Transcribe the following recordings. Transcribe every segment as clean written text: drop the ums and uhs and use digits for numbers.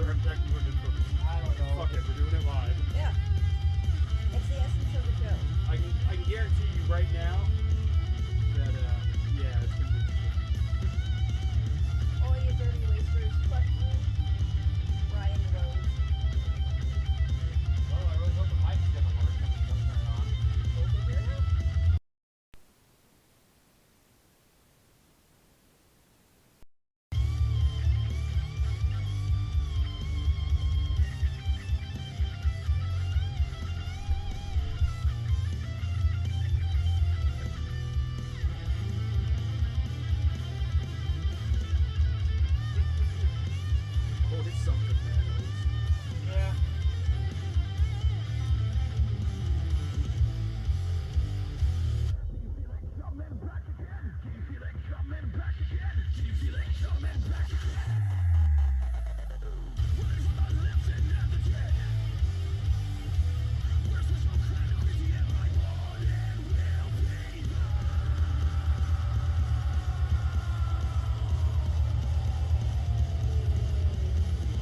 we're technical difficulties? I don't know. Fuck it, we're doing it live. Yeah. It's the essence of the show. I can guarantee you right now that yeah, it's gonna be. All you dirty wasters, fuck you. Ryan Rose. Well, I really hope the mic's gonna work when we don't turn it on. We'll figure it out. Always something, man. Yeah.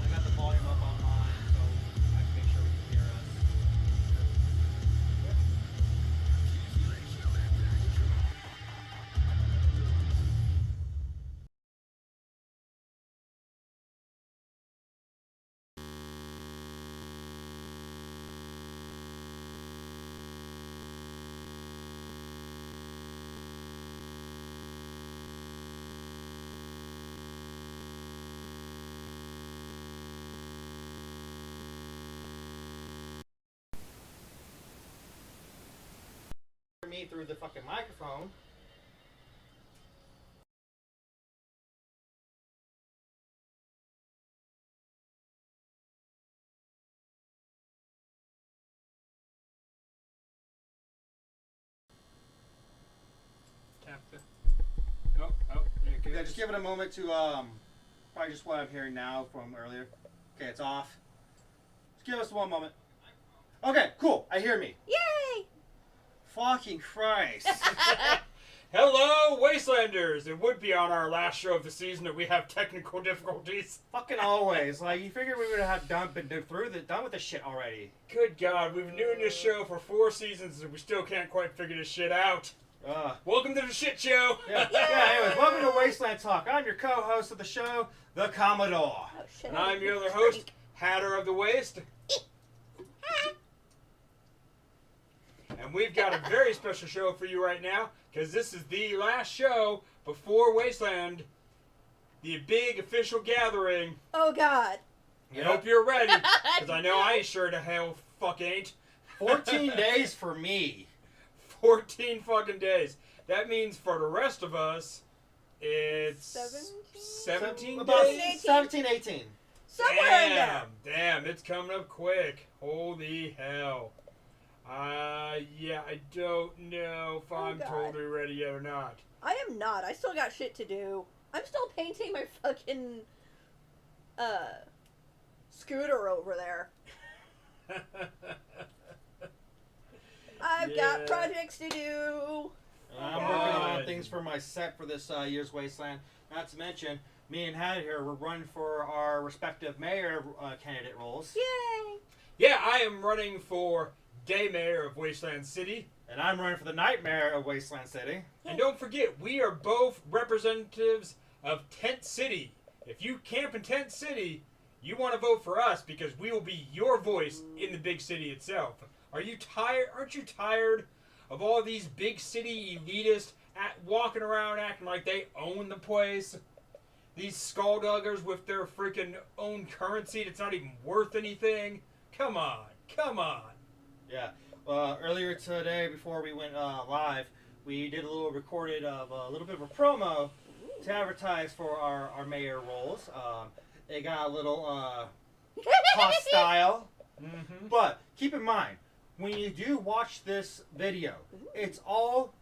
I got the volume up on mine, so I can make sure we can hear us. Me through the fucking microphone. Tap the. Oh, there it goes. Yeah, just give it a moment to probably just what I'm hearing now from earlier. Okay, it's off. Just give us one moment. Okay, cool. I hear me. Yay! Fucking Christ. Hello, Wastelanders! It would be on our last show of the season that we have technical difficulties. Fucking always. Like, you figured we would have done with this shit already. Good God, we've been doing this show for 4 seasons and we still can't quite figure this shit out. Welcome to the shit show! Yeah, anyways, welcome to Wasteland Talk. I'm your co-host of the show, the Commodore. Oh, shit. And I'm your other host, Hatter of the Waste. And we've got a very special show for you right now, because this is the last show before Wasteland, the big official gathering. Oh, God. I hope you're ready, because I know I sure to hell fuck ain't. 14 days for me. 14 fucking days. That means for the rest of us, it's 17 About days? 17, 18. Somewhere in there. Damn, it's coming up quick. Holy hell. Yeah, I don't know if I'm God. totally ready yet or not. I am not. I still got shit to do. I'm still painting my fucking, scooter over there. I've got projects to do. I'm working on things for my set for this year's Wasteland. Not to mention, me and Hattie here, we're running for our respective mayor candidate roles. Yay! Yeah, I am running for day mayor of Wasteland City. And I'm running for the night mayor of Wasteland City. And don't forget, we are both representatives of Tent City. If you camp in Tent City, you want to vote for us because we will be your voice in the big city itself. Are you tired? Aren't you tired of all these big city elitists walking around acting like they own the place? These skullduggers with their freaking own currency that's not even worth anything? Come on. Come on. Yeah. Earlier today, before we went live, we did a little recorded of a little bit of a promo to advertise for our mayor roles. They got a little hostile. Mm-hmm. But keep in mind, when you do watch this video, it's all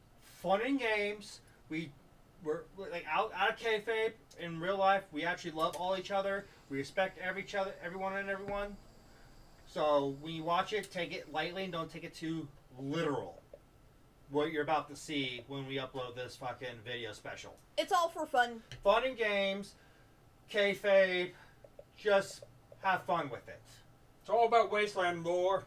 fun and games. We're like out of kayfabe in real life. We actually love all each other. We respect everyone and everyone. So when you watch it, take it lightly and don't take it too literal. What you're about to see when we upload this fucking video special. It's all for fun. Fun and games, kayfabe, just have fun with it. It's all about Wasteland lore.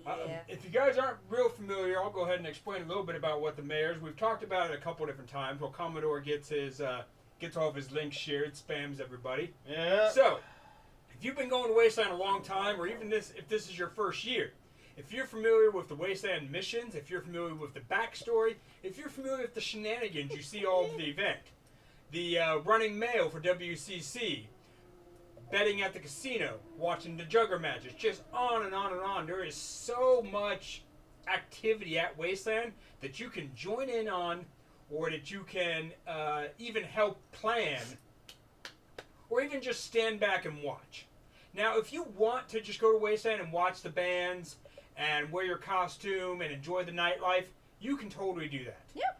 Yeah. If you guys aren't real familiar, I'll go ahead and explain a little bit about what the mayor's. We've talked about it a couple different times. While Commodore gets all of his links shared, spams everybody. Yeah. So, if you've been going to Wasteland a long time, or even if this is your first year, if you're familiar with the Wasteland missions, if you're familiar with the backstory, if you're familiar with the shenanigans you see all over the event, the running mail for WCC, betting at the casino, watching the jugger matches, just on and on and on. There is so much activity at Wasteland that you can join in on, or that you can even help plan, or even just stand back and watch. Now, if you want to just go to Wasteland and watch the bands and wear your costume and enjoy the nightlife, you can totally do that. Yep.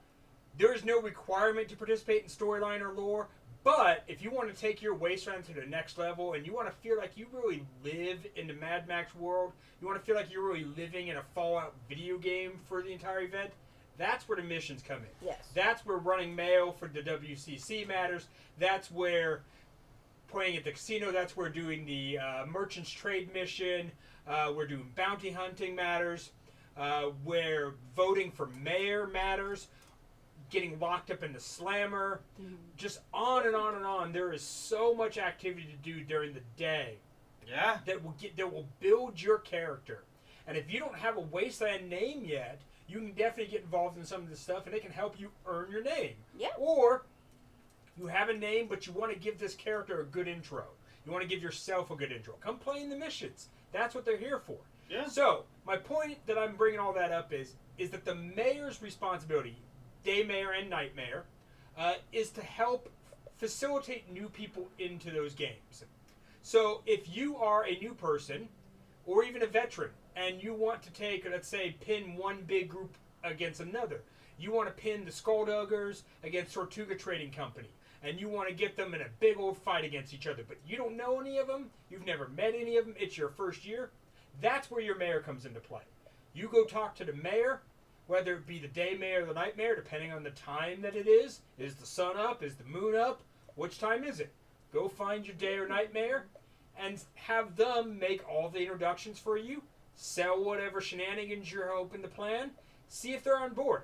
There is no requirement to participate in storyline or lore, but if you want to take your Wasteland to the next level and you want to feel like you really live in the Mad Max world, you want to feel like you're really living in a Fallout video game for the entire event, that's where the missions come in. Yes. That's where running mail for the WCC matters. That's where playing at the casino, that's where doing the merchant's trade mission, we're doing bounty hunting matters, where voting for mayor matters, getting locked up in the slammer, just on and on and on. There is so much activity to do during the day. Yeah. That will build your character. And if you don't have a Wasteland name yet, you can definitely get involved in some of this stuff, and it can help you earn your name. Yeah. Or you have a name, but you want to give this character a good intro. You want to give yourself a good intro. Come play in the missions. That's what they're here for. Yeah. So my point that I'm bringing all that up is that the mayor's responsibility, day mayor and night mayor, is to help facilitate new people into those games. So if you are a new person, or even a veteran, and you want to take, let's say, pin one big group against another, you want to pin the Skullduggers against Tortuga Trading Company, and you want to get them in a big old fight against each other, but you don't know any of them, you've never met any of them, it's your first year, that's where your mayor comes into play. You go talk to the mayor, whether it be the day mayor or the night mayor, depending on the time that it is. Is the sun up? Is the moon up? Which time is it? Go find your day or night mayor and have them make all the introductions for you, sell whatever shenanigans you're hoping to plan, see if they're on board.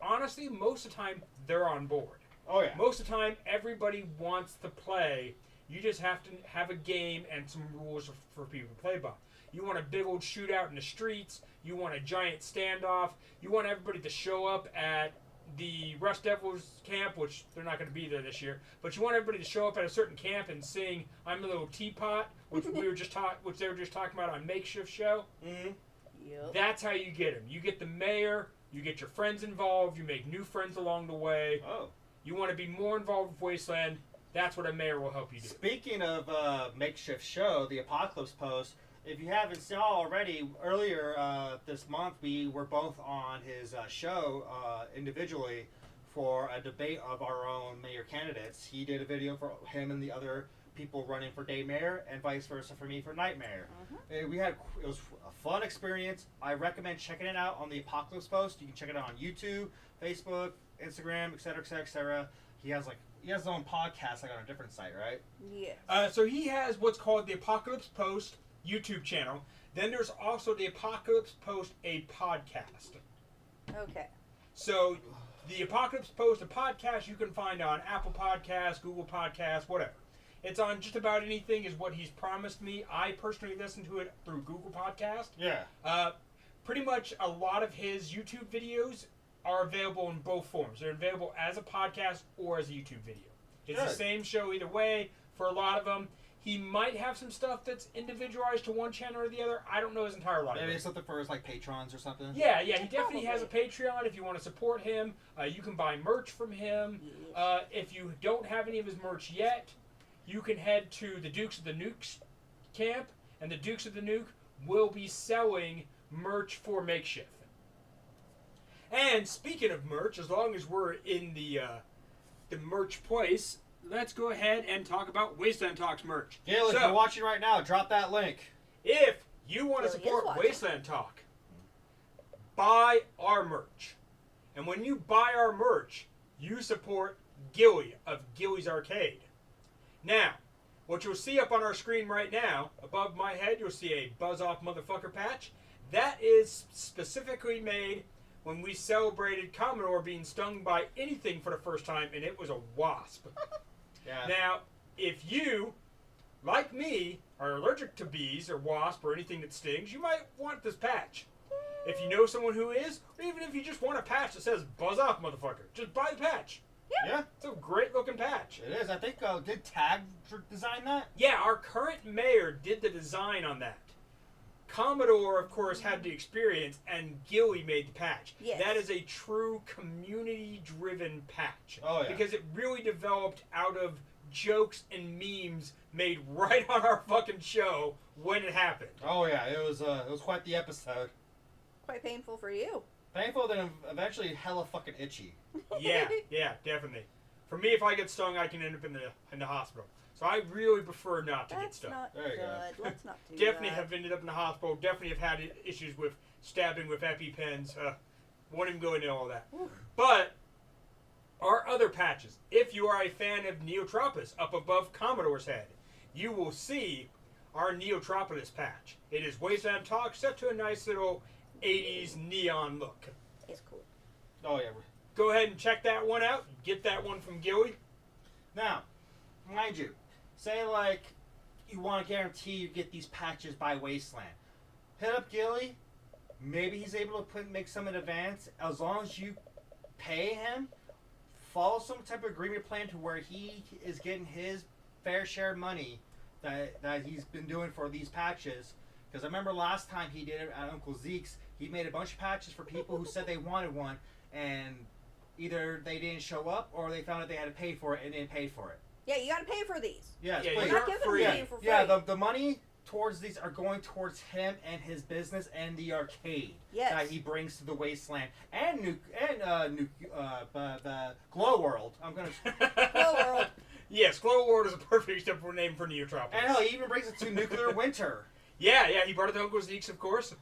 Honestly, most of the time, they're on board. Oh, yeah. Most of the time, everybody wants to play. You just have to have a game and some rules for people to play by. You want a big old shootout in the streets. You want a giant standoff. You want everybody to show up at the Rust Devils camp, which they're not going to be there this year. But you want everybody to show up at a certain camp and sing "I'm a Little Teapot," which they were just talking about on Makeshift Show. Mm-hmm. Yep. That's how you get them. You get the mayor. You get your friends involved. You make new friends along the way. Oh. You want to be more involved with Wasteland. That's what a mayor will help you do. Speaking of Makeshift Show, the Apocalypse Post, if you haven't seen already, earlier this month we were both on his show individually for a debate of our own mayor candidates. He did a video for him and the other people running for day mayor, and vice versa for me for night mayor. It was a fun experience. I recommend checking it out on the Apocalypse Post. You can check it out on YouTube, Facebook, Instagram, etc., etc., etc. He has his own podcast, like on a different site, right? Yes. So he has what's called the Apocalypse Post YouTube channel. Then there's also the Apocalypse Post, a podcast. Okay. So the Apocalypse Post, a podcast, you can find on Apple Podcasts, Google Podcasts, whatever. It's on just about anything is what he's promised me. I personally listen to it through Google Podcast. Yeah. Pretty much a lot of his YouTube videos are available in both forms. They're available as a podcast or as a YouTube video. It's the same show either way for a lot of them. He might have some stuff that's individualized to one channel or the other. I don't know his entire life. Maybe it's something for his patrons or something. Yeah, he definitely has a Patreon. If you want to support him, you can buy merch from him. If you don't have any of his merch yet, you can head to the Dukes of the Nuke camp, and the Dukes of the Nuke will be selling merch for Makeshift. And speaking of merch, as long as we're in the merch place, let's go ahead and talk about Wasteland Talk's merch. Gail, if you're watching right now, drop that link. If you want to support Wasteland Talk, buy our merch. And when you buy our merch, you support Gilly of Gilly's Arcade. Now, what you'll see up on our screen right now, above my head, you'll see a Buzz Off Motherfucker patch. That is specifically made when we celebrated Commodore being stung by anything for the first time, and it was a wasp. Yeah. Now, if you, like me, are allergic to bees or wasp or anything that stings, you might want this patch. If you know someone who is, or even if you just want a patch that says Buzz Off Motherfucker, just buy the patch. Yeah. It's a great looking patch. It is. I think, did Tag design that? Yeah, our current mayor did the design on that. Commodore, of course, had the experience, and Gilly made the patch. Yes. That is a true community-driven patch. Oh, yeah. Because it really developed out of jokes and memes made right on our fucking show when it happened. Oh, yeah. It was quite the episode. Quite painful for you. Painful, then eventually hella fucking itchy. Yeah, definitely. For me, if I get stung, I can end up in the hospital. So I really prefer not to get That's stung. not There you good. go. Let's not do Definitely that. have ended up in the hospital. Definitely have had issues with stabbing with EpiPens. Won't even go into all that. Oof. But our other patches, if you are a fan of Neotropis up above Commodore's head, you will see our Neotropolis patch. It is Wasteland Talk set to a nice little 80s neon look. It's cool. Oh, yeah. Go ahead and check that one out. Get that one from Gilly. Now, mind you, say like you want to guarantee you get these patches by Wasteland. Hit up Gilly. Maybe he's able to make some in advance. As long as you pay him, follow some type of agreement plan to where he is getting his fair share of money that he's been doing for these patches. Because I remember last time he did it at Uncle Zeke's, he made a bunch of patches for people who said they wanted one, and either they didn't show up or they found out they had to pay for it and didn't pay for it. Yeah, you gotta pay for these. Yes, Yeah, please. you We're aren't not giving free. them to you for free. Yeah, the money towards these are going towards him and his business and the arcade Yes. that he brings to the Wasteland and Glow World. I'm gonna Glow World. Yes, Glow World is a perfect acceptable name for Neotropolis. and hell, he even brings it to Nuclear Winter. Yeah, he brought it to Uncle Zeke's, of course.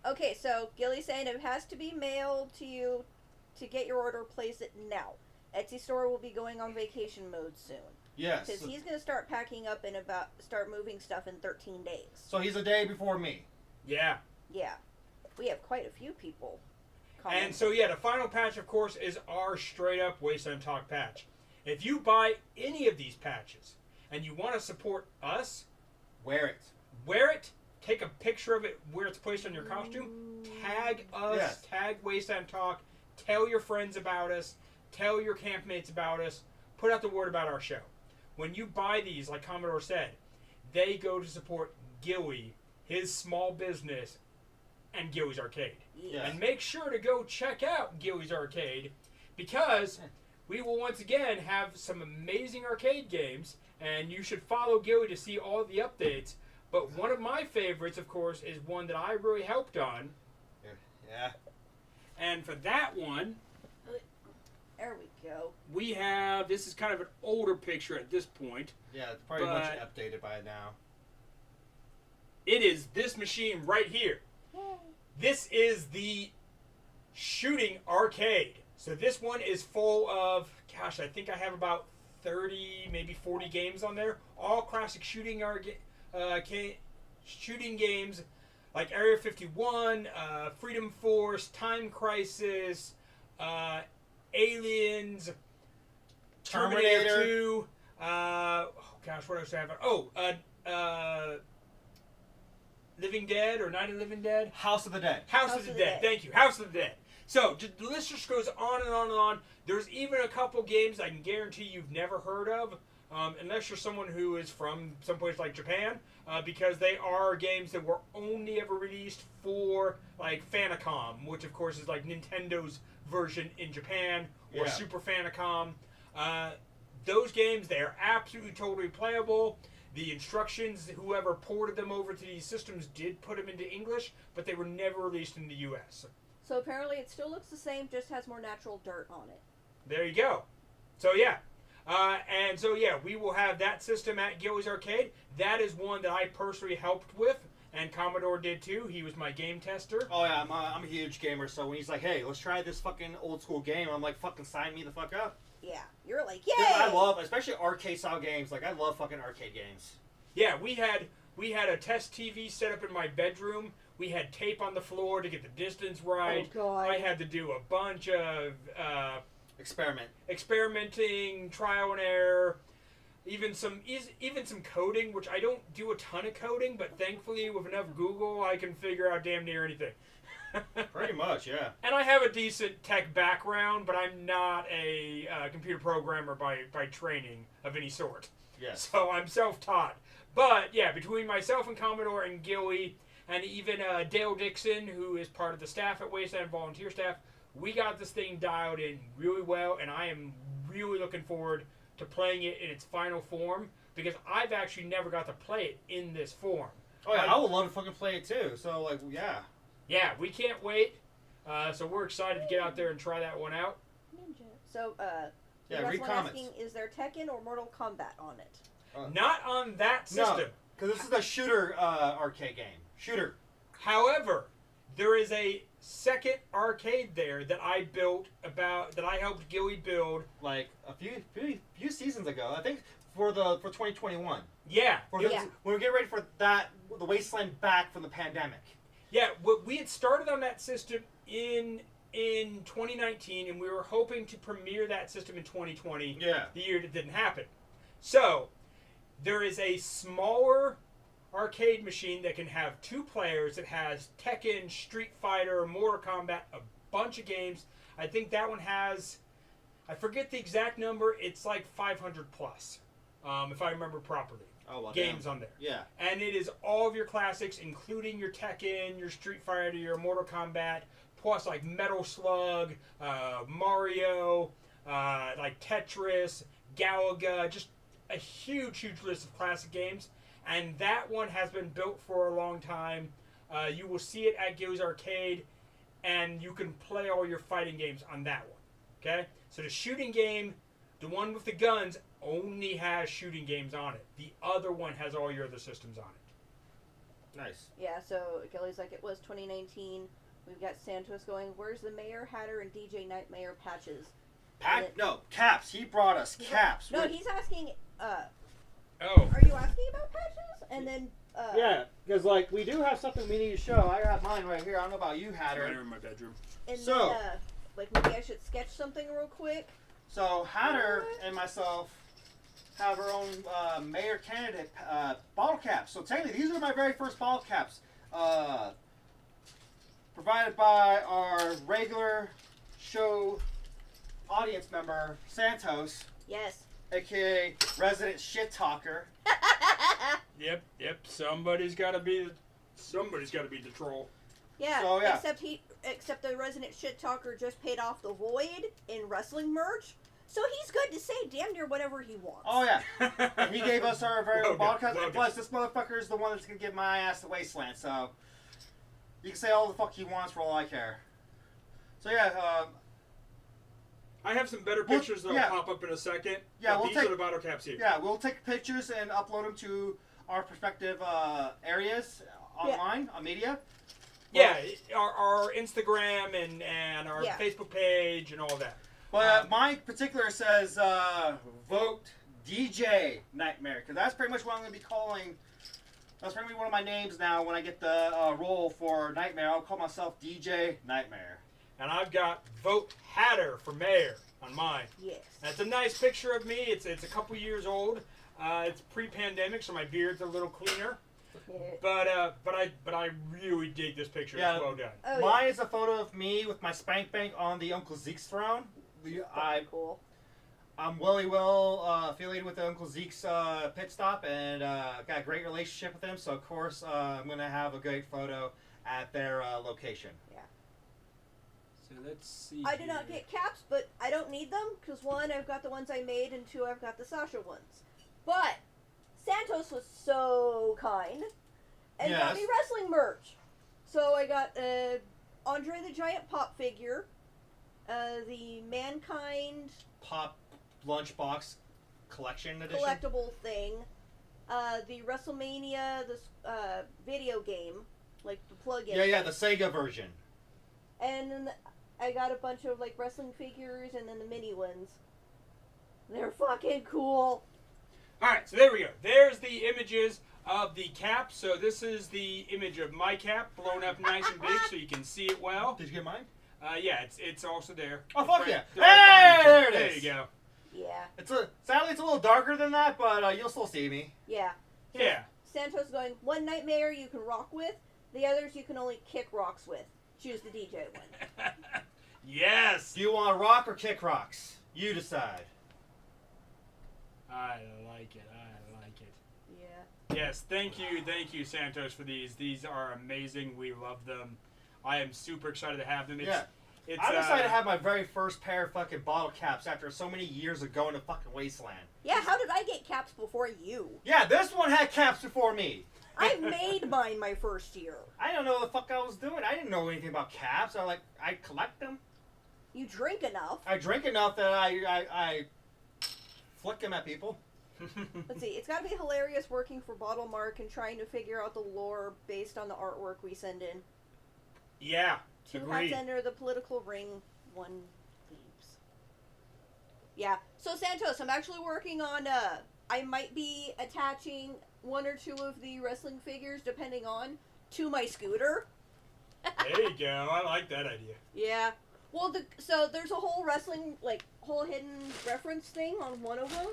Okay, so Gilly's saying it has to be mailed to you to get your order. Place it now. Etsy store will be going on vacation mode soon. Yes. Because he's going to start packing up and start moving stuff in 13 days. So he's a day before me. Yeah. Yeah. We have quite a few people And so, yeah, the final patch, of course, is our straight-up Wasteland Talk patch. If you buy any of these patches and you want to support us, Wear it. wear it, take a picture of it where it's placed on your costume, tag us, Yes. tag Wasteland Talk, tell your friends about us, tell your campmates about us, put out the word about our show. When you buy these, like Commodore said, they go to support Gilly, his small business, and Gilly's Arcade. Yeah. And make sure to go check out Gilly's Arcade, because we will once again have some amazing arcade games, and you should follow Gilly to see all the updates. But one of my favorites, of course, is one that I really helped on. Yeah. And for that one, There we go. we have, this is kind of an older picture at this point. Yeah, it's probably much updated by now. It is this machine right here. This is the shooting arcade. So this one is full of, gosh, I think I have about 30, maybe 40 games on there. All classic shooting shooting games like Area 51, Freedom Force, Time Crisis, Aliens, Terminator 2. Oh gosh, what else do I have? Living Dead or Night of the Living Dead? House of the Dead. House of the Dead. Thank you. House of the Dead. So the list just goes on and on and on. There's even a couple games I can guarantee you've never heard of, unless you're someone who is from someplace like Japan, because they are games that were only ever released for like Famicom, which of course is like Nintendo's version in Japan, or Yeah. Super Famicom. Those games, they are absolutely totally playable. The instructions, whoever ported them over to these systems did put them into English, but they were never released in the U.S. So apparently it still looks the same, just has more natural dirt on it. There you go. So yeah. And so yeah, we will have that system at Gilly's Arcade. That is one that I personally helped with, and Commodore did too. He was my game tester. Oh yeah, I'm a huge gamer, so when he's like, hey, let's try this fucking old school game, I'm like, fucking sign me the fuck up. Yeah, you're like, yay! Dude, I love, especially arcade style games. Like I love fucking arcade games. Yeah, we had a test TV set up in my bedroom. We had tape on the floor to get the distance right. Oh, God. I had to do a bunch of experimenting, trial and error, even some coding, which I don't do a ton of coding, but thankfully with enough Google, I can figure out damn near anything. Pretty much, yeah. And I have a decent tech background, but I'm not a computer programmer by training of any sort. Yes. So I'm self-taught. But yeah, between myself and Commodore and Gilly, and even Dale Dixon, who is part of the staff at Wasteland, volunteer staff, we got this thing dialed in really well, and I am really looking forward to playing it in its final form, because I've actually never got to play it in this form. Oh yeah, I would love to fucking play it too. So like, yeah. Yeah, we can't wait. So we're excited to get out there and try that one out. Ninja. So, Yeah, you read guys comments. asking, is there Tekken or Mortal Kombat on it? Not on that system. No, because this is a shooter arcade game. Shooter. However, there is a second arcade there that I helped Gilly build. Like a few seasons ago, I think for 2021. Yeah. When we get ready for the Wasteland back from the pandemic. Yeah, we had started on that system in 2019, and we were hoping to premiere that system in 2020. Yeah. The year that didn't happen. So, there is a smaller arcade machine that can have 2 players. It has Tekken, Street Fighter, Mortal Kombat, a bunch of games. I think that one has, I forget the exact number, it's like 500 plus, if I remember properly. Oh, well, games damn. on there. Yeah. And it is all of your classics, including your Tekken, your Street Fighter, your Mortal Kombat, plus like Metal Slug, Mario, like Tetris, Galaga, just a huge list of classic games. And that one has been built for a long time. You will see it at Gilly's Arcade, and you can play all your fighting games on that one. Okay? So the shooting game, the one with the guns, only has shooting games on it. The other one has all your other systems on it. Nice. Yeah, so Gilly's like, it was 2019. We've got Santos going, where's the Mayor, Hatter, and DJ Nightmare patches? No, caps. He brought us caps. No, he's asking, Oh. are you asking about patches? And then, Yeah, because like we do have something we need to show. I got mine right here. I don't know about you, Hatter. Right in my bedroom. and So- then, like, maybe I should sketch something real quick. So Hatter and myself have our own mayor candidate bottle caps. So technically, these are my very first bottle caps, provided by our regular show audience member Santos, Yes. aka resident shit talker. Yep. Somebody's got to be the troll. Yeah, So, yeah. except the resident shit talker just paid off the void in wrestling merch, so he's good to say damn near whatever he wants. Oh yeah, and he gave us our very own Well bottle done, caps. well And plus, this motherfucker is the one that's gonna give my ass the Wasteland. So you can say all the fuck he wants for all I care. So yeah. I have some better Well, pictures that'll yeah. pop up in a second. Yeah, but we'll these take- are the bottle caps here. Yeah, we'll take pictures and upload them to our respective areas online on media. Yeah, our Instagram and our Yeah. Facebook page and all that. But mine particular says vote DJ Nightmare, because that's pretty much what I'm going to be calling. That's pretty much one of my names now. When I get the role for Nightmare, I'll call myself DJ Nightmare. And I've got Vote Hatter for mayor on mine. Yes. That's a nice picture of me. It's a couple years old. It's pre-pandemic, so my beard's a little cleaner. But I really dig this picture. Yeah. It's well done. Oh, Mine is a photo of me with my spank bank on the Uncle Zeke's throne. Cool. I'm well affiliated with the Uncle Zeke's pit stop, and got a great relationship with him. So of course I'm gonna have a great photo at their location. So let's see. I do not get caps, but I don't need them because 1, I've got the ones I made, and 2, I've got the Sasha ones. But Santos was so kind and got me Yes. wrestling merch. So I got Andre the Giant pop figure, the Mankind Pop lunchbox collection edition. collectible thing, the WrestleMania video game, like the plug-in. Yeah, the Sega version. And then I got a bunch of like wrestling figures and then the mini ones. They're fucking cool. Alright, so there we go. There's the images of the cap. So this is the image of my cap, blown up nice and big so you can see it well. Did you get mine? Yeah, it's also there. Oh, It's fuck yeah. right Hey, behind you. there it There is. you go. Yeah. Sadly, it's a little darker than that, but you'll still see me. Yeah. Yeah. Santos going, one nightmare you can rock with, the others you can only kick rocks with. Choose the DJ one. Yes! Do you want rock or kick rocks? You decide. I like it. I like it. Yeah. Yes, thank you, Santos, for these. These are amazing. We love them. I am super excited to have them. It's, I'm excited to have my very first pair of fucking bottle caps after so many years of going to fucking Wasteland. Yeah, how did I get caps before you? Yeah, this one had caps before me. I made mine my first year. I don't know what the fuck I was doing. I didn't know anything about caps. I collect them. You drink enough. I drink enough that I flick them at people. Let's see, it's got to be hilarious working for Bottle Mark and trying to figure out the lore based on the artwork we send in. Yeah, Two agreed. hats enter the political ring, one leaves. Yeah, so Santos, I'm actually working on, I might be attaching one or two of the wrestling figures, depending on, to my scooter. There you go. I like that idea. Yeah. Well, so there's a whole wrestling, whole hidden reference thing on one of them.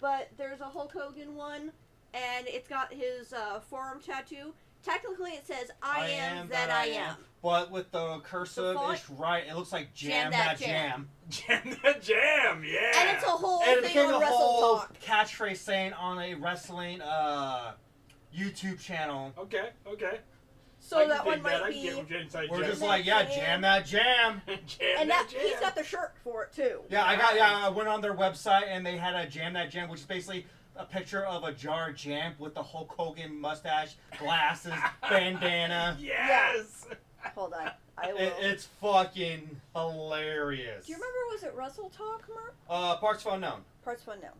But there's a Hulk Hogan one, and it's got his forearm tattoo. Technically, it says, I am that I am. But with the cursive-ish right, it looks like jam that jam. Jam the jam, yeah. And it's a whole And it thing became on a Wrestle whole Talk. catchphrase saying on a wrestling YouTube channel. Okay. So I that can one dig might I can get be... which inside We're jam. just like, yeah, jam that jam. Jam And that he's jam. got the shirt for it, too. Yeah, I went on their website and they had a jam that jam, which is basically a picture of a jar of jam with the Hulk Hogan mustache, glasses, bandana. Yes. Hold on. I will. It's fucking hilarious. Do you remember, was it Wrestle Talk, Mark? Parts of Unknown. Parts Fun now.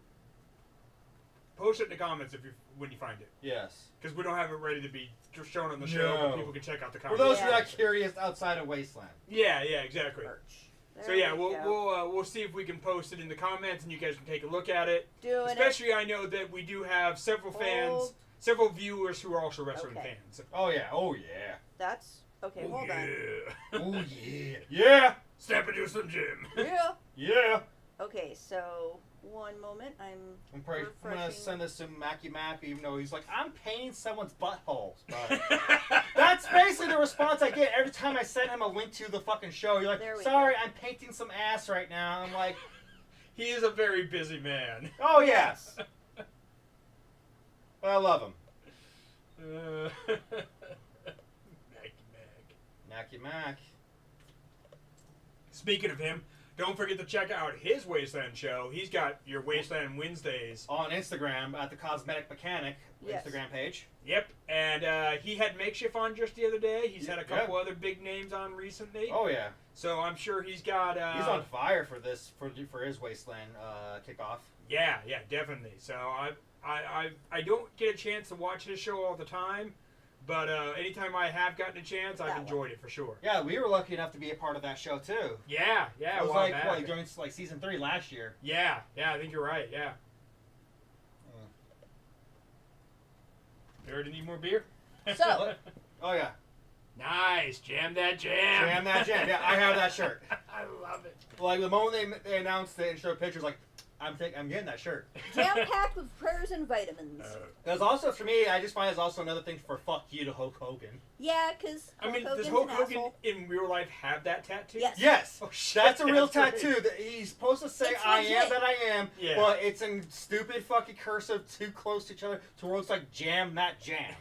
Post it in the comments when you find it, Yes. because we don't have it ready to be shown on the show, No. but people can check out the For comments. those who Yeah. are curious outside of Wasteland. Yeah, exactly. Merch. So There yeah, we we'll go. we'll see if we can post it in the comments, and you guys can take a look at it. Doing Especially, I know that we do have several fans, Hold. several viewers who are also wrestling Okay. fans. Oh yeah, oh yeah. That's... Okay, Oh, hold on. yeah. Oh yeah. Yeah. Step into some gym. Yeah. Yeah. Okay, so... One moment, I'm gonna refreshing. send this to Mackie Mapp, even though he's like, I'm painting someone's buttholes. But that's basically the response I get every time I send him a link to the fucking show. You're like, There we sorry, go. I'm painting some ass right now. I'm like, He is a very busy man. oh yes. But I love him. Mackie Mack. Speaking of him, don't forget to check out his Wasteland show. He's got your Wasteland Wednesdays. On Instagram at the Cosmetic Mechanic Yes. Instagram page. Yep, and he had Makeshift on just the other day. He's had a couple Yeah. other big names on recently. Oh yeah. So I'm sure he's got. He's on fire for this for his Wasteland kickoff. Yeah, definitely. So I don't get a chance to watch his show all the time, but anytime I have gotten a chance, I've That enjoyed it for sure. Yeah, we were lucky enough to be a part of that show too. Yeah, It a was while like back. what, during like season 3 last year. Yeah, I think you're right. Yeah. You already need more beer? So, Oh yeah. Nice, jam that jam. Jam that jam. Yeah, I have that shirt. I love it. Like the moment they announced it and showed pictures, like I'm getting that shirt. jam-packed with prayers and vitamins. There's also for me, I just find it's also another thing for fuck you to Hulk Hogan. Yeah, because I mean, Hogan's does Hulk an Hogan asshole. in real life have that tattoo? Yes. Yes, Oh shit. that's a real great. tattoo. That he's supposed to say It's I am legit. that I am, Yeah. but it's in stupid fucking cursive, too close to each other, to where it's like jam that jam.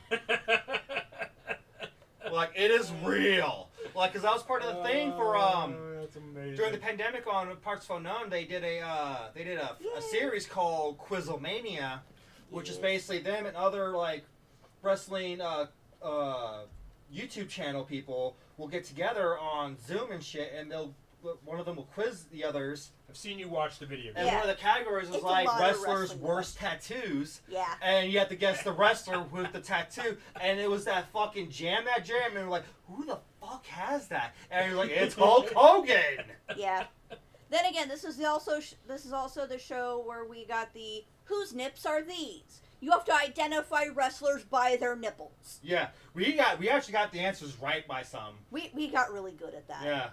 Like it is real. Like, cause that was part of the thing for That's amazing. during the pandemic on Parts of Unknown, they did a Yay. series called Quizlemania, which is Yes. basically them and other like wrestling YouTube channel people will get together on Zoom and shit, and one of them will quiz the others, I've seen you watch the video. and Yeah. one of the categories was It's a like lot of wrestlers' wrestling worst tattoos, Yeah. and you have to guess the wrestler with the tattoo, and it was that fucking jam that jam, and we're like, who the fuck has that? And you're like, it's Hulk Hogan. Yeah. Then again, this is also the show where we got the whose nips are these? You have to identify wrestlers by their nipples. Yeah, we actually got the answers right by some. We got really good at that. Yeah.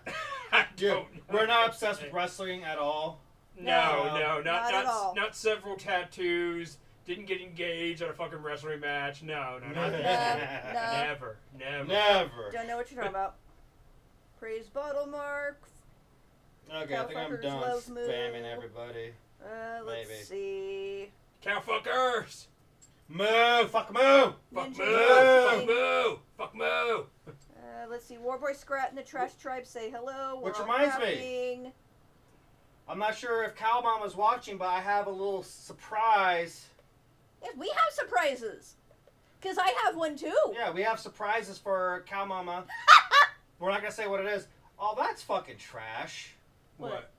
I don't know. We're not obsessed with wrestling at all. No, not at all. Not several tattoos. Didn't get engaged at a fucking wrestling match. No, not No. that. Never. Don't know what you're talking about. Praise bottle mark. Okay, I think I'm Cowfuckers done love moo. spamming everybody. Let's Maybe. see. Cowfuckers! Moo! Fuck moo! Fuck Ninja moo! Fuck King. moo! Fuck moo! Let's see. Warboy Scrat and the Trash Tribe say hello. Which We're all reminds me. clapping. I'm not sure if Cow Mama's watching, but I have a little surprise. Yes, we have surprises. Because I have one too. Yeah, we have surprises for Cow Mama. We're not gonna say what it is. Oh, that's fucking trash. What?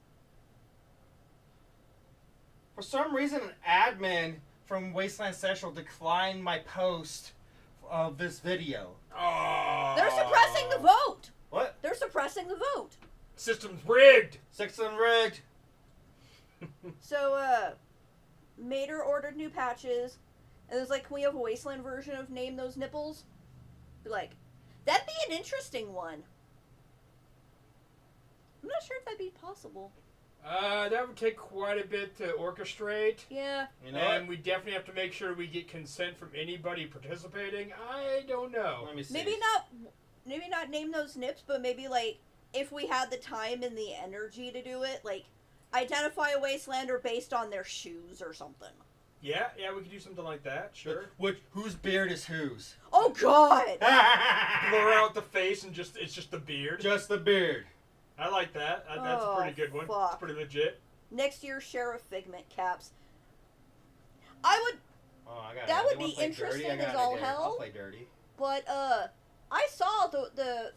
For some reason, an admin from Wasteland Central declined my post of this video. Oh. They're suppressing the vote. What? They're suppressing the vote. System's rigged! Six and rigged. So, Mater ordered new patches. And it was like, can we have a Wasteland version of Name Those Nipples? Be like, that'd be an interesting one. I'm not sure if that'd be possible. That would take quite a bit to orchestrate. Yeah. You know And what? we definitely have to make sure we get consent from anybody participating. I don't know. Let me see. Maybe not Name Those Nips, but maybe like, if we had the time and the energy to do it, like, identify a Wastelander based on their shoes or something. Yeah, we could do something like that, sure. Whose beard is whose? Oh, God! Blur out the face and it's just the beard. Just the beard. I like that. That's a pretty good one. fuck. It's pretty legit. Next year's Sheriff Figment caps. I would, Oh, I got That it. would They wanna be play interesting dirty? I got as it, all dude. hell. I'll play dirty. but I saw the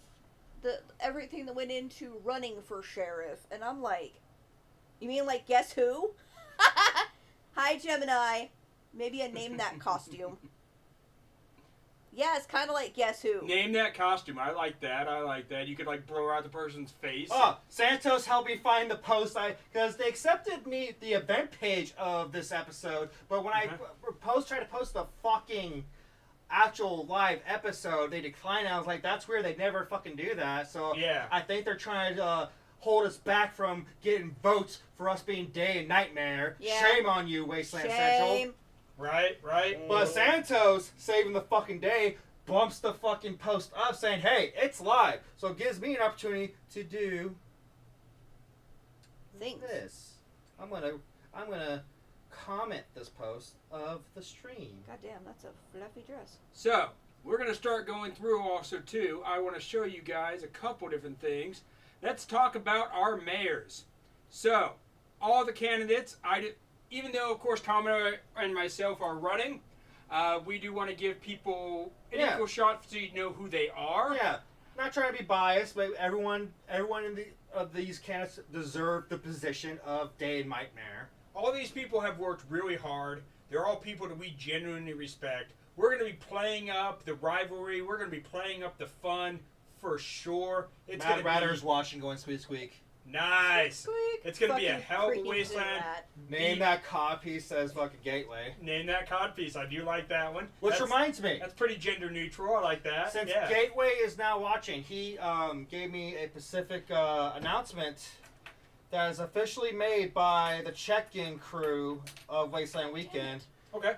everything that went into running for sheriff, and I'm like, you mean like Guess Who? Hi, Gemini. Maybe I name that costume. Yeah, it's kind of like Guess Who. Name that costume. I like that. You could like blur out the person's face. Oh, Santos helped me find the post because they accepted me the event page of this episode, but when I tried to post the fucking actual live episode, they declined. I was like, that's weird. They never fucking do that. So Yeah. I think they're trying to hold us back from getting votes for us being Day and Nightmare. Yeah. Shame on you, Wasteland Central. Shame. Right. But Santos, saving the fucking day, bumps the fucking post up saying, hey, it's live. So it gives me an opportunity to do Things. this. I'm gonna comment this post of the stream. Goddamn, that's a fluffy dress. So, we're going to start going through also, too. I want to show you guys a couple different things. Let's talk about our mayors. So, all the candidates, even though, of course, Commodore and myself are running, we do want to give people an equal shot so you know who they are. Yeah, not trying to be biased, but everyone of these candidates deserve the position of Day and Nightmare. All these people have worked really hard. They're all people that we genuinely respect. We're going to be playing up the rivalry. We're going to be playing up the fun for sure. It's Matt going Ratter's to be watching, going squeak squeak. nice. Squeak. It's going to be a Fucking hell of a creep wasteland. that. Name that copy says fucking Gateway. Name that codpiece. I do like that one. Which reminds me, That's pretty gender neutral. I like that. since yeah. Gateway is now watching, he gave me a specific announcement that is officially made by the check-in crew of Wasteland Weekend. Okay.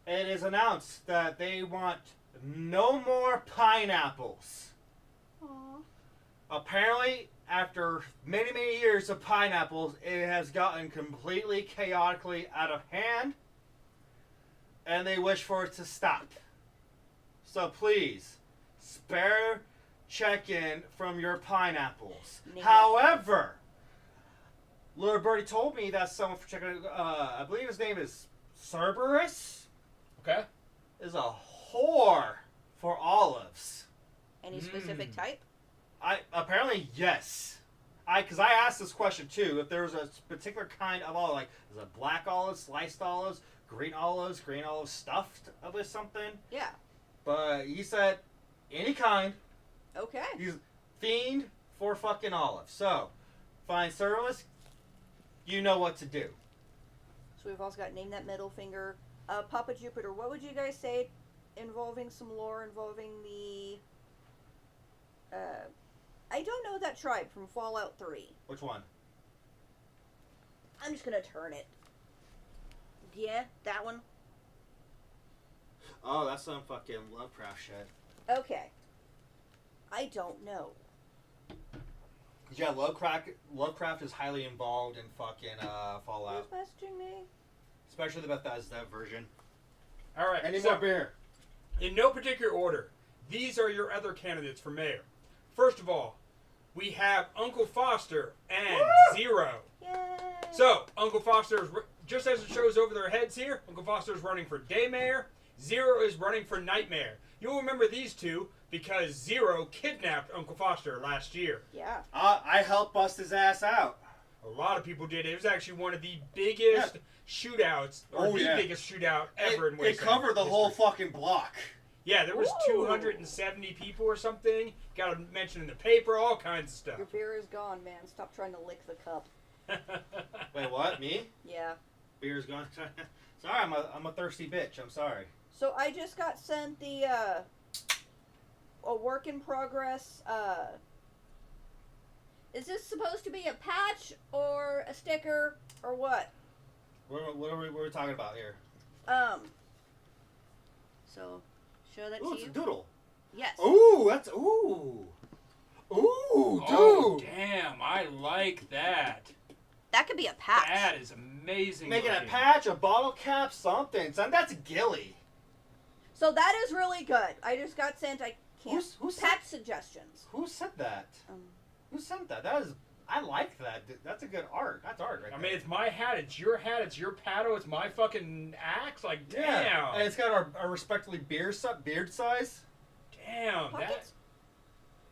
It is announced that they want no more pineapples. Aw. Apparently, after many, many years of pineapples, it has gotten completely chaotically out of hand, and they wish for it to stop. So please, spare check-in from your pineapples. Name However, Lord Birdie told me that someone for checking, I believe his name is Cerberus, Okay. is a whore for olives. Any specific type? Apparently yes. Because I asked this question too. If there was a particular kind of olive, like is it black olives, sliced olives, green olives stuffed with something. Yeah. But he said any kind. Okay. He's fiend for fucking olives. So find serverless, you know what to do. So we've also got Name That Middle Finger. Papa Jupiter, what would you guys say involving some lore involving the... I don't know that tribe from Fallout 3. Which one? I'm just gonna turn it. Yeah, that one. Oh, that's some fucking Lovecraft shit. Okay. I don't know. Yeah, Lovecraft is highly involved in fucking Fallout. Who's messaging me? Especially the Bethesda version. All right. Any so, more beer? in no particular order, these are your other candidates for mayor. First of all, we have Uncle Foster and Zero. Yay! So, Uncle Foster is, just as it shows over their heads here, Uncle Foster is running for day mayor. Zero is running for night mayor. You'll remember these two because Zero kidnapped Uncle Foster last year. Yeah. I helped bust his ass out. A lot of people did. It was actually one of the biggest shootouts, or biggest shootout ever in Wasteland. It covered the whole history. fucking block. Yeah, there was Ooh. 270 people or something. Got to mention in the paper, all kinds of stuff. Your beer is gone, man. Stop trying to lick the cup. Wait, what? Me? Yeah. Beer's gone. Sorry, I'm a thirsty bitch. I'm sorry. So I just got sent the a work in progress. Is this supposed to be a patch or a sticker or what? What are we talking about here? So show that Ooh, to it's you. a doodle. Yes. Ooh, that's ooh, dude. Oh, damn! I like that. That could be a patch. That is amazing. Making a looking. patch, a bottle cap, something. Son, that's Gilly. So that is really good. I just got sent. I can't. Who's patch suggestions. Who said that? Um, Who sent that? That is. I like that. That's a good art. That's art right I there. mean, it's my hat, it's your hat, it's your paddle, it's my fucking axe. Like, damn. Yeah, and it's got our respectively beard size. Damn.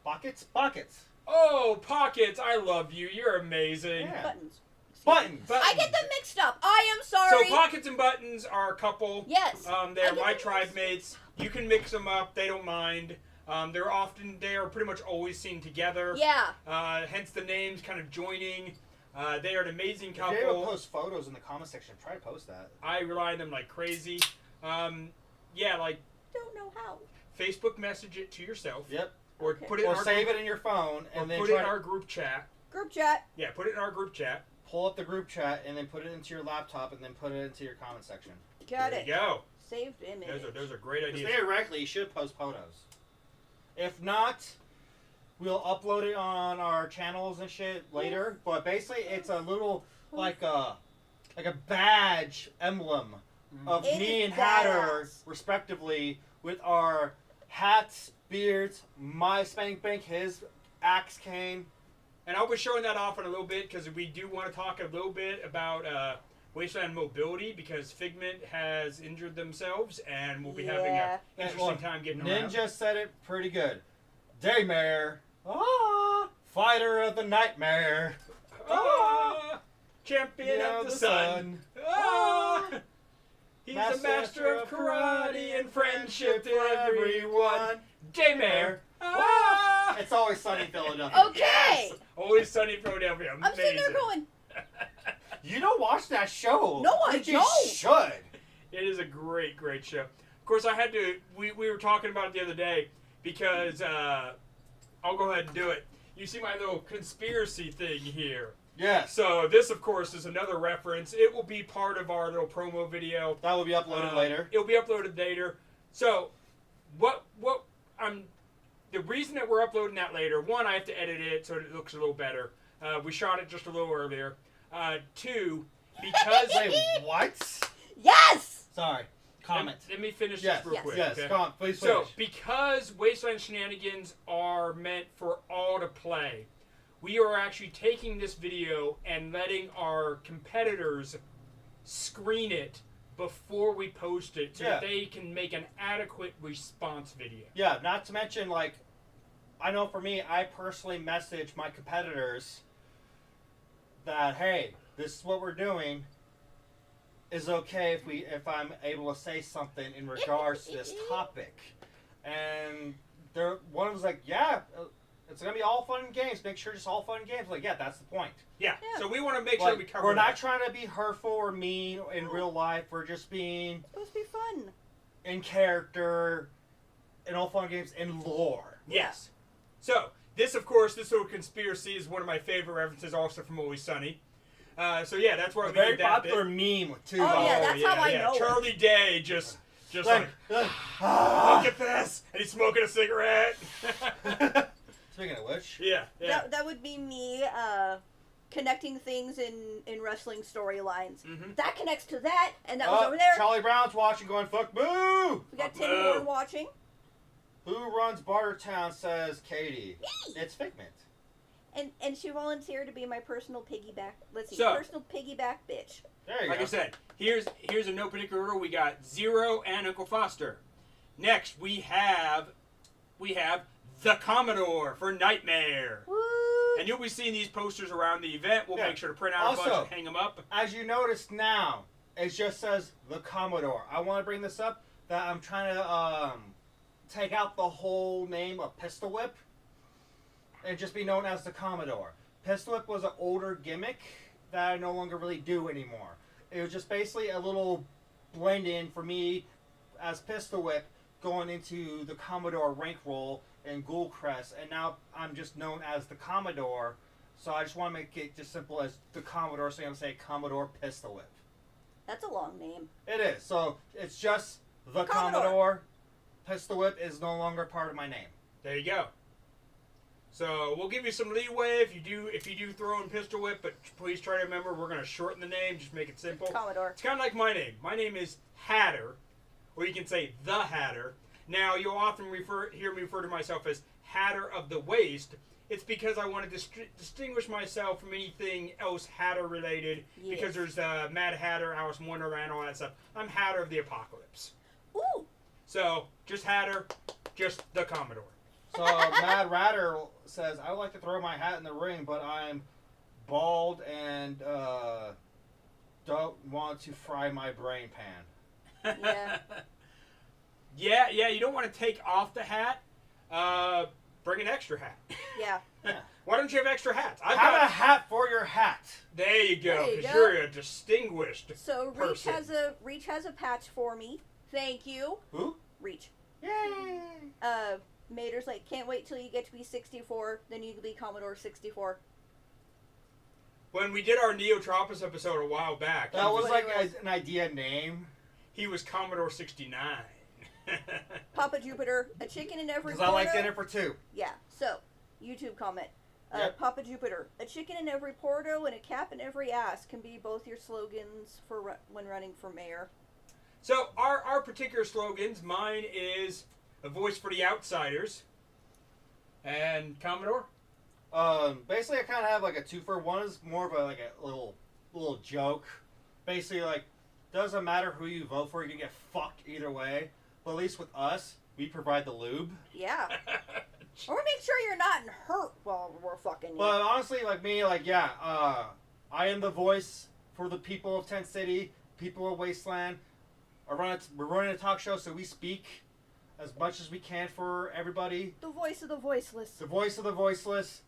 Pockets? Pockets. Oh, Pockets, I love you. You're amazing. Yeah. Buttons. Buttons. I get them mixed up. I am sorry. So Pockets and Buttons are a couple. Yes. They're I get my them tribe mixed. mates. You can mix them up. They don't mind. They are pretty much always seen together. Yeah. Hence the names kind of joining. They are an amazing If you're able to couple. post photos in the comment section, try to post that. I rely on them like crazy. Yeah, like Don't know how. Facebook message it to yourself. Yep. Or Okay. put it in Or our save group, it in your phone or and then put it try in to our group chat. Group chat. Yeah, put it in our group chat. pull up the group chat and then put it into your laptop and then put it into your comment section. Got There it. you go. Saved image. Those are great Because ideas. theoretically, you should post photos. If not, we'll upload it on our channels and shit later. But basically, it's a little like a badge emblem of It me is and Hatter, badass. respectively, with our hats, beards, my spank bank, his axe cane. And I'll be showing that off in a little bit because we do want to talk a little bit about Wasteland mobility because Figment has injured themselves and we'll be having Yeah. an interesting time getting Ninja around. said it pretty good. Daymare, fighter of the nightmare. Ah, champion of the sun. Ah, he's a master of karate and friendship to everyone. Daymare. Ah. It's always sunny in Philadelphia. Okay. Yes. Always sunny in Philadelphia. I'm sitting there Amazing. going, You don't watch that show. No, I But you don't. should. It is a great, great show. Of course, I had to. We were talking about it the other day because I'll go ahead and do it. You see my little conspiracy thing here. Yes. So this, of course, is another reference. It will be part of our little promo video. That will be uploaded later. It'll be uploaded later. So, the reason that we're uploading that later, one, I have to edit it so it looks a little better. We shot it just a little earlier. Two, because Wait, what? yes! Sorry. Comment. Let me finish Yes. this real quick. Yes. okay? Come on, please So, finish. because Wasteland Shenanigans are meant for all to play, we are actually taking this video and letting our competitors screen it before we post it so that they can make an adequate response video. Yeah, not to mention, like, I know for me, I personally message my competitors that, hey, this is what we're doing. Is okay if I'm able to say something in regards to this topic, and one was like, yeah, It's gonna be all fun and games. Make sure it's all fun and games. Like, yeah, that's the point. Yeah. Yeah. So we want to make sure Like, we cover we're not that. trying to be hurtful or mean in real life. We're just being It's supposed to be fun. in character, in all fun and games, in lore. Yes. So, this, of course, this little conspiracy is one of my favorite references also from Always Sunny. So, yeah, that's why A we very did that popular bit. meme too. Oh, yeah, that's how I know it. Charlie Day just like, look at this, and he's smoking a cigarette. Speaking of which, yeah. That would be me connecting things in wrestling storylines. Mm-hmm. That connects to that, and that was over there. Charlie Brown's watching, going fuck boo. We got Boo. Timmy Moore watching. Who runs Bartertown? Says Katie. Me! It's Figment. And she volunteered to be my personal piggyback. Let's see, So- personal piggyback bitch. There you Like go. I said, here's in no particular order. We got Zero and Uncle Foster. Next, we have the Commodore for Nightmare. Woo! And you'll be seeing these posters around the event. We'll Yeah. make sure to print out a Also- bunch and hang them up. As you notice now, it just says the Commodore. I want to bring this up that I'm trying to take out the whole name of Pistolwhip and just be known as the Commodore. Pistolwhip was an older gimmick that I no longer really do anymore. It was just basically a little blend in for me as Pistolwhip going into the Commodore rank role in Ghoulcrest, and now I'm just known as the Commodore. So I just want to make it just simple as the Commodore, so I'm going to say Commodore Pistolwhip. That's a long name. It is. So it's just the Commodore. Commodore. Pistolwhip is no longer part of my name. There you go. So we'll give you some leeway if you do throw in Pistolwhip, but please try to remember we're going to shorten the name, just make it simple. Commodore. It's kind of like my name. My name is Hatter, or you can say the Hatter. Now you'll often hear me refer to myself as Hatter of the Waste. It's because I want to distinguish myself from anything else Hatter related. Yes. Because there's Mad Hatter, Alice in Wonderland, all that stuff. I'm Hatter of the Apocalypse. Ooh. So just Hatter, just the Commodore. So Mad Ratter says, I would like to throw my hat in the ring, but I'm bald and don't want to fry my brain pan. Yeah. Yeah, you don't want to take off the hat. Bring an extra hat. Yeah. Why don't you have extra hats? I've Have got a hat for your hat. There you go, There you because go. you're a distinguished So person. Reach has a patch for me. Thank you. Who? Reach. Yay! Mater's like, can't wait till you get to be 64, then you can be Commodore 64. When we did our Neotropis episode a while back, That was like What it was. an idea name. he was Commodore 69. Papa Jupiter, a chicken in every Because I like porto. dinner for two. Yeah, so, YouTube comment. Yep. Papa Jupiter, a chicken in every porto and a cap in every ass can be both your slogans for when running for mayor. So our particular slogans, mine is a voice for the outsiders. And Commodore? Basically, I kind of have like a two-for. One is more of a little joke. Basically, like, doesn't matter who you vote for, you can get fucked either way. But at least with us, we provide the lube. Yeah. Or make sure you're not hurt while we're fucking you. But honestly, like me, like, yeah, I am the voice for the people of Tent City, people of Wasteland. We're running a talk show, so we speak as much as we can for everybody. The voice of the voiceless. The voice of the voiceless.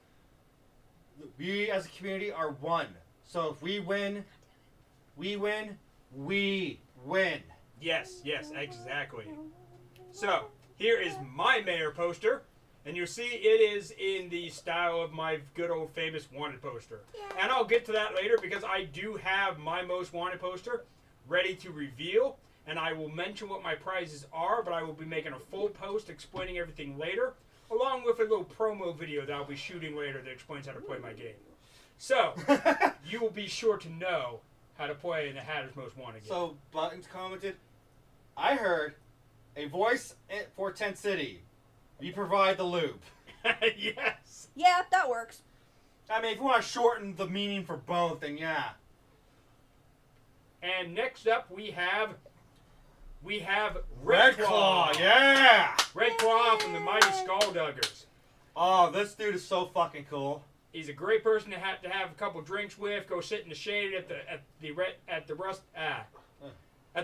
We as a community are one. So if we win, we win, we win. Yes, exactly. So, here is my mayor poster. And you'll see it is in the style of my good old famous wanted poster. Yeah. And I'll get to that later because I do have my most wanted poster ready to reveal. And I will mention what my prizes are, but I will be making a full post explaining everything later, along with a little promo video that I'll be shooting later that explains how to play my game. So, you will be sure to know how to play in the Hatter's Most Wanted game. So Buttons commented, I heard a voice for Tent City. We provide the lube. Yes. Yeah, that works. I mean, if you want to shorten the meaning for both, then yeah. And next up we have Red Claw, yeah! Red Claw from the Mighty Skullduggers. Oh, this dude is so fucking cool. He's a great person to have a couple drinks with. Go sit in the shade at the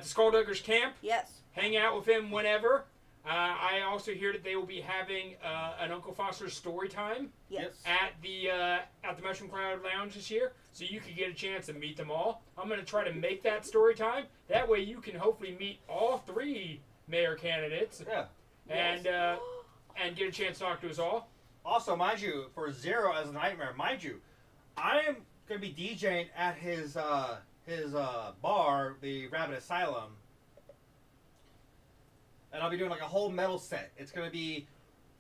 Skullduggers camp. Yes. Hang out with him whenever. I also hear that they will be having an Uncle Foster's story time Yes. at the Mushroom Cloud Lounge this year, so you can get a chance to meet them all. I'm going to try to make that story time. That way you can hopefully meet all 3 mayor candidates. Yeah. And and get a chance to talk to us all. Also, mind you, for Zero as a Nightmare, mind you, I am going to be DJing at his bar, the Rabbit Asylum. And I'll be doing like a whole metal set. It's going to be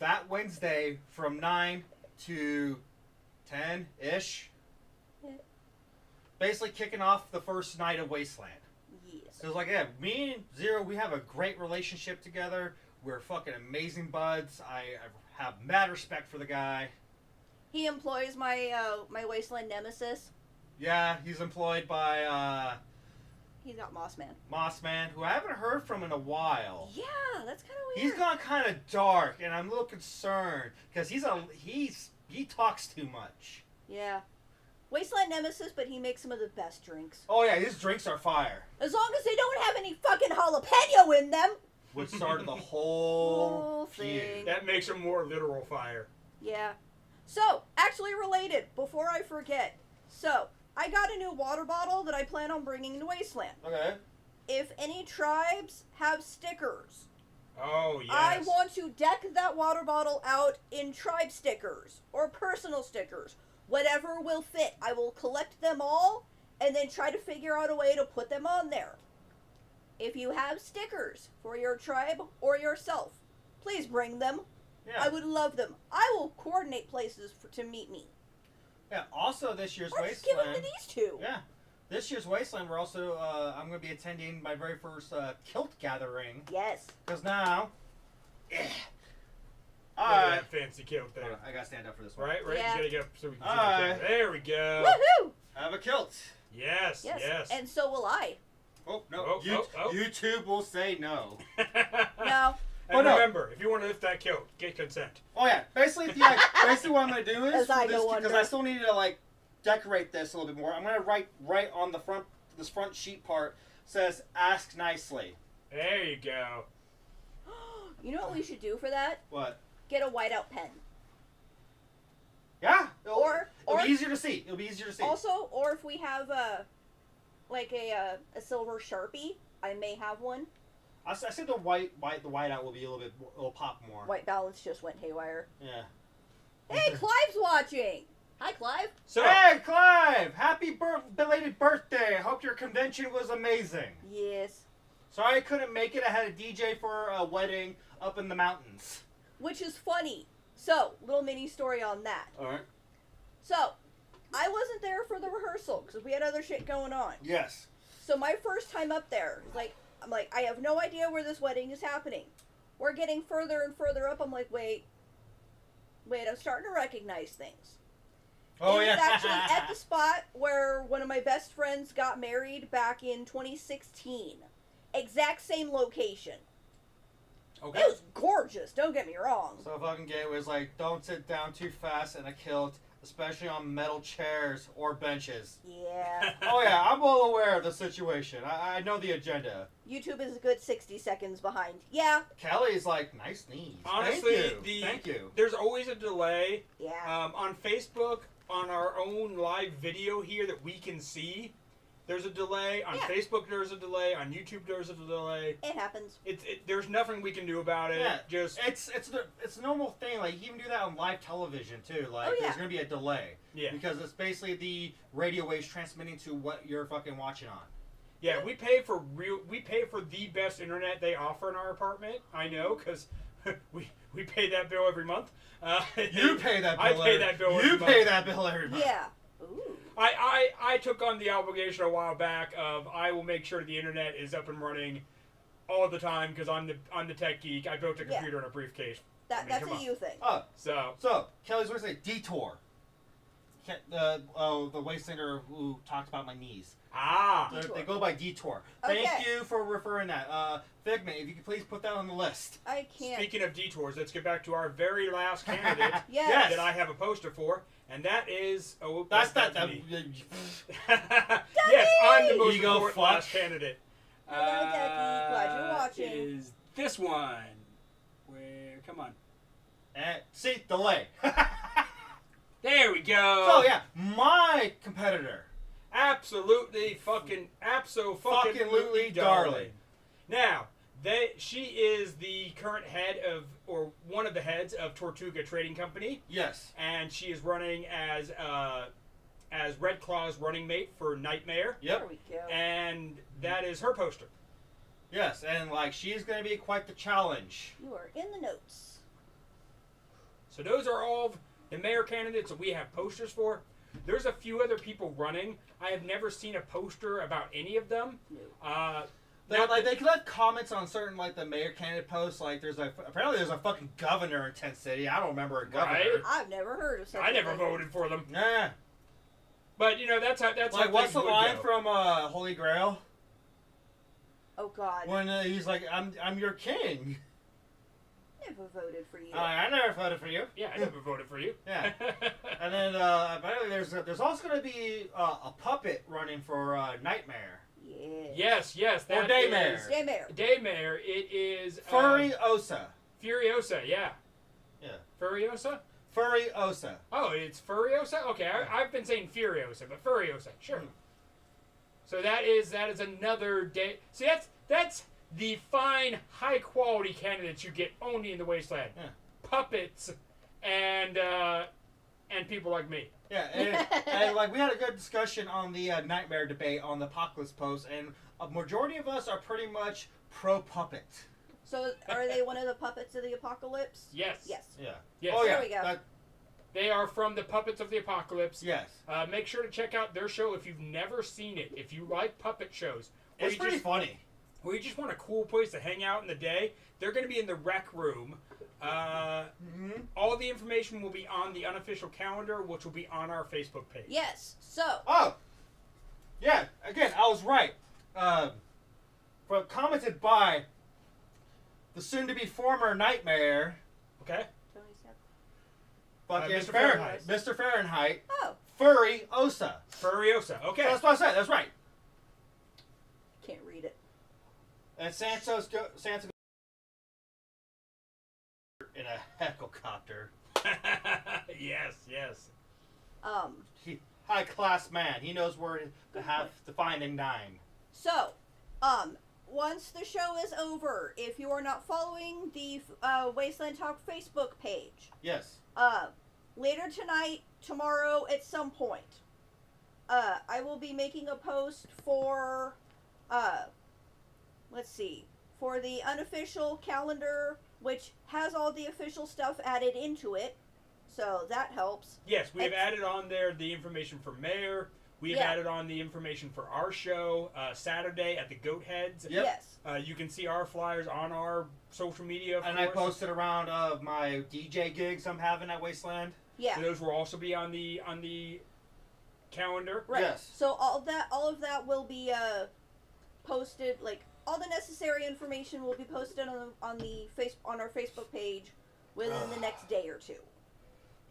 that Wednesday from 9 to 10-ish. Yeah. Basically kicking off the first night of Wasteland. Yes. Because like, yeah, me and Zero, we have a great relationship together. We're fucking amazing buds. I have mad respect for the guy. He employs my my Wasteland nemesis. Yeah, he's employed by He's got Mossman. Mossman, who I haven't heard from in a while. Yeah, that's kind of weird. He's gone kind of dark, and I'm a little concerned because he talks too much. Yeah. Wasteland nemesis, but he makes some of the best drinks. Oh yeah, his drinks are fire. As long as they don't have any fucking jalapeno in them. Which started the whole thing. feud. That makes them more literal fire. Yeah. So, actually related, before I forget. So, I got a new water bottle that I plan on bringing to Wasteland. Okay. If any tribes have stickers, Oh, yes. I want to deck that water bottle out in tribe stickers or personal stickers. Whatever will fit. I will collect them all and then try to figure out a way to put them on there. If you have stickers for your tribe or yourself, please bring them. Yeah. I would love them. I will coordinate places to meet me. Yeah. Also, this year's Or just give them to Wasteland. these two. Yeah. This year's Wasteland, we're also I'm going to be attending my very first kilt gathering. Yes. Because now. Look All at right. that fancy kilt there. I gotta stand up for this one. Right? Yeah. You gotta get up so we can see All the right. camera. There we go. Woohoo! I have a kilt. Yes, Yes. yes. And so will I. Oh no! Oh, oh. YouTube will say no. No. And Oh, no. remember, if you want to lift that kilt, get consent. Oh yeah, basically what I'm gonna do is As I this, go because under. I still need to like decorate this a little bit more. I'm gonna write right on the front, this front sheet part says "Ask nicely." There you go. You know what we should do for that? What? Get a whiteout pen. Yeah. Or it'll be easier to see. It'll be easier to see. also, or if we have a silver Sharpie, I may have one. I said the whiteout will be a little pop more. White balance just went haywire. Yeah. Hey, Clive's watching. Hi, Clive. So, Hey, Clive! Happy belated birthday! I hope your convention was amazing. Yes. Sorry I couldn't make it. I had a DJ for a wedding up in the mountains. Which is funny. So, little mini story on that. All right. So, I wasn't there for the rehearsal because we had other shit going on. Yes. So my first time up there, I'm like, I have no idea where this wedding is happening. We're getting further and further up. I'm like, wait, I'm starting to recognize things. Oh It yeah. was actually at the spot where one of my best friends got married back in 2016. Exact same location. okay. It was gorgeous, don't get me wrong. So fucking gay was like, don't sit down too fast in a kilt, especially on metal chairs or benches. Yeah. Oh yeah, I'm well aware of the situation. I know the agenda. YouTube is a good 60 seconds behind. Yeah. Kelly's like, nice knees. Honestly, Thank you. there's always a delay. Yeah. On Facebook, on our own live video here that we can see, there's a delay. On Yeah. Facebook, there's a delay. On YouTube, there's a delay. It happens. There's nothing we can do about it. Yeah. Just It's a normal thing. Like you can even do that on live television too. Like Oh, yeah. there's gonna be a delay. yeah, Because it's basically the radio waves transmitting to what you're fucking watching on. yeah. We pay for the best internet they offer in our apartment. I know, because we pay that bill every month. You pay that bill. I pay that bill every You month. pay that bill every month. Yeah. Ooh. I took on the obligation a while back of I will make sure the internet is up and running all the time because I'm the tech geek. I built a Yeah. computer in a briefcase. That's come a on. you thing. Oh, So Kelly's going to say detour. The Wastelander who talked about my knees. Detour. They go by detour. Okay. Thank you for referring that. Figment, if you could please put that on the list. I can't. speaking of detours, let's get back to our very last candidate Yes. that I have a poster for, and that is That's not that. me. Yes, I'm the most You go important fuck. last candidate. Hello, Ducky. Glad you're watching. Is this one? Where? Come on. And see, delay. There we go. So yeah, my competitor. Absolutely fucking Fucking-lutely darling. Now, she is the current head of, or one of the heads of Tortuga Trading Company, Yes. and she is running as Red Claw's running mate for Nightmare, Yep. There we go. and that is her poster. Yes, and like she's gonna be quite the challenge. You are in the notes. So those are all the mayor candidates that we have posters for. There's a few other people running. I have never seen a poster about any of them. No. They could have comments on certain like the mayor candidate posts. Like apparently there's a fucking governor in Tent City. I don't remember a governor. Right. I've never heard of such I a never thing. voted for them, Yeah. but you know that's how Like what's things the would line go. from Holy Grail Oh God. when he's like, "I'm your king." Never voted for you. I never voted for you. Yeah, I never voted for you. Yeah. And then apparently there's also going to be a puppet running for Nightmare. Yes. yes, Or that Daymare. is- Daymare. Daymare. It is Furiosa. Furiosa. Yeah. Yeah. Furiosa. Furiosa. Oh, it's Furiosa. Okay, I've been saying Furiosa, but Furiosa. Sure. Hmm. So that is another day. See, that's the fine, high quality candidates you get only in the Wasteland. Yeah. Puppets and people like me. Yeah, and like we had a good discussion on the Nightmare debate on the Apocalypse post, and a majority of us are pretty much pro puppet. So are they one of the puppets of the apocalypse? Yes. Yes. Yeah. Yes. Oh yeah. There we go. They are from the Puppets of the Apocalypse. Yes. Make sure to check out their show if you've never seen it. If you like puppet shows, or It's you pretty just, funny. or you just want a cool place to hang out in the day, they're going to be in the rec room. Mm-hmm. All the information will be on the unofficial calendar, which will be on our Facebook page. Yes. So. Oh. Yeah. Again, I was right. Commented by the soon-to-be former Nightmare, Okay. Tony Snap. fucking Mr. Fahrenheit. Mr. Fahrenheit, Oh. Furiosa. Furiosa. Okay. That's what I said. That's right. Can't read it. And Santa in a helicopter. Yes. Yes. High class man. He knows where to find and dine. So, once the show is over, if you are not following the Wasteland Talk Facebook page, Yes. later tonight, tomorrow, at some point, I will be making a post for, let's see, for the unofficial calendar, which has all the official stuff added into it. So that helps. Yes, we have added on there the information for Mayor. We have Yeah. added on the information for our show Saturday at the Goat Heads. Yep. Yes. You can see our flyers on our social media. Of And course. I posted around of my DJ gigs I'm having at Wasteland. Yeah. So those will also be on the calendar. Right. Yes. So all of that will be posted. Like all the necessary information will be posted on our Facebook page within the next day or two.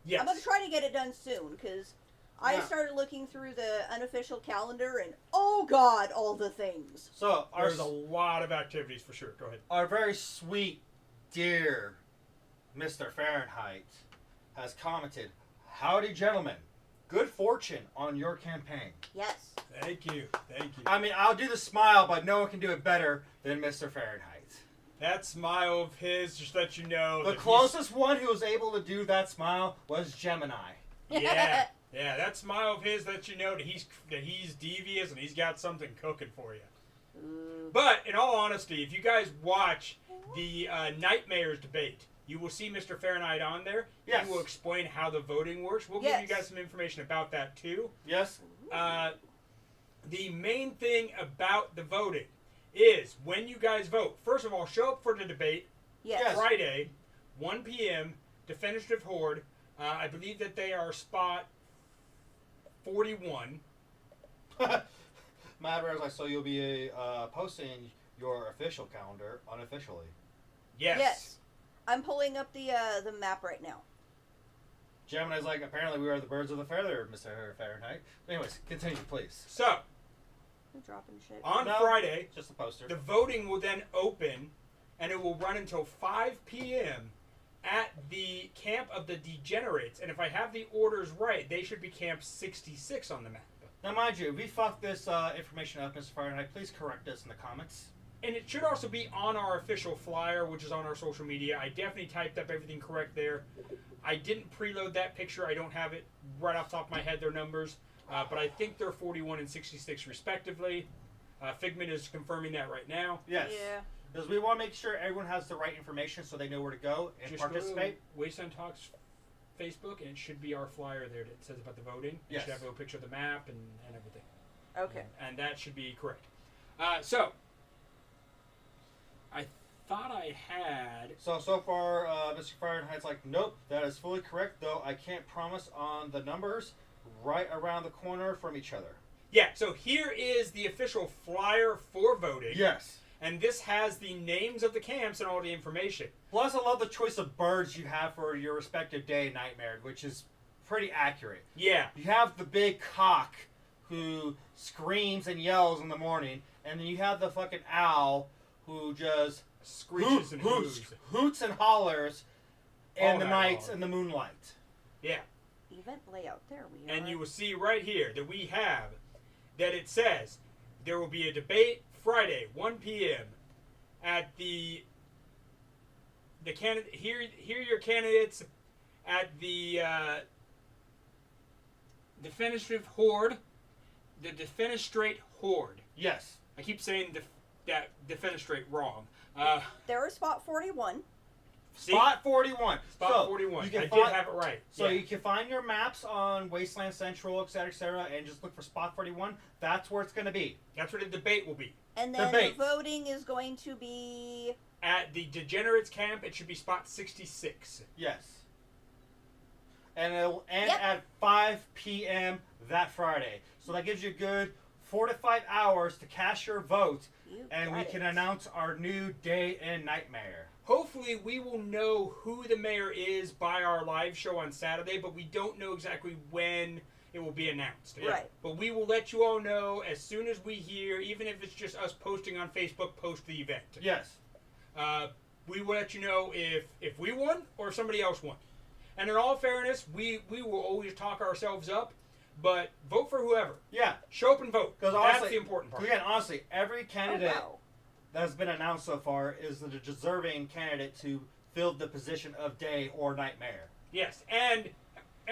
Yes. I'm gonna try to get it done soon because I Yeah. started looking through the unofficial calendar and oh god, all the things. So There's a lot of activities for sure. Go ahead. our very sweet, dear Mr. Fahrenheit has commented, "Howdy, gentlemen. Good fortune on your campaign." Yes. Thank you. Thank you. I mean, I'll do the smile, but no one can do it better than Mr. Fahrenheit. That smile of his just let you know The that closest one who was able to do that smile was Gemini. Yeah. Yeah, that smile of his lets you know that he's devious and he's got something cooking for you. Ooh. But in all honesty, if you guys watch the Nightmares debate, you will see Mr. Fahrenheit on there. Yes. He will explain how the voting works. We'll give you guys some information about that too. Yes? The main thing about the voting is when you guys vote, first of all, show up for the debate Yes. Friday, 1 p.m., Definitive Horde. I believe that they are spot 41. Mad Rare was like, so you'll be posting your official calendar unofficially. Yes. Yes. I'm pulling up the map right now. Gemini's like, apparently we are the birds of the feather, Mr. Fahrenheit. Anyways, continue, please. So, I'm dropping shit. on No. Friday, Just a poster. the voting will then open and it will run until 5 p.m. at the Camp of the Degenerates. And if I have the orders right, they should be Camp 66 on the map. Now, mind you, if we fucked this information up, Mr. Fahrenheit, please correct us in the comments. And it should also be on our official flyer, which is on our social media. I definitely typed up everything correct there. I didn't preload that picture. I don't have it right off the top of my head, their numbers. But I think they're 41 and 66 respectively. Figment is confirming that right now. Yes. Yeah. Because we want to make sure everyone has the right information so they know where to go and Just participate. Go to Wasteland Talk's Facebook, and it should be our flyer there that says about the voting. Yes. It should have a picture of the map and everything. Okay. And that should be correct. So, I thought I had... So far, Mr. Fahrenheit's like, nope, that is fully correct, though I can't promise on the numbers right around the corner from each other. Yeah, so here is the official flyer for voting. Yes. And this has the names of the camps and all the information. Plus, I love the choice of birds you have for your respective day nightmare, which is pretty accurate. Yeah. You have the big cock who screams and yells in the morning, and then you have the fucking owl who just Screeches and hoots and hollers in All the night nights long. and the moonlight. Yeah. Event layout. There we are. And you will see right here that we have that it says there will be a debate Friday, 1 p.m. at the candidate. Here are your candidates at the Defenestrate Horde. The Defenestrate Horde. Yes. I keep saying that Defenestrate wrong. There is spot 41. Spot 41. Spot 41. You can I did find, have it right. So yeah. you can find your maps on Wasteland Central, etc., and just look for Spot 41. That's where it's going to be. That's where the debate will be. And then Debate. the voting is going to be... At the Degenerates camp, it should be spot 66. Yes. And it'll end Yep. at 5 p.m. that Friday. So that gives you a good 4 to 5 hours to cast your vote, You and got we it. can announce our new day and nightmare. Hopefully, we will know who the mayor is by our live show on Saturday, but we don't know exactly when it will be announced. Right. But we will let you all know as soon as we hear, even if it's just us posting on Facebook post the event. Yes. We will let you know if we won or if somebody else won. And in all fairness, we will always talk ourselves up, but vote for whoever. Yeah. Show up and vote. Because That's honestly, the important part. Again, honestly, every candidate Oh, wow. that's been announced so far is the deserving candidate to fill the position of day or night mayor. Yes, and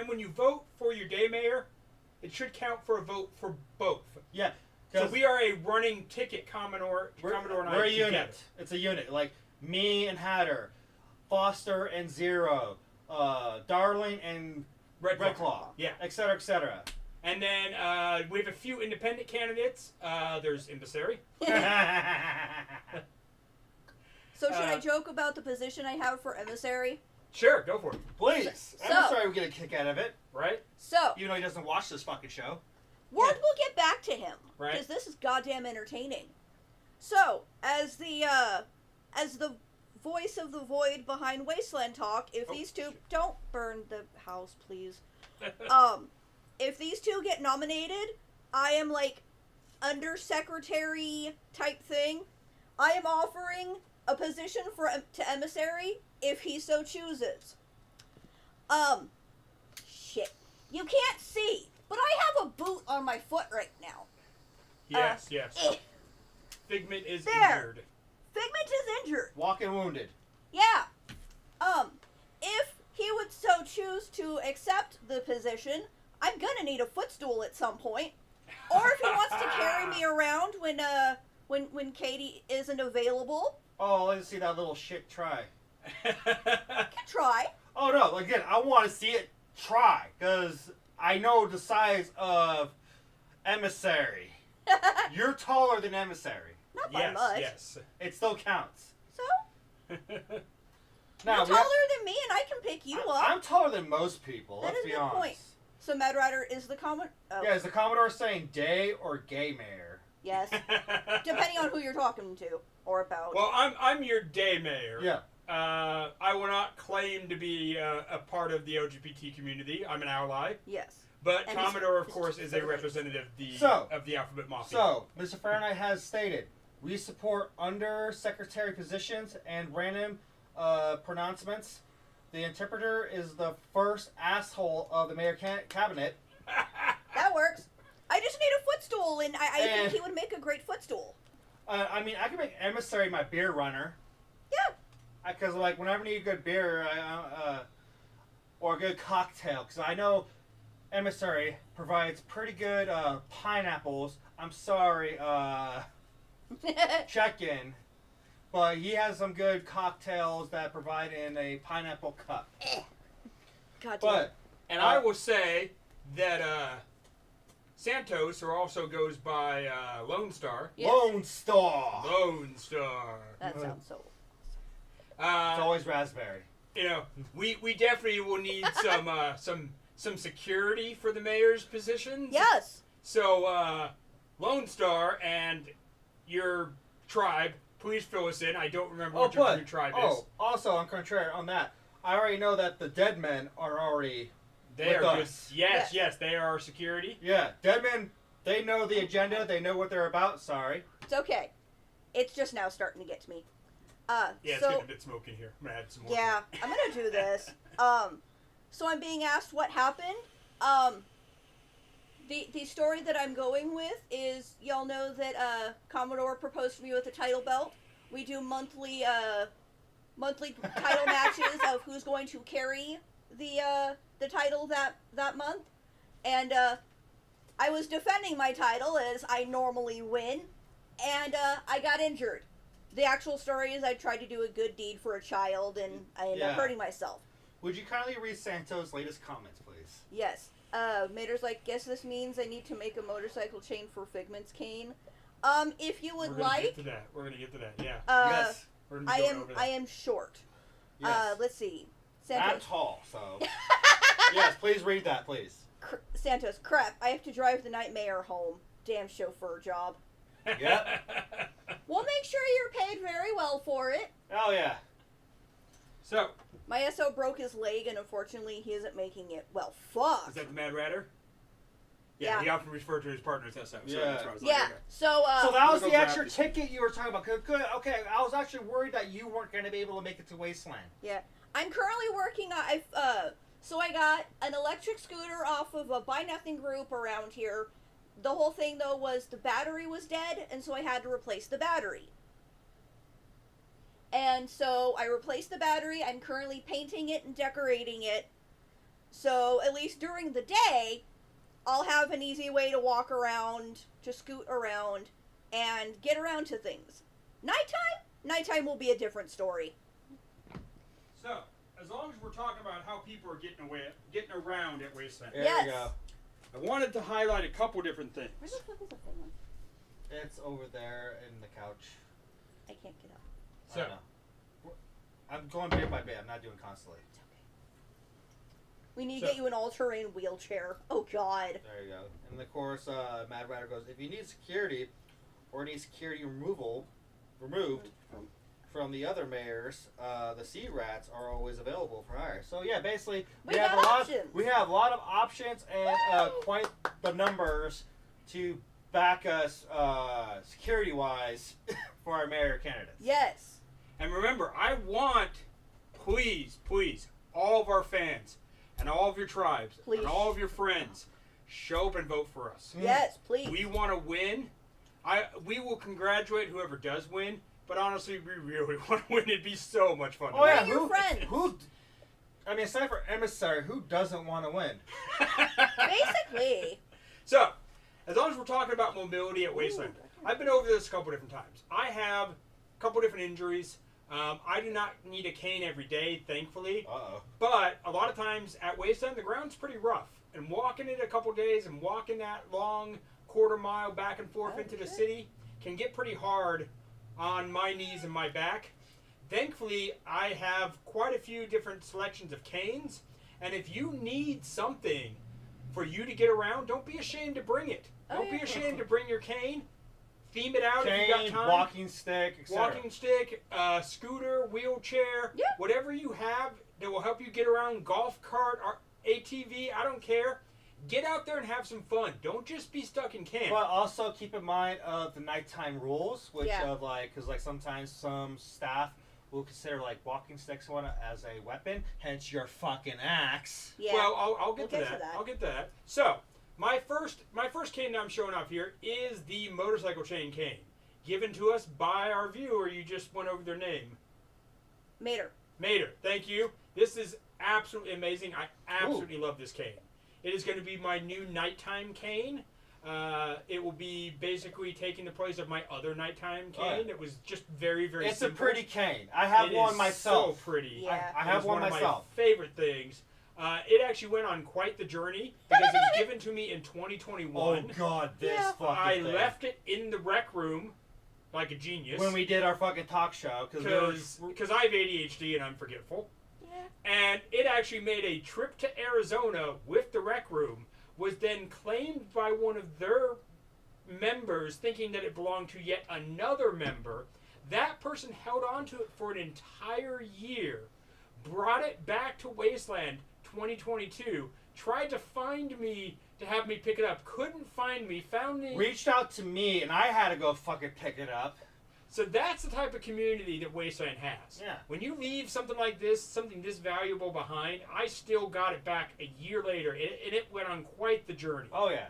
when you vote for your day mayor, it should count for a vote for both. Yeah. So we are a running ticket, Commodore and I We're a together. unit. It's a unit. Like me and Hatter, Foster and Zero, Darling and Red Red Claw. Claw. Yeah. Etc. Etc. And then we have a few independent candidates. There's Emissary. So should I joke about the position I have for emissary? Sure, go for it. Please. So- I'm sorry we get a kick out of it. Right? So, Even though he doesn't watch this fucking show. we'll get back to him. Right. Because this is goddamn entertaining. So, as the voice of the void behind Wasteland Talk, if Oh, these two... shit. Don't burn the house, please. If these two get nominated, I am like undersecretary type thing. I am offering a position to emissary if he so chooses. Shit. You can't see, but I have a boot on my foot right now. Yes. Eh. Figment is There. injured. Figment is injured. Walking wounded. Yeah. If he would so choose to accept the position, I'm gonna need a footstool at some point. Or if he wants to carry me around when Katie isn't available, Oh, let's see that little shit try. can try. Oh no, again, I want to see it try, because I know the size of Emissary. You're taller than Emissary. Not by Yes, much. yes. It still counts. So, Now, you're taller than me and I can pick you up. I'm taller than most people, That let's is a be good honest. point. So Mad Rider is the common... Oh, Yeah, is the Commodore saying day or gay mayor? yes. Depending on who you're talking to or about. Well, I'm your day mayor. Yeah. I will not claim to be a part of the LGBT community. I'm an ally. Yes. But And Commodore, of he's course, is a very- representative of the So- Alphabet Mafia. So, Mr. Fahrenheit has stated, We support undersecretary positions and random pronouncements. The interpreter is the first asshole of the mayor cabinet. That works. I just need a footstool, and I think he would make a great footstool. I mean, I can make emissary my beer runner. Yeah. Because, like, whenever I need a good beer or a good cocktail, because I know emissary provides pretty good pineapples. I'm sorry, check-in. But he has some good cocktails that provide in a pineapple cup. God damn. But, And I will say that Santos, or also goes by Lone Star. Yes. Lone Star. Lone Star. That sounds so. It's always raspberry. You know, we definitely will need some security for the mayor's positions. Yes. So, Lone Star and your tribe, please fill us in. I don't remember what your true tribe is. Oh, also, on contrary on that, I already know that the dead men are already They with are us. good. Yes, they are our security. Yeah, dead men, they know the agenda. They know what they're about. Sorry. It's okay. It's just now starting to get to me. Yeah, it's so, getting a bit smoky here. I'm gonna add some more. Yeah, I'm gonna do this. So I'm being asked what happened. The story that I'm going with is, y'all know that Commodore proposed to me with a title belt. We do monthly title matches of who's going to carry the title that month, and I was defending my title as I normally win, and I got injured. The actual story is I tried to do a good deed for a child, and I ended up hurting myself. Would you kindly read Santos' latest comments, please? Yes. Mater's like, guess this means I need to make a motorcycle chain for Figment's cane. If you would like, We're gonna get to that. Yeah. Yes. We're gonna be going over that. I am short. Yes. Let's see. I'm Santos. tall, so. Yes, please read that, please. Santos, crap, I have to drive the night mayor home. Damn chauffeur job. Yep. We'll make sure you're paid very well for it. Oh, yeah. So, My SO broke his leg, and unfortunately, he isn't making it. Well, fuck. is that the Mad Ratter? Yeah. He often referred to his partner as SO. So Yeah. that's why I was like, Yeah. okay. So So that was We'll the go extra grab this. ticket you were talking about. Good. Okay, I was actually worried that you weren't going to be able to make it to Wasteland. yeah, I'm currently working on. So I got an electric scooter off of a Buy Nothing group around here. The whole thing though was the battery was dead, and so I had to replace the battery. And so I replaced the battery. I'm currently painting it and decorating it. So at least during the day, I'll have an easy way to walk around, to scoot around, and get around to things. Nighttime will be a different story. So, as long as we're talking about how people are getting around at Wasteland, There Yes. you go. I wanted to highlight a couple different things. Where the fuck is the thing? It's over there in the couch. I can't get up. I So, know. I'm going bit by bit. I'm not doing constantly. It's okay. We need to So- get you an all-terrain wheelchair. Oh God. There you go. And of course, Mad Rider goes, if you need security or need security removed from the other mayors, the sea rats are always available for hire. So yeah, basically We have got a lot. options. We have a lot of options and quite the numbers to back us security wise for our mayor candidates. Yes. and remember, I want, please, all of our fans and all of your tribes Please. and all of your friends, show up and vote for us. Yes, please. We want to win. We will congratulate whoever does win, but honestly, we really want to win. It'd be so much fun. to Oh yeah, Bring your friends. who? I mean, aside for emissary, who doesn't want to win? Basically. So, as long as we're talking about mobility at Wasteland, I've been over this a couple different times. I have a couple different injuries. I do not need a cane every day, thankfully. Uh-oh. But a lot of times at Wasteland, the ground's pretty rough. And walking it a couple days and walking that long quarter mile back and forth into the city can get pretty hard on my knees and my back. Thankfully, I have quite a few different selections of canes. And if you need something for you to get around, don't be ashamed to bring it. Don't be ashamed to bring your cane. Theme it out if you got Cane, time. walking stick, etc. Walking stick, scooter, wheelchair, Yeah. whatever you have that will help you get around, golf cart, or ATV, I don't care. Get out there and have some fun. Don't just be stuck in camp. But also keep in mind of the nighttime rules, which Yeah. of like, because like sometimes some staff will consider like walking sticks one as a weapon, hence your fucking axe. Yeah. Well, I'll get, We'll to that. I'll get to that. So, my first cane that I'm showing off here is the motorcycle chain cane, given to us by our viewer. You just went over their name. Mater. Mater, thank you. This is absolutely amazing. I absolutely love this cane. It is going to be my new nighttime cane. It will be basically taking the place of my other nighttime cane. It was just very, very It's simple. a pretty cane. I have one myself. So pretty. Yeah. I have one myself. Of my favorite things. It actually went on quite the journey because it was given to me in 2021. Oh god, this Yeah. fucking I thing. left it in the rec room like a genius. When we did our fucking talk show, Because I have ADHD and I'm forgetful. Yeah. And it actually made a trip to Arizona with the rec room, was then claimed by one of their members thinking that it belonged to yet another member. That person held on to it for an entire year, brought it back to Wasteland 2022, tried to find me to have me pick it up, couldn't find me, found me. reached out to me and I had to go fucking pick it up. So that's the type of community that Wasteland has. Yeah. When you leave something like this, something this valuable behind, I still got it back a year later, and it went on quite the journey. Oh yeah.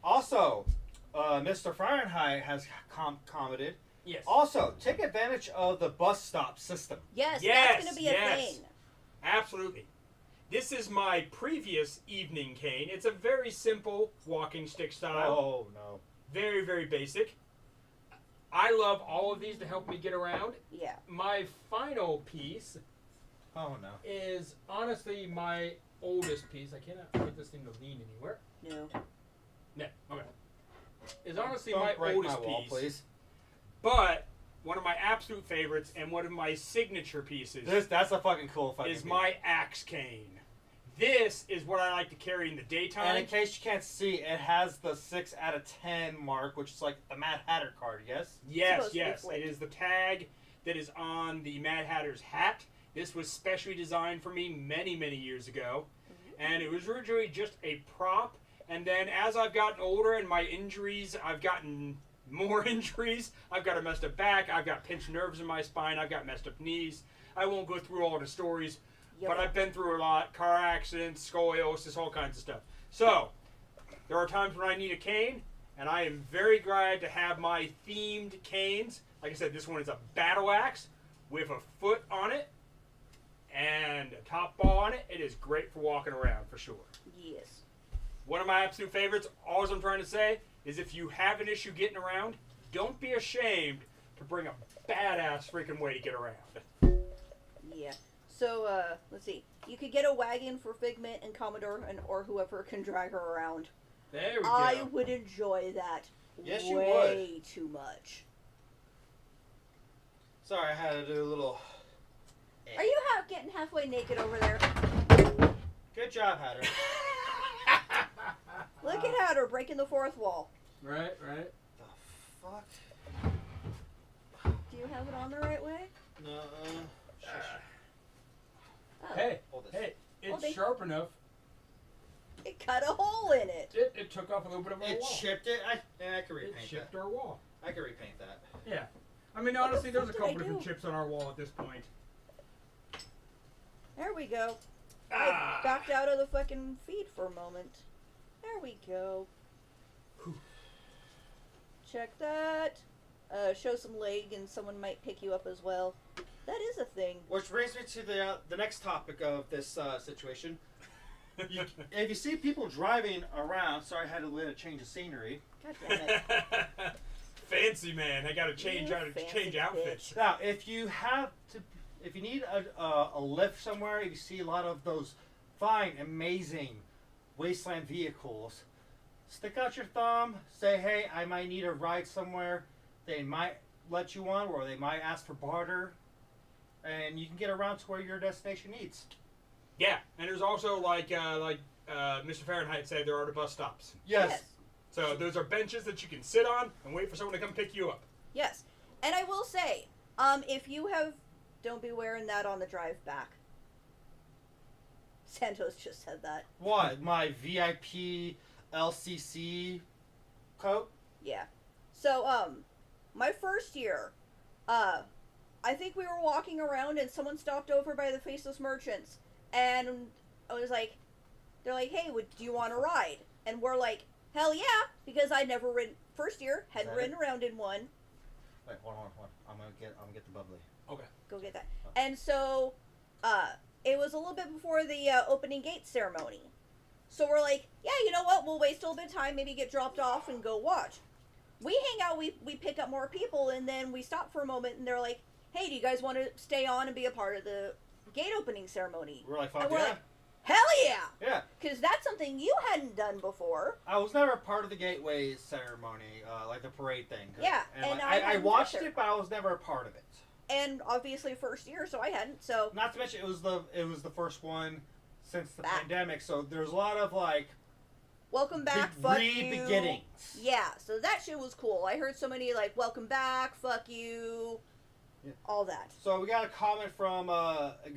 Also, Mr. Fahrenheit has commented. Yes. Also, take advantage of the bus stop system. Yes, Yes, that's going to be a yes. thing. Absolutely. This is my previous evening cane. It's a very simple walking stick style. Oh no. Very, very basic. I love all of these to help me get around. Yeah. My final piece Oh no. is honestly my oldest piece. I cannot get this thing to lean anywhere. No. No, okay. Is honestly Don't my break oldest my wall, piece. please. But one of my absolute favorites and one of my signature pieces That's a fucking cool fucking is piece. my axe cane. This is what I like to carry in the And daytime. in case you can't see, it has the 6 out of 10 mark, which is like the Mad Hatter card, yes? Yes, Supposed to be yes. flipped. It is the tag that is on the Mad Hatter's hat. This was specially designed for me many, many years ago. And it was originally just a prop. And then as I've gotten older and my injuries, I've gotten more injuries. I've got a messed up back. I've got pinched nerves in my spine. I've got messed up knees. I won't go through all the stories. Yep. But I've been through a lot. Car accidents, scoliosis, all kinds of stuff. So, there are times when I need a cane. And I am very glad to have my themed canes. Like I said, this one is a battle axe with a foot on it and a top ball on it. It is great for walking around for sure. Yes. One of my absolute favorites, all I'm trying to say, is if you have an issue getting around, don't be ashamed to bring a badass freaking way to get around. Yeah. So, let's see. You could get a wagon for Figment and Commodore or whoever can drag her around. There we go. I would enjoy that Yes, you way too much. Sorry, I had to do a little... Are you getting halfway naked over there? Good job, Hatter. Look at Hatter breaking the fourth wall. Right, right. The fuck? Do you have it on the right way? No, Oh. Hey, Hold this. hey, it's they- sharp enough. It cut a hole in it. It took off a little bit of our It wall. chipped it? I can It repaint chipped that. our wall. I can repaint that. Yeah. I mean, What the honestly, there's a fuck did couple I different do? chips on our wall at this point. There we go. Ah. I backed out of the fucking feed for a moment. There we go. Whew. Check that. Show some leg and someone might pick you up as well. That is a thing. Which brings me to the next topic of this situation. If you see people driving around, sorry, I had to change the scenery. God damn it. Fancy man, I gotta change You out, fancy change outfits. Now, if you need a lift somewhere, if you see a lot of those fine, amazing wasteland vehicles, stick out your thumb, say, hey, I might need a ride somewhere. They might let you on, or they might ask for barter, and you can get around to where your destination needs. Yeah, and there's also like Mr. Fahrenheit said, there are the bus stops. Yes. So those are benches that you can sit on and wait for someone to come pick you up. Yes. And I will say, if you have, don't be wearing that on the drive back. Santos just said that. What? My VIP LCC coat? Yeah. So, my first year, I think we were walking around and someone stopped over by the Faceless Merchants, and I was like, they're like, hey, do you want to ride? And we're like, hell yeah, because I'd never ridden, first year, hadn't ridden around in one. Wait, hold on. I'm gonna get the bubbly. Okay. Go get that. And so, it was a little bit before the opening gate ceremony. So we're like, yeah, you know what? We'll waste a little bit of time, maybe get dropped off and go watch. We hang out, we pick up more people, and then we stop for a moment, and they're like, hey, do you guys want to stay on and be a part of the gate opening ceremony? We're like, fuck And we're yeah. like, hell yeah! Yeah. Because that's something you hadn't done before. I was never part of the gateway ceremony, like the parade thing. Yeah, and and like, I I hadn't watched either. it, but I was never a part of it. And obviously first year, so I hadn't, so... Not to mention, it was the first one since the Back. pandemic, so there's a lot of like Welcome back, fuck you. re-beginnings. Yeah, so that shit was cool. I heard so many, like, welcome back, fuck you, Yeah. all that. So we got a comment from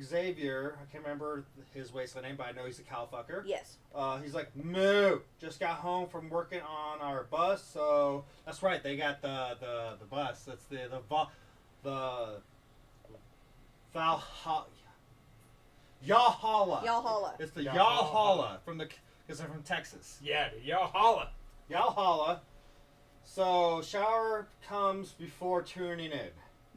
Xavier. I can't remember his Wasteland name, but I know he's a cow fucker. Yes. He's like, moo, just got home from working on our bus, so that's right, they got the bus. That's the Valhalla. Yahala. Y'all It's the Yahala. Yahala from because they're from Texas. Yeah, y'all holla. Yahala. So shower comes before tuning in.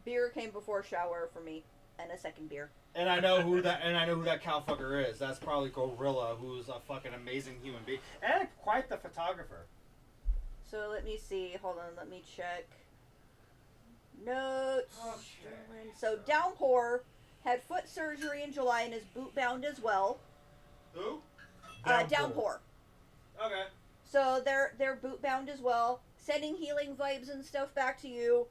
Beer came before shower for me, and a second beer. And I know who that cow fucker is. That's probably Gorilla, who's a fucking amazing human being and quite the photographer. So let me see. Hold on, let me check. Notes. Okay. So Downpour had foot surgery in July and is boot bound as well. Who? Downpour. Okay. So they're boot bound as well. Sending healing vibes and stuff back to you.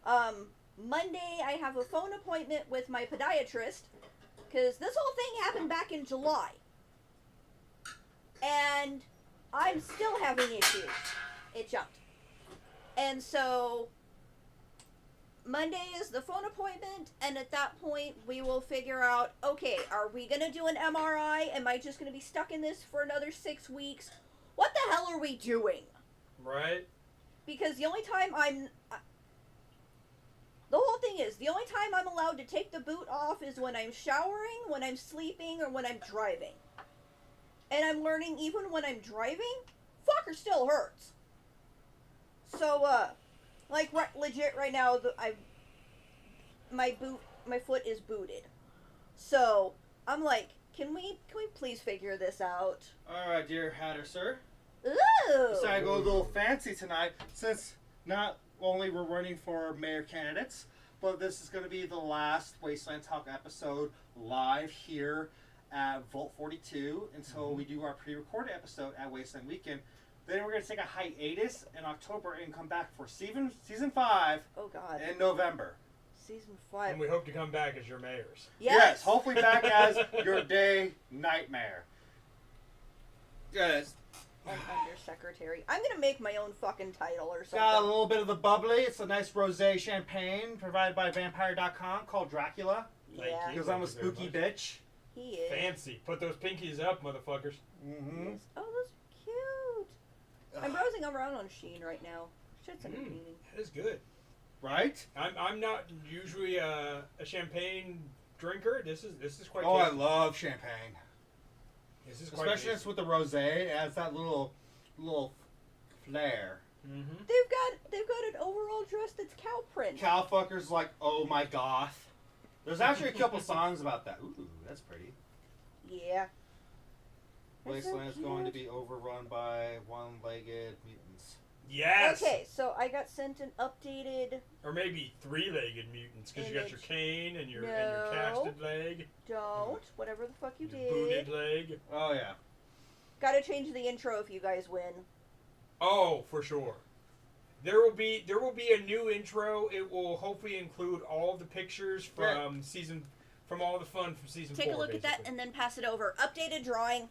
Monday I have a phone appointment with my podiatrist because this whole thing happened back in July, and I'm still having issues. It jumped, and so Monday is the phone appointment, and at that point we will figure out, okay, are we gonna do an MRI? Am I just gonna be stuck in this for another 6 weeks? What the hell are we doing? Right? Because the only time the whole thing is, the only time I'm allowed to take the boot off is when I'm showering, when I'm sleeping, or when I'm driving. And I'm learning even when I'm driving, fucker still hurts. So, like, legit right now, my foot is booted. So, I'm like, can we please figure this out? Alright, dear Hatter, sir. Ooh! Decided to go a little fancy tonight, since not only we're running for mayor candidates, but this is going to be the last Wasteland Talk episode live here at Vault 42 until we do our pre-recorded episode at Wasteland Weekend. Then we're going to take a hiatus in October and come back for season 5 Oh god. in November. Season 5. And we hope to come back as your mayors. Yes! Hopefully back as your day nightmare. Yes. An undersecretary. I'm gonna make my own fucking title or something. Got a little bit of the bubbly. It's a nice rosé champagne provided by Vampire.com called Dracula. Thank Yeah. you. Because I'm a Thank you spooky very much. bitch. He is. Fancy. Put those pinkies up, motherfuckers. Mm-hmm. Yes. Oh, those are cute. I'm browsing around on Shein right now. Shit's entertaining. That is good. Right? I'm not usually a champagne drinker. This is quite. Oh, I tasty. love champagne. This is quite. Especially tasty. with the rosé. It adds that little flair. Mm-hmm. They've got an overall dress that's cow print. Cow fuckers like, oh my goth. There's actually a couple songs about that. Ooh, that's pretty. Yeah. That's so Wasteland is going to cute. be overrun by one-legged mutants. Yes. Okay, so I got sent an updated. Or maybe three-legged mutants, because you got your Image. cane and your No. casted leg, Don't. Whatever the fuck you your booted did. leg. Oh yeah. Gotta change the intro if you guys win. Oh, for sure. There will be a new intro. It will hopefully include all the pictures from from all the fun from season 4. Take a look at that basically. and then pass it over. Updated drawing.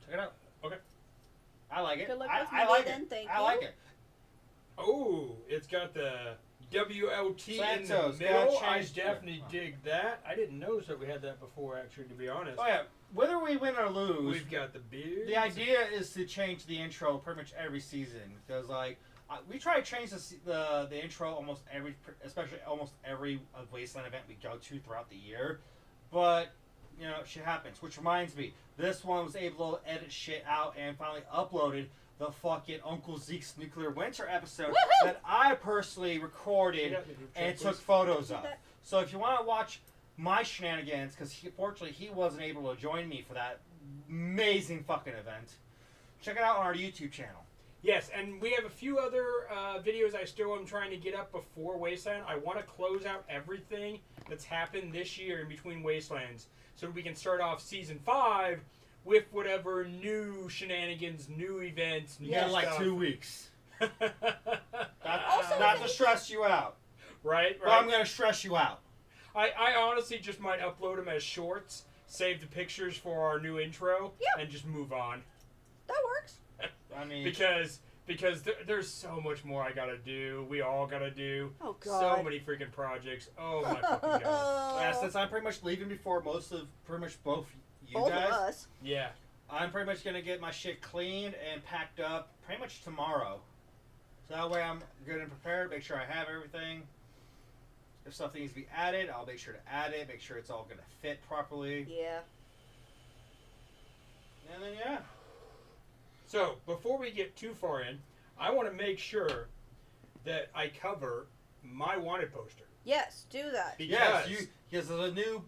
Check it out. Okay. I like it. Good luck I with Monday like then, it. thank I you. like it. Oh, it's got the WLT Santos, in the middle. gotta I change- definitely dig that. I didn't notice that we had that before, actually, to be honest. Oh yeah, whether we win or lose, We've got the beard. the idea is to change the intro pretty much every season because like we try to change the intro almost especially almost every Wasteland event we go to throughout the year, but you know shit happens. Which reminds me, this one was able to edit shit out and finally uploaded the fucking Uncle Zeke's Nuclear Winter episode Woohoo! that I personally recorded and took photos of. So if you want to watch my shenanigans, because fortunately he wasn't able to join me for that amazing fucking event, check it out on our YouTube channel. Yes, and we have a few other videos I still am trying to get up before Wasteland. I want to close out everything that's happened this year in between Wastelands so we can start off Season 5 with whatever new shenanigans, new events, new You got like stuff. 2 weeks. Also, Not to stress you out, Right, but I'm right. going to stress you out. I honestly just might upload them as shorts, save the pictures for our new intro, Yeah. and just move on. That works. I mean, Because there's so much more I gotta do. We all gotta do. Oh God. So many freaking projects. Oh my fucking god. yeah, since I'm pretty much leaving before pretty much both you Both guys, of us. Yeah. I'm pretty much going to get my shit cleaned and packed up pretty much tomorrow. So that way I'm good and prepared, make sure I have everything. If something needs to be added, I'll make sure to add it, make sure it's all going to fit properly. Yeah. And then, yeah. So before we get too far in, I want to make sure that I cover my wanted poster. Yes, do that. Because Because there's a new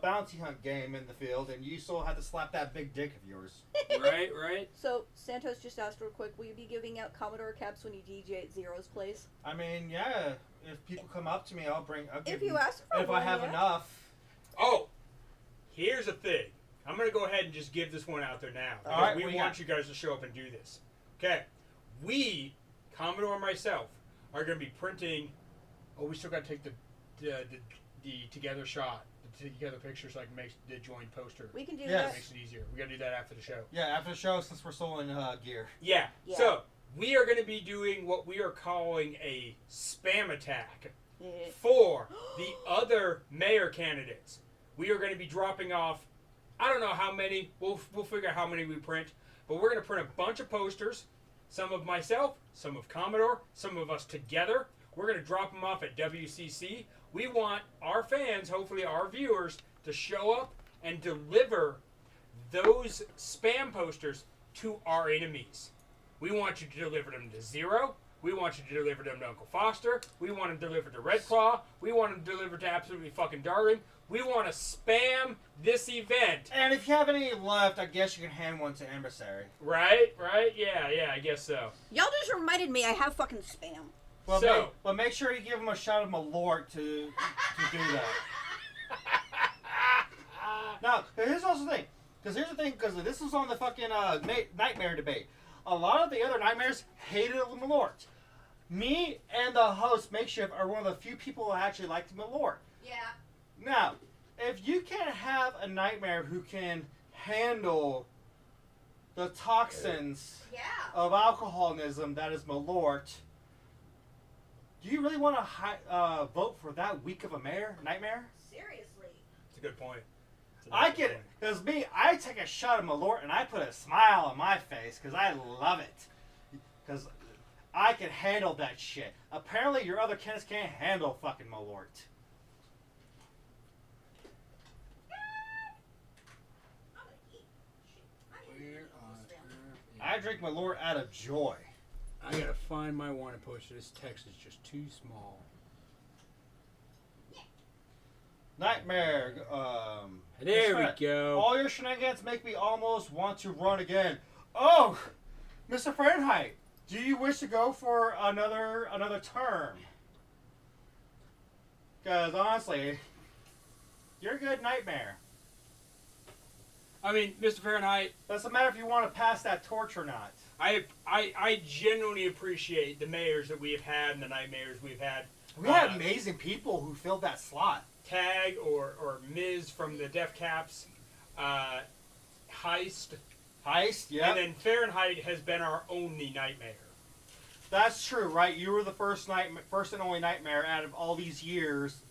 bounty hunt game in the field, and you still have to slap that big dick of yours. right. So, Santos just asked real quick, will you be giving out Commodore caps when you DJ at Zero's place? I mean, yeah. If people come up to me, I'll give If you them- ask for If one, I have yeah. enough. Oh, here's the thing. I'm gonna go ahead and just give this one out there now. All right, we what do want you you guys to show up and do this. Okay. We, Commodore and myself, are gonna be printing. Oh, we still gotta take the together shot, the together picture, so I can make the joint poster. We can do Yes. That that. makes it easier. We gotta do that after the show. Yeah, after the show, since we're still in gear. Yeah. Yeah. So we are gonna be doing what we are calling a spam attack Yeah. for the other mayor candidates. We are going to be dropping off, I don't know how many, we'll figure out how many we print, but we're going to print a bunch of posters, some of myself, some of Commodore, some of us together. We're going to drop them off at WCC. We want our fans, hopefully our viewers, to show up and deliver those spam posters to our enemies. We want you to deliver them to Zero. We want you to deliver them to Uncle Foster. We want them delivered to Red Claw. We want them delivered to Absolutely Fucking Darling. We want to spam this event. And if you have any left, I guess you can hand one to Emissary. Right? Yeah, I guess so. Y'all just reminded me I have fucking spam. Well, So- but make sure you give him a shot of Malort to do that. Now, here's also the thing. Because here's the thing, because this was on the fucking Nightmare debate. A lot of the other Nightmares hated Malort. Me and the host, Makeshift, are one of the few people who actually liked Malort. Yeah. Now, if you can't have a Nightmare who can handle the toxins Yeah. of alcoholism that is Malort, do you really want to vote for that weak of a Nightmare? Seriously. It's a good point. I get it. Because me, I take a shot of Malort and I put a smile on my face because I love it. Because I can handle that shit. Apparently your other kids can't handle fucking Malort. I drink Malort out of joy. I gotta find my wanted poster. This text is just too small. Nightmare. There we Fred, go. All your shenanigans make me almost want to run again. Oh, Mr. Fahrenheit, do you wish to go for another term? Because honestly, you're a good Nightmare. I mean, Mr. Fahrenheit, Doesn't matter if you want to pass that torch or not. I genuinely appreciate the mayors that we have had and the nightmares we've had. We had amazing people who filled that slot. Tag or Miz from the Def Caps, Heist, Heist, yeah. and then Fahrenheit has been our only nightmare. That's true, right? You were the first and only nightmare out of all these years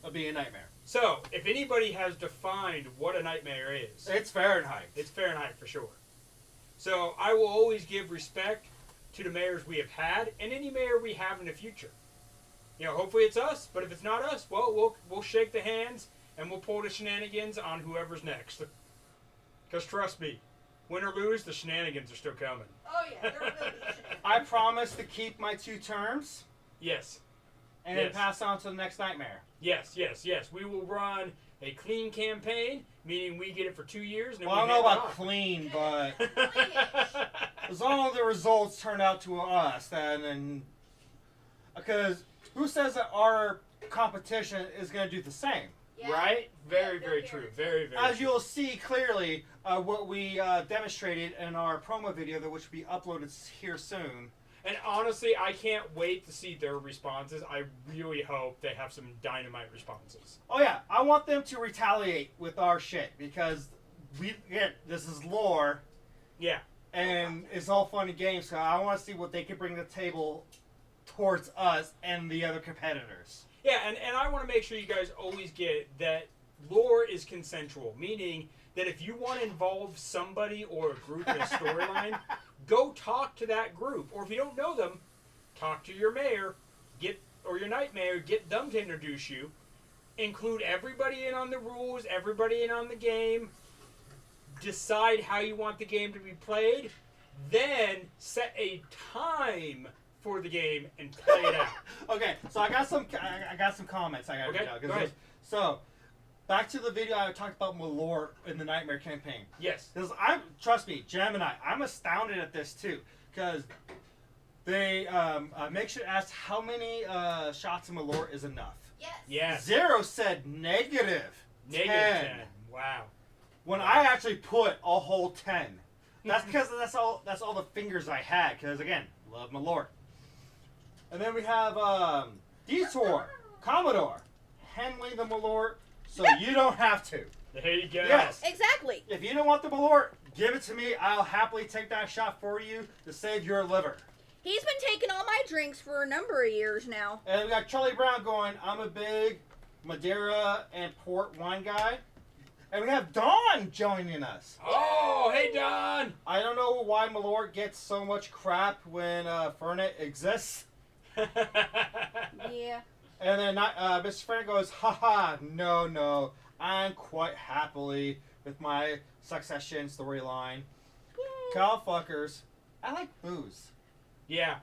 of being a nightmare. So, if anybody has defined what a nightmare is, It's Fahrenheit. it's Fahrenheit for sure. So, I will always give respect to the mayors we have had and any mayor we have in the future. You know, hopefully it's us, but if it's not us, well, we'll shake the hands and we'll pull the shenanigans on whoever's next. Because trust me, win or lose, the shenanigans are still coming. Oh yeah, there will be. I promise to keep my 2 terms Yes. and Yes. pass on to the next nightmare. Yes. We will run a clean campaign, meaning we get it for 2 years. And then Well, I we don't know hand about it clean, but off. as long as the results turn out to us, then because who says that our competition is going to do the same? Yeah. Right? Very, Yeah, very true. Very, very As true. you'll see clearly, what we demonstrated in our promo video, that which will be uploaded here soon. And honestly, I can't wait to see their responses. I really hope they have some dynamite responses. Oh yeah, I want them to retaliate with our shit because this is lore Yeah. and it's all fun and games. So I want to see what they can bring to the table towards us and the other competitors. Yeah, and I want to make sure you guys always get that lore is consensual, meaning that if you want to involve somebody or a group in a storyline, go talk to that group. Or if you don't know them, talk to your mayor, or your nightmare, get them to introduce you. Include everybody in on the rules, everybody in on the game. Decide how you want the game to be played. Then set a time for the game and play it out. Okay, so I got some comments I got to Okay, read out. 'Cause go ahead. So, back to the video I talked about Malort in the Nightmare campaign. Yes. Because trust me, Gemini, I'm astounded at this too. Because they make sure to ask how many shots of Malort is enough. Yes. Yes. 0 said negative. Negative 10. 10. Wow. When I actually put a whole 10. That's because that's all the fingers I had. Because again, love Malort. And then we have Detour, Commodore, handling the Malort so you don't have to. There you go. Yes. Exactly. If you don't want the Malort, give it to me. I'll happily take that shot for you to save your liver. He's been taking all my drinks for a number of years now. And we got Charlie Brown going, I'm a big Madeira and port wine guy. And we have Dawn joining us. Oh, hey, Don. I don't know why Malort gets so much crap when Fernet exists. Yeah. And then Mr. Frank goes, haha, no. I'm quite happily with my Succession storyline. Yay. Cow fuckers. I like booze. Yeah.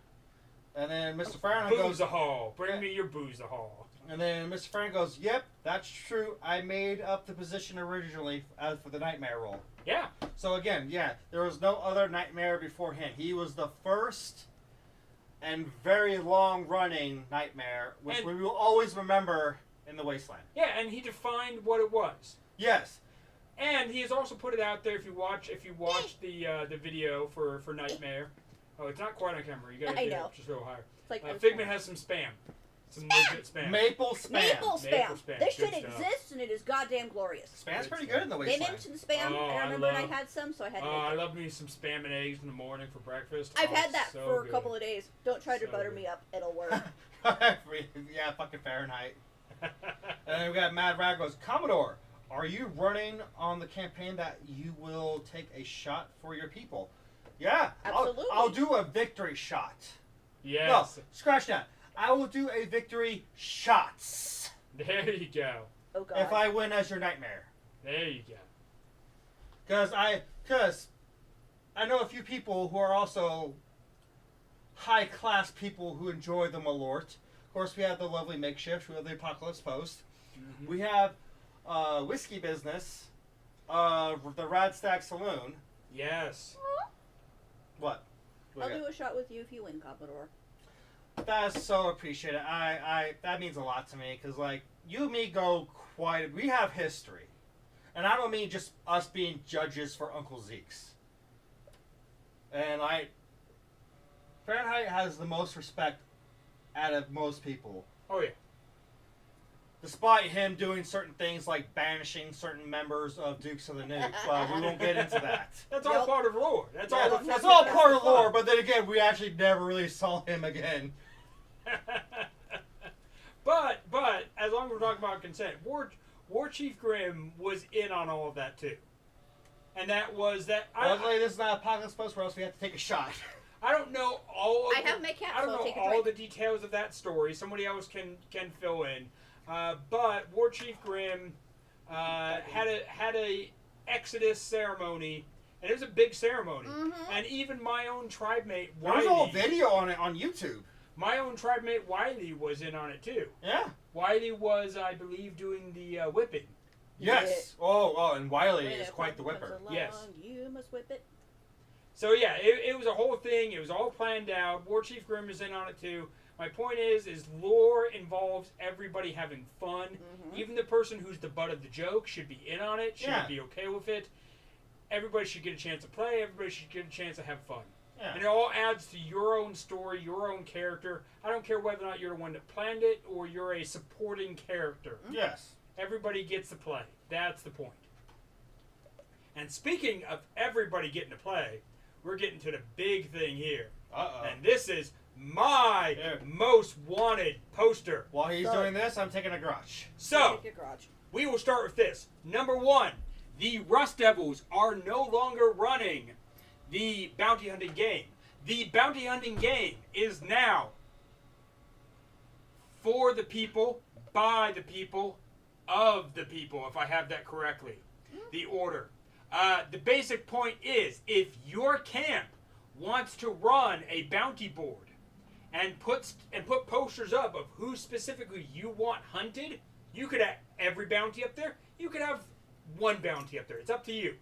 And then Mr. Fahrenheit goes, Booze-a-hall. Bring me your booze-a-hall. and then Mr. Frank goes, yep, that's true. I made up the position originally for the Nightmare role. Yeah. So again, yeah, there was no other Nightmare before him. He was the first and very long-running Nightmare, which And- we will always remember in the Wasteland. Yeah, and he defined what it was. Yes. And he has also put it out there. If you watch the video for Nightmare, oh, it's not quite on camera. You gotta I get know. it just a little higher. It's like Figment has some spam, some legit spam. Maple spam. Maple spam. Maple spam. This Good shit stuff. exists and it is goddamn glorious. Spam's Good pretty stuff. good in the They Wasteland. mentioned spam. Oh, I I remember and I love- had some, so I had to I make it. love me some spam and eggs in the morning for breakfast. I've Oh, had that so for good. a couple of days. Don't try to So butter good. me up. It'll work. Yeah, fucking Fahrenheit. And then we got Mad Rag goes, Commodore, are you running on the campaign that you will take a shot for your people? Yeah, Absolutely. I'll do a victory shot. Yes. No, scratch that. I will do a victory shots There you go. Oh god. if I win as your Nightmare. There you go. Because I know a few people who are also high-class people who enjoy the Malort. Of course, we have the lovely Makeshift. We have the Apocalypse Post. Mhm. We have Whiskey Business, the Rad Stack Saloon. Yes. What? I'll do a shot with you if you win, Commodore. That's so appreciated. I that means a lot to me because like you and me go quite. We have history, and I don't mean just us being judges for Uncle Zeke's. And Fahrenheit has the most respect out of most people. Oh yeah. Despite him doing certain things like banishing certain members of Dukes of the Nuke, but we won't get into that. That's all Nope. part of lore. That's Yeah, all. that's That's not all good. part of lore, but then again, we actually never really saw him again. but as long as we're talking about consent, War Chief Grimm was in on all of that too, and that was that. Luckily, this is not Apocalypse Post, or else we have to take a shot. I don't know all. I have my cat. I don't so I'll know take a all drink. the details of that story. Somebody else can fill in. But War Chief Grimm had a Exodus ceremony, and it was a big ceremony. Mm-hmm. And even my own tribe mate Wiley. There's a whole video on it on YouTube. My own tribe mate Wiley was in on it too. Yeah. Wiley was, I believe, doing the whipping. Yes. Oh, and Wiley is quite the whipper. Yes. You must whip it. So yeah, it was a whole thing. It was all planned out. War Chief Grimm is in on it too. My point is lore involves everybody having fun. Mm-hmm. Even the person who's the butt of the joke should be in on it. Should be okay with it. Everybody should get a chance to play. Everybody should get a chance to have fun. Yeah. And it all adds to your own story, your own character. I don't care whether or not you're the one that planned it or you're a supporting character. Yes. Everybody gets to play. That's the point. And speaking of everybody getting to play, we're getting to the big thing here. Uh-oh. And this is my most wanted poster. While he's doing this, I'm taking a grudge. So, Take your garage. we will start with this. Number 1, the Rust Devils are no longer running the bounty hunting game. The bounty hunting game is now for the people, by the people, of the people, if I have that correctly. The order. The basic point is, if your camp wants to run a bounty board and put posters up of who specifically you want hunted, you could have every bounty up there. You could have one bounty up there. It's up to you.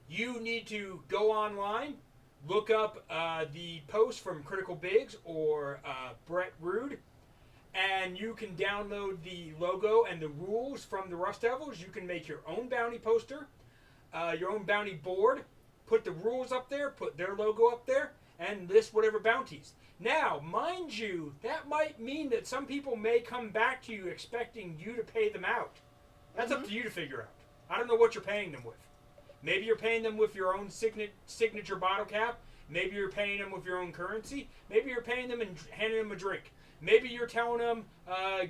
You need to go online, look up the post from Critical Biggs or Brett Rude, and you can download the logo and the rules from the Rust Devils. You can make your own bounty poster, your own bounty board, put the rules up there, put their logo up there, and list whatever bounties. Now, mind you, that might mean that some people may come back to you expecting you to pay them out. That's up to you to figure out. I don't know what you're paying them with. Maybe you're paying them with your own signature bottle cap. Maybe you're paying them with your own currency. Maybe you're paying them and handing them a drink. Maybe you're telling them,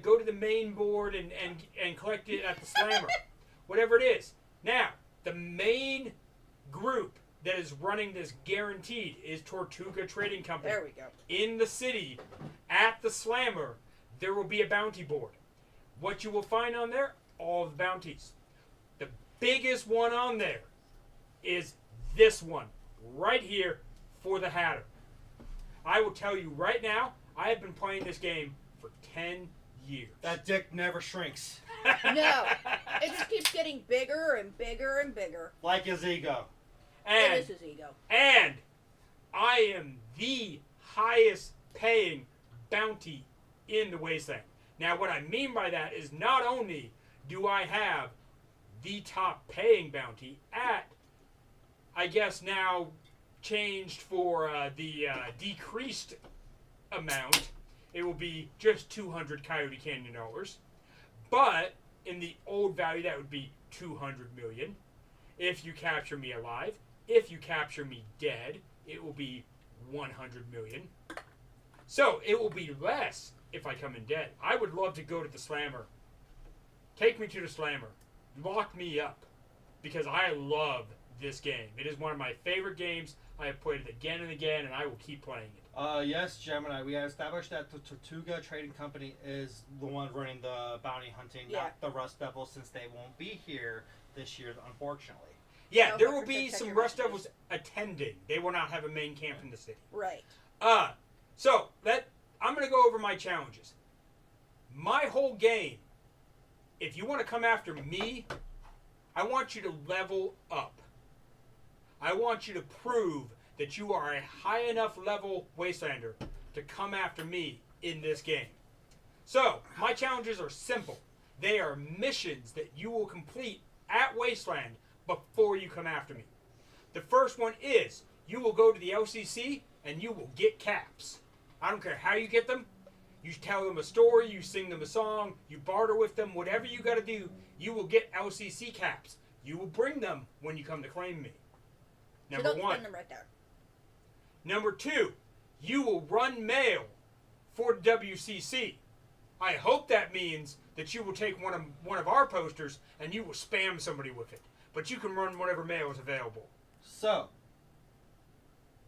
go to the main board and collect it at the slammer. Whatever it is. Now, the main group that is running this guaranteed is Tortuga Trading Company. There we go. In the city, at the slammer, there will be a bounty board. What you will find on there, all the bounties. The biggest one on there is this one, right here, for the Hatter. I will tell you right now, I have been playing this game for 10 years. That dick never shrinks. No. It just keeps getting bigger and bigger and bigger. Like his ego. And, It is his ego. and I am the highest paying bounty in the Wasteland. Now, what I mean by that is not only do I have the top paying bounty at, I guess now changed for the decreased amount, it will be just 200 Coyote Canyon dollars. But in the old value, that would be 200 million. If you capture me alive, if you capture me dead, it will be 100 million. So it will be less if I come in dead. I would love to go to the slammer. Take me to the slammer. Lock me up. Because I love this game. It is one of my favorite games. I have played it again and again, and I will keep playing it. Yes, Gemini. We have established that the Tortuga Trading Company is the one running the bounty hunting, not the Rust Devils, since they won't be here this year, unfortunately. Yeah, No, there but will be protect some your Rust messages. Devils attending. They will not have a main camp in the city. Right. So I'm going to go over my challenges. My whole game, if you want to come after me, I want you to level up. I want you to prove that you are a high enough level Wastelander to come after me in this game. So, my challenges are simple. They are missions that you will complete at Wasteland before you come after me. The first one is, you will go to the LCC and you will get caps. I don't care how you get them. You tell them a story, you sing them a song, you barter with them, whatever you got to do, you will get LCC caps. You will bring them when you come to claim me. So Number don't one. spend them right there. Number two, you will run mail for WCC. I hope that means that you will take one of our posters and you will spam somebody with it. But you can run whatever mail is available. So,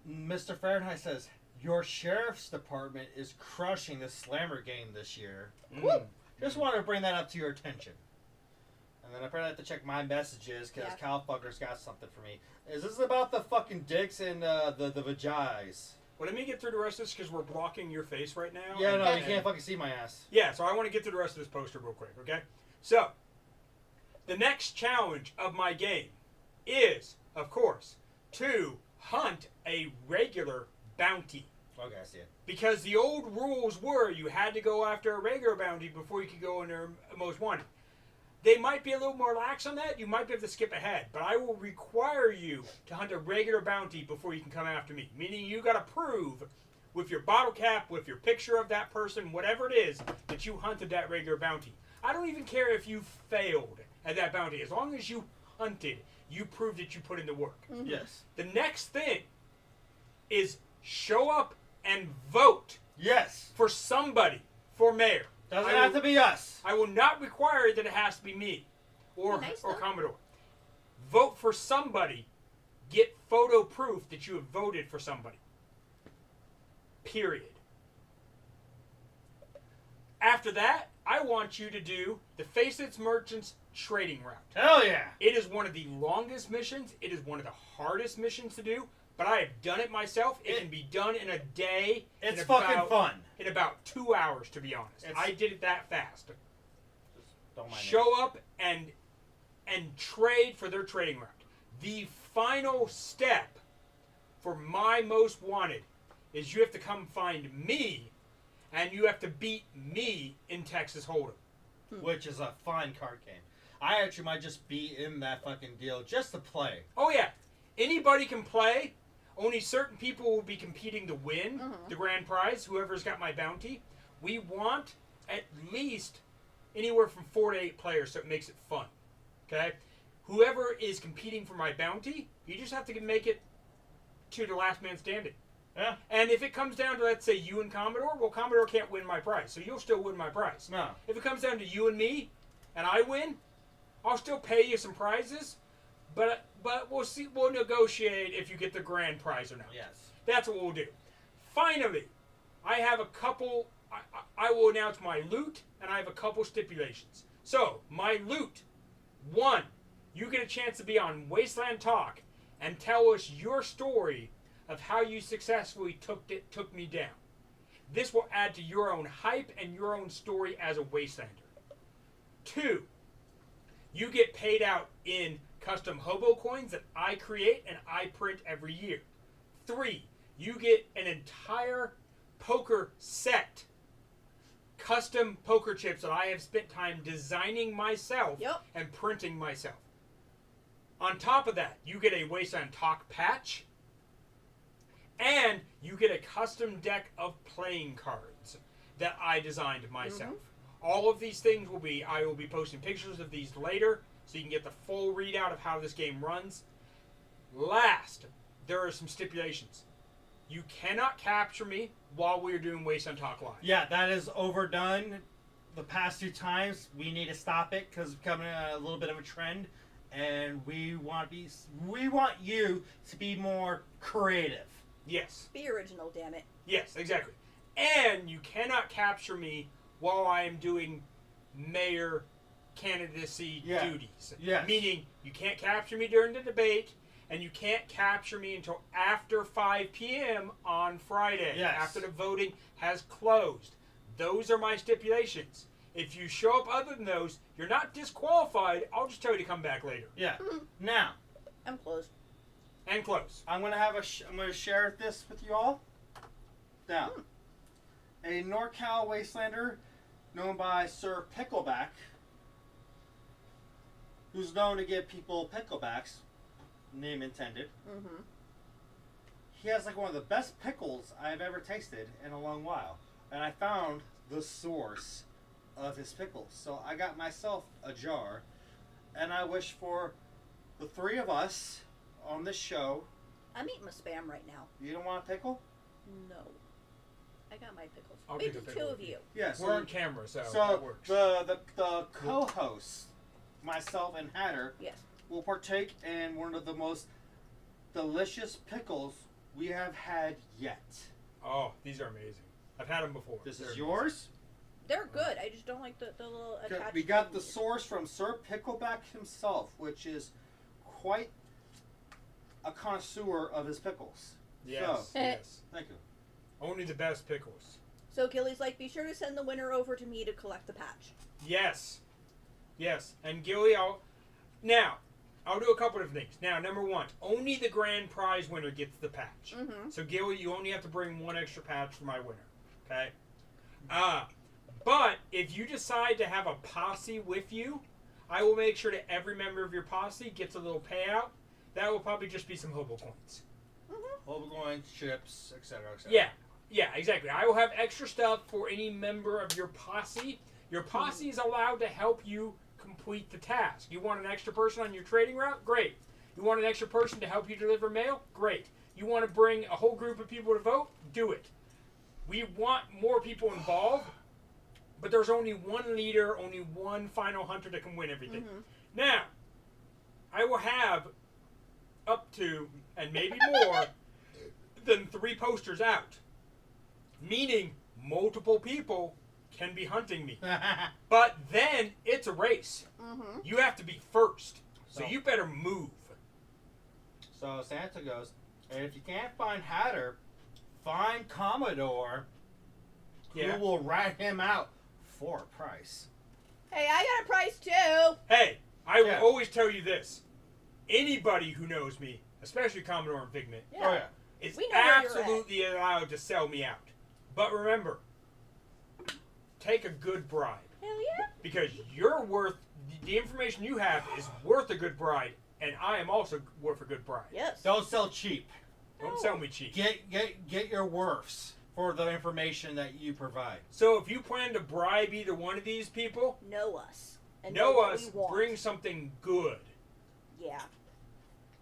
Mr. Fahrenheit says, your sheriff's department is crushing the Slammer game this year. Just wanted to bring that up to your attention. And then I probably have to check my messages because Cowfucker's got something for me. Is this about the fucking dicks and the vaginas? Well, let me get through the rest of this because we're blocking your face right now. Yeah, no, you can't fucking see my ass. Yeah, so I want to get through the rest of this poster real quick, okay? So, the next challenge of my game is, of course, to hunt a regular bounty. Okay, I see it. Because the old rules were you had to go after a regular bounty before you could go into most wanted. They might be a little more lax on that. You might be able to skip ahead. But I will require you to hunt a regular bounty before you can come after me. Meaning you got to prove with your bottle cap, with your picture of that person, whatever it is, that you hunted that regular bounty. I don't even care if you failed at that bounty. As long as you hunted, you proved that you put in the work. Mm-hmm. Yes. The next thing is show up and vote. Yes. For somebody for mayor. Doesn't have to be us. I will not require that it has to be me or Commodore. Vote for somebody. Get photo proof that you have voted for somebody. Period. After that, I want you to do the Faceless Merchants trading route. Hell yeah. It is one of the longest missions. It is one of the hardest missions to do. But I have done it myself. It can be done in a day. It's fucking fun. In about 2 hours, to be honest. I did it that fast. Don't mind Show up and trade for their trading route. The final step for my most wanted is you have to come find me, and you have to beat me in Texas Hold'em. Which is a fine card game. I actually might just be in that fucking deal just to play. Oh yeah, anybody can play. Only certain people will be competing to win the grand prize, whoever's got my bounty. We want at least anywhere from 4 to 8 players, so it makes it fun. Okay? Whoever is competing for my bounty, you just have to make it to the last man standing. Yeah. And if it comes down to, let's say, you and Commodore, well, Commodore can't win my prize, so you'll still win my prize. No. If it comes down to you and me, and I win, I'll still pay you some prizes, but we'll see. We'll negotiate if you get the grand prize or not. Yes. That's what we'll do. Finally, I have a couple. I will announce my loot, and I have a couple stipulations. So my loot: 1, you get a chance to be on Wasteland Talk and tell us your story of how you successfully took me down. This will add to your own hype and your own story as a Wastelander. 2, you get paid out in custom hobo coins that I create and I print every year. 3, you get an entire poker set, custom poker chips that I have spent time designing myself and printing myself. On top of that, you get a Wasteland Talk patch, and you get a custom deck of playing cards that I designed myself. All of these things I will be posting pictures of these later, so you can get the full readout of how this game runs. Last, there are some stipulations. You cannot capture me while we're doing Wasteland Talk Live. Yeah, that is overdone the past 2 times. We need to stop it because it's becoming a little bit of a trend, and we want you to be more creative. Yes. Be original, damn it. Yes, exactly. And you cannot capture me while I am doing mayor candidacy duties. Yes. Meaning, you can't capture me during the debate, and you can't capture me until after 5 p.m. on Friday, after the voting has closed. Those are my stipulations. If you show up other than those, you're not disqualified. I'll just tell you to come back later. Yeah. Now, I'm closed. And close. I'm gonna have I'm gonna share this with you all. Now, a NorCal Wastelander known by Sir Pickleback, who's known to give people picklebacks, name intended. He has like one of the best pickles I've ever tasted in a long while, and I found the source of his pickles. So I got myself a jar, and I wish for the 3 of us on this show. I'm eating my spam right now. You don't want a pickle? No. I got my pickles. I'll Wait, take a the pickle two with of you. you. Yeah, We're on camera, so that so works. the co-hosts, myself and Hatter, Yes. will partake in one of the most delicious pickles we have had yet. Oh, these are amazing. I've had them before. This They're is amazing. yours. They're good. I just don't like the little attached We got the things. source from Sir Pickleback himself, which is quite a connoisseur of his pickles. Yes, So, yes. thank you. Only the best pickles. So Gilly's like, be sure to send the winner over to me to collect the patch. Yes. Yes. And Gilly, I'll do a couple of things. Now, number one, only the grand prize winner gets the patch. Mm-hmm. So, Gilly, you only have to bring one extra patch for my winner. Okay? But if you decide to have a posse with you, I will make sure that every member of your posse gets a little payout. That will probably just be some hobo coins. Mm-hmm. Overgoing chips, etc., etc. Yeah. Yeah, exactly. I will have extra stuff for any member of your posse. Your posse is allowed to help you complete the task. You want an extra person on your trading route? Great. You want an extra person to help you deliver mail? Great. You want to bring a whole group of people to vote? Do it. We want more people involved, but there's only one leader, only one final hunter that can win everything. Mm-hmm. Now, I will have up to, and maybe more, than 3 posters out. Meaning, multiple people can be hunting me. But then, it's a race. Mm-hmm. You have to be first. So So- you better move. So Santa goes, and if you can't find Hatter, find Commodore, Yeah. who will rat him out for a price. Hey, I got a price too. Hey, I will Yeah. always tell you this. Anybody who knows me, especially Commodore and Figment, Oh yeah. is We know where you're at. absolutely allowed to sell me out. But remember, take a good bribe. Hell yeah. Because you're worth, the information you have is worth a good bribe, and I am also worth a good bribe. Yes. Don't sell cheap. Don't sell me cheap. Get your worths for the information that you provide. So if you plan to bribe either one of these people, Know us. And know what us, we want. bring something good. Yeah.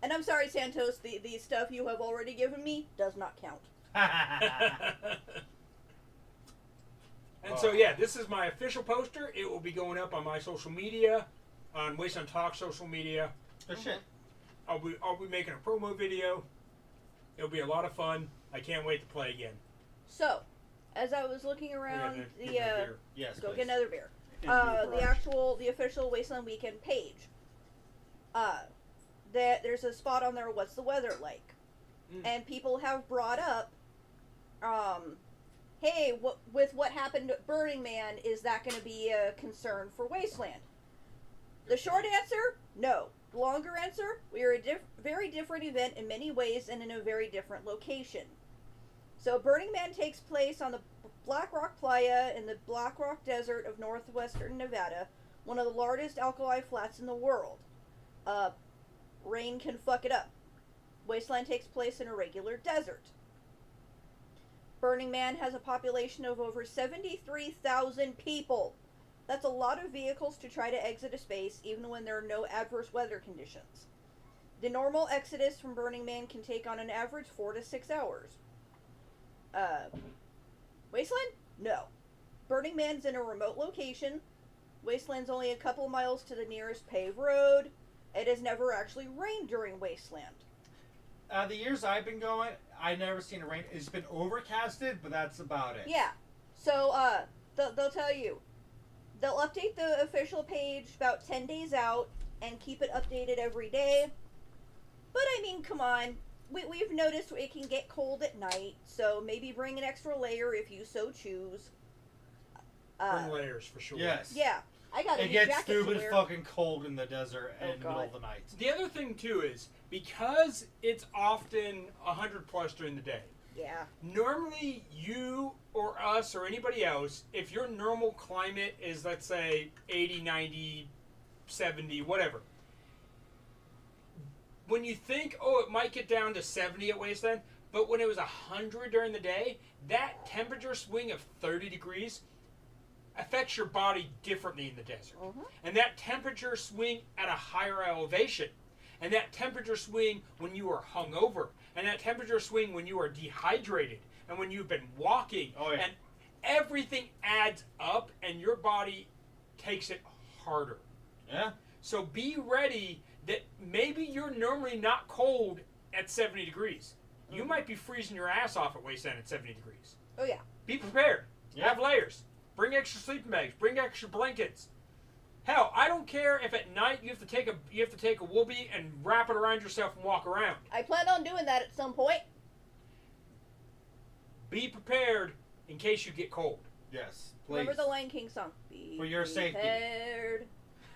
And I'm sorry, Santos, the stuff you have already given me does not count. And so, yeah, this is my official poster. It will be going up on my social media, on Wasteland Talk social media. Good shit. I'll be making a promo video. It'll be a lot of fun. I can't wait to play again. So, as I was looking I around gotta the get my beer. Yes. go please. get another beer. Into The official Wasteland Weekend page. That there's a spot on there. What's the weather like? Mm. And people have brought up, hey, with what happened at Burning Man, is that going to be a concern for Wasteland? The short answer, no. The longer answer, we are a very different event in many ways and in a very different location. So Burning Man takes place on the Black Rock Playa in the Black Rock Desert of northwestern Nevada, one of the largest alkali flats in the world. Rain can fuck it up. Wasteland takes place in a regular desert. Burning Man has a population of over 73,000 people. That's a lot of vehicles to try to exit a space, even when there are no adverse weather conditions. The normal exodus from Burning Man can take on an average 4 to 6 hours. Wasteland? No. Burning Man's in a remote location. Wasteland's only a couple miles to the nearest paved road. It has never actually rained during Wasteland. The years I've been going, I've never seen it rain. It's been overcasted, but that's about it. Yeah. So, they'll tell you. They'll update the official page about 10 days out and keep it updated every day. But, I mean, come on. We've noticed it can get cold at night, so maybe bring an extra layer if you so choose. Bring layers for sure. Yes. Yeah. I got a It new gets jacket to stupid wear. fucking cold in the desert Oh, in the middle God. of the night. The other thing, too, is because it's often 100 plus during the day, Yeah. normally you or us or anybody else, if your normal climate is, let's say, 80, 90, 70, whatever, when you think, oh, it might get down to 70 at Wasteland, but when it was 100 during the day, that temperature swing of 30 degrees affects your body differently in the desert. Mhm. And that temperature swing at a higher elevation, and that temperature swing when you are hungover, and that temperature swing when you are dehydrated and when you've been walking, and everything adds up, and your body takes it harder. Yeah. So be ready that maybe you're normally not cold at 70 degrees. You might be freezing your ass off at Wasteland at 70 degrees. Oh yeah. Be prepared. Yeah. Have layers. Bring extra sleeping bags. Bring extra blankets. Hell, I don't care if at night you have to take a whoopee and wrap it around yourself and walk around. I plan on doing that at some point. Be prepared in case you get cold. Yes. Please. Remember the Lion King song. Be For your safety. prepared.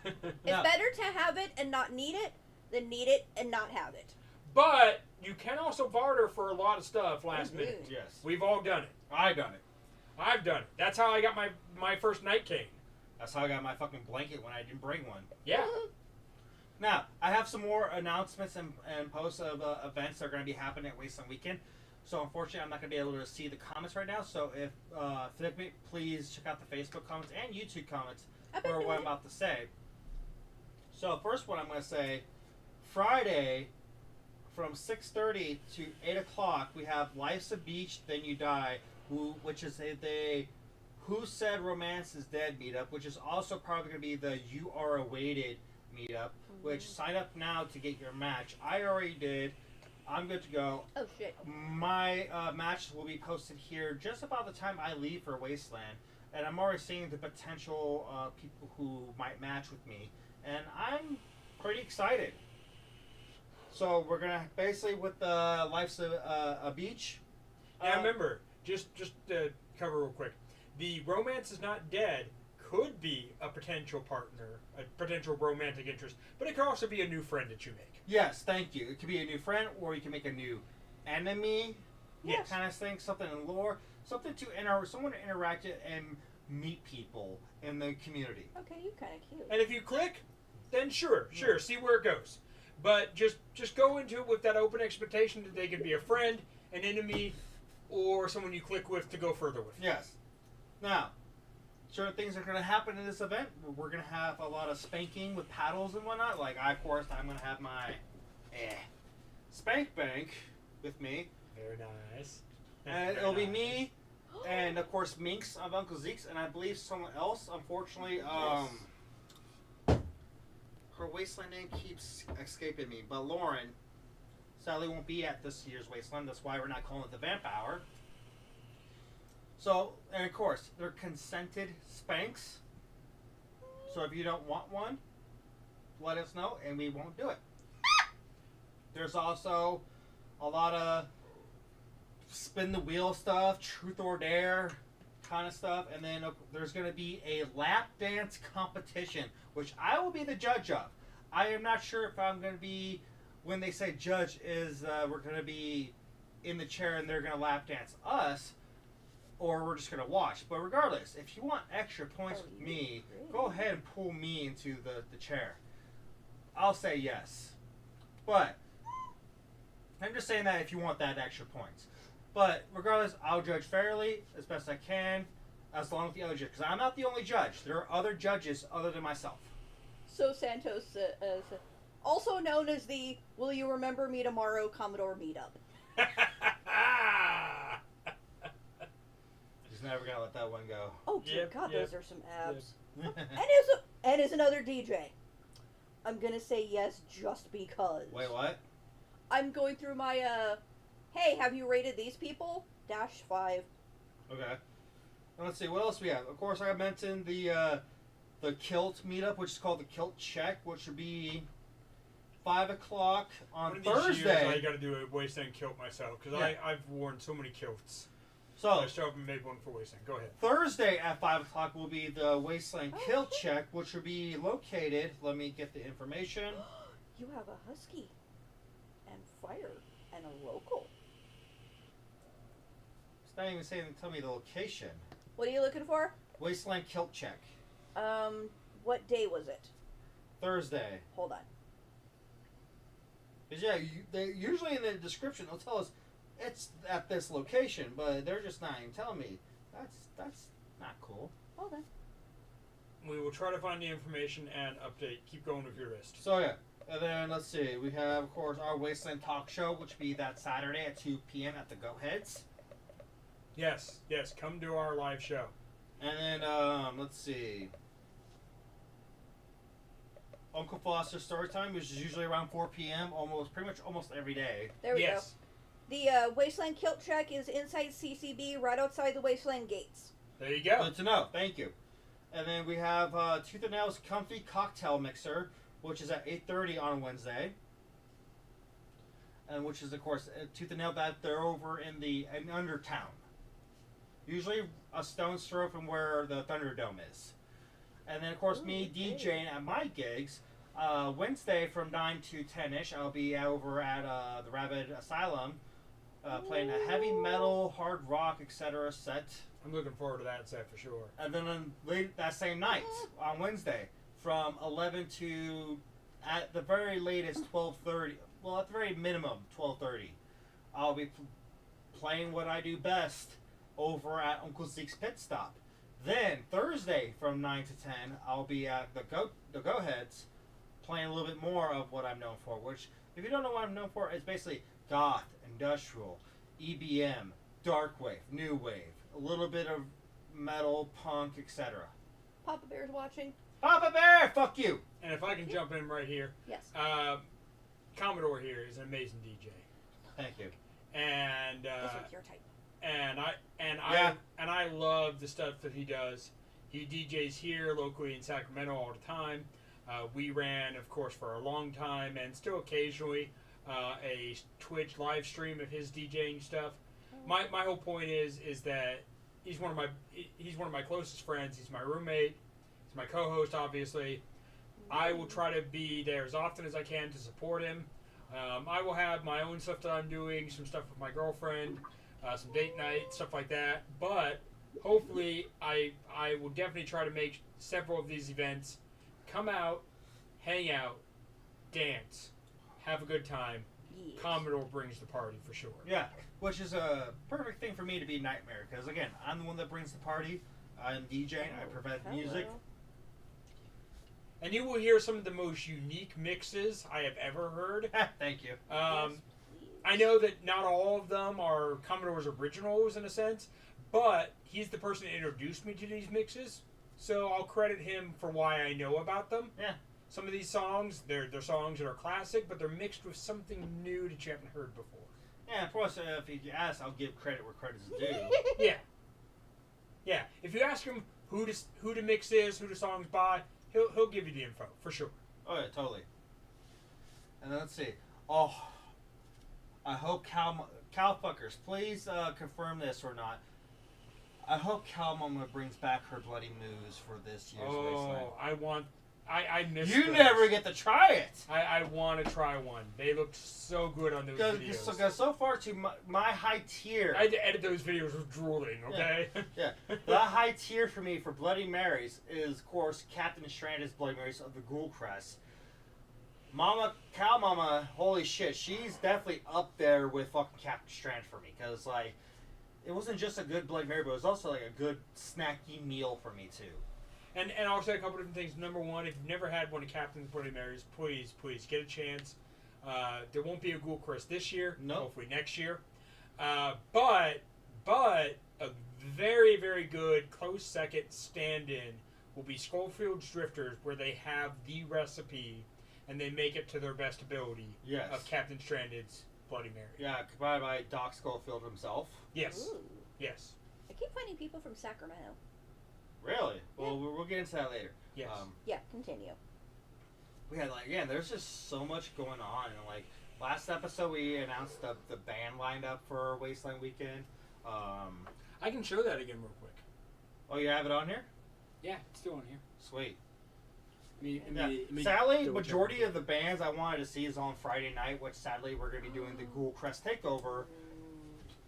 No. It's better to have it and not need it than need it and not have it. But you can also barter for a lot of stuff last Mhm. minute. Yes. We've all done it. I done it. I've done it. That's how I got my first night cane. That's how I got my fucking blanket when I didn't bring one. Yeah. Now, I have some more announcements and posts of events that are going to be happening at Wasteland Weekend. So, unfortunately, I'm not going to be able to see the comments right now. So, if please check out the Facebook comments and YouTube comments for what I'm about to say. So, first one I'm going to say, Friday from 6:30 to 8 o'clock, we have Life's a Beach, Then You Die, which is a Who Said Romance is Dead meetup, which is also probably going to be the You Are Awaited meetup, which sign up now to get your match. I already did. I'm good to go. Oh shit. My match will be posted here just about the time I leave for Wasteland, and I'm already seeing the potential people who might match with me, and I'm pretty excited. So we're gonna basically with the Life's a Beach. Yeah, remember, just to cover real quick, the romance is not dead could be a potential partner, a potential romantic interest, but it could also be a new friend that you make. Yes, thank you. It could be a new friend, or you can make a new enemy, Yes. kind of thing. Something in lore, something to someone to interact with and meet people in the community. Okay, you're kind of cute. And if you click, then sure, see where it goes. But just go into it with that open expectation that they could be a friend, an enemy, or someone you click with to go further with. Yes. Now, certain things are going to happen in this event. We're going to have a lot of spanking with paddles and whatnot. Like, of course, I'm going to have my spank bank with me. Very nice. And it'll be me, and of course, Minx of Uncle Zeke's, and I believe someone else. Unfortunately, her Wasteland name keeps escaping me. But Lauren sadly won't be at this year's Wasteland. That's why we're not calling it the Vamp Hour. So, and of course, they're consented spanks. So if you don't want one, let us know, and we won't do it. There's also a lot of spin the wheel stuff, truth or dare kind of stuff, and then there's going to be a lap dance competition, which I will be the judge of. I am not sure if I'm going to be, when they say judge, is we're going to be in the chair and they're going to lap dance us, or we're just going to watch. But regardless, if you want extra points with me, go ahead and pull me into the chair. I'll say yes. But I'm just saying that if you want that extra points. But regardless, I'll judge fairly as best I can, as long as the other judge. Because I'm not the only judge. There are other judges other than myself. So Santos, also known as the Will You Remember Me Tomorrow Commodore Meetup. Just never gonna let that one go. Oh dear Yep, God, yep, those are some abs. yep. and is another DJ. I'm gonna say yes just because. Wait, what? I'm going through my hey, have you rated these people? -5. Okay. Now, let's see, what else we have? Of course, I mentioned the kilt meetup, which is called the Kilt Check, which would be 5 o'clock on One of these Thursday. years I got to do a Wasteland kilt myself because I've worn so many kilts. So I show up and made one for Wasteland. Go ahead. Thursday at 5 o'clock will be the Wasteland Kilt Check, which will be located. Let me get the information. You have a husky, and fire, and a local. It's not even saying tell me the location. What are you looking for? Wasteland Kilt Check. What day was it? Thursday. Hold on. 'Cause they usually in the description they'll tell us it's at this location, but they're just not even telling me. That's not cool. Hold on. We will try to find the information and update. Keep going with your list. So yeah, And then let's see, we have of course our Wasteland Talk show, which will be that Saturday at 2 p.m. at the Goat Heads. Yes, come to our live show. And then let's see, Uncle Foster's story time, which is usually around 4 p.m. pretty much almost every day. There we Yes. go. The Wasteland Kilt Trek is inside CCB, right outside the Wasteland gates. There you go. Good to know. Thank you. And then we have Tooth and Nail's Comfy Cocktail Mixer, which is at 8:30 on Wednesday. And which is, of course, Tooth and Nail, that they're over in Undertown. Usually a stone's throw from where the Thunderdome is. And then, of course, me DJing at my gigs. Wednesday from 9 to 10-ish, I'll be over at the Rabid Asylum playing a heavy metal, hard rock, etc. set. I'm looking forward to that set for sure. And then on that same night, on Wednesday, from 11 to, at the very latest, 12:30, well, at the very minimum, 12:30, I'll be playing what I do best over at Uncle Zeke's Pit Stop. Then, Thursday, from 9 to 10, I'll be at the Go Heads, playing a little bit more of what I'm known for, which, if you don't know what I'm known for, it's basically goth, industrial, EBM, dark wave, new wave, a little bit of metal, punk, etc. Papa Bear's watching. Papa Bear, fuck you! And if I can jump in right here, Yes. Commodore here is an amazing DJ, Thank you. and This one's your type. I love the stuff that he does. He DJs here locally in Sacramento all the time. We ran, of course, for a long time, and still occasionally a Twitch live stream of his DJing stuff. My whole point is that he's one of my closest friends. He's my roommate. He's my co-host, obviously. I will try to be there as often as I can to support him. I will have my own stuff that I'm doing, some stuff with my girlfriend, some date night, stuff like that. But hopefully, I will definitely try to make several of these events. Come out, hang out, dance, have a good time. Yes. Commodore brings the party for sure. Yeah, which is a perfect thing for me to be Nightmare, because again, I'm the one that brings the party. I'm DJing, I provide music. Hello. And you will hear some of the most unique mixes I have ever heard. Thank you. Yes, please. I know that not all of them are Commodore's originals in a sense, but he's the person that introduced me to these mixes, so I'll credit him for why I know about them. Yeah. Some of these songs, they're songs that are classic, but they're mixed with something new that you haven't heard before. Yeah, of course, if you ask, I'll give credit where credit's due. Yeah. Yeah. If you ask him who the mix is, who the song's by, he'll give you the info for sure. Oh yeah, totally. And then let's see. Oh, I hope cowfuckers, please confirm this or not. I hope Cow Mama brings back her bloody moves for this year's Wasteland. I missed You those. never get to try it. I want to try one. They looked so good on those videos. So far to my high tier. I had to edit those videos with drooling, okay? Yeah. The high tier for me for Bloody Marys is, of course, Captain Stranded's Bloody Marys of the Ghoul Crest. Cow Mama, holy shit, she's definitely up there with fucking Captain Strand for me. Because, like, it wasn't just a good Bloody Mary, but it was also, like, a good snacky meal for me, too. And I'll say a couple different things. Number one, if you've never had one of Captain's Bloody Marys, please get a chance. There won't be a Ghoul Crest this year. No. Hopefully next year. But a very, very good close second stand-in will be Scholefield's Drifters, where they have the recipe and they make it to their best ability of Captain Stranded's Bloody Mary. Yeah, provided by Doc Schofield himself. Yes. Ooh. Yes. I keep finding people from Sacramento. Really? Well, we'll get into that later. Yes. Yeah, continue. We had, like, again, there's just so much going on. And, like, last episode we announced the band lined up for Wasteland Weekend. I can show that again real quick. Oh, you have it on here? Yeah, it's still on here. Sweet. Yeah. Sadly, majority of the bands I wanted to see is on Friday night, which sadly we're going to be doing the Ghoul Crest Takeover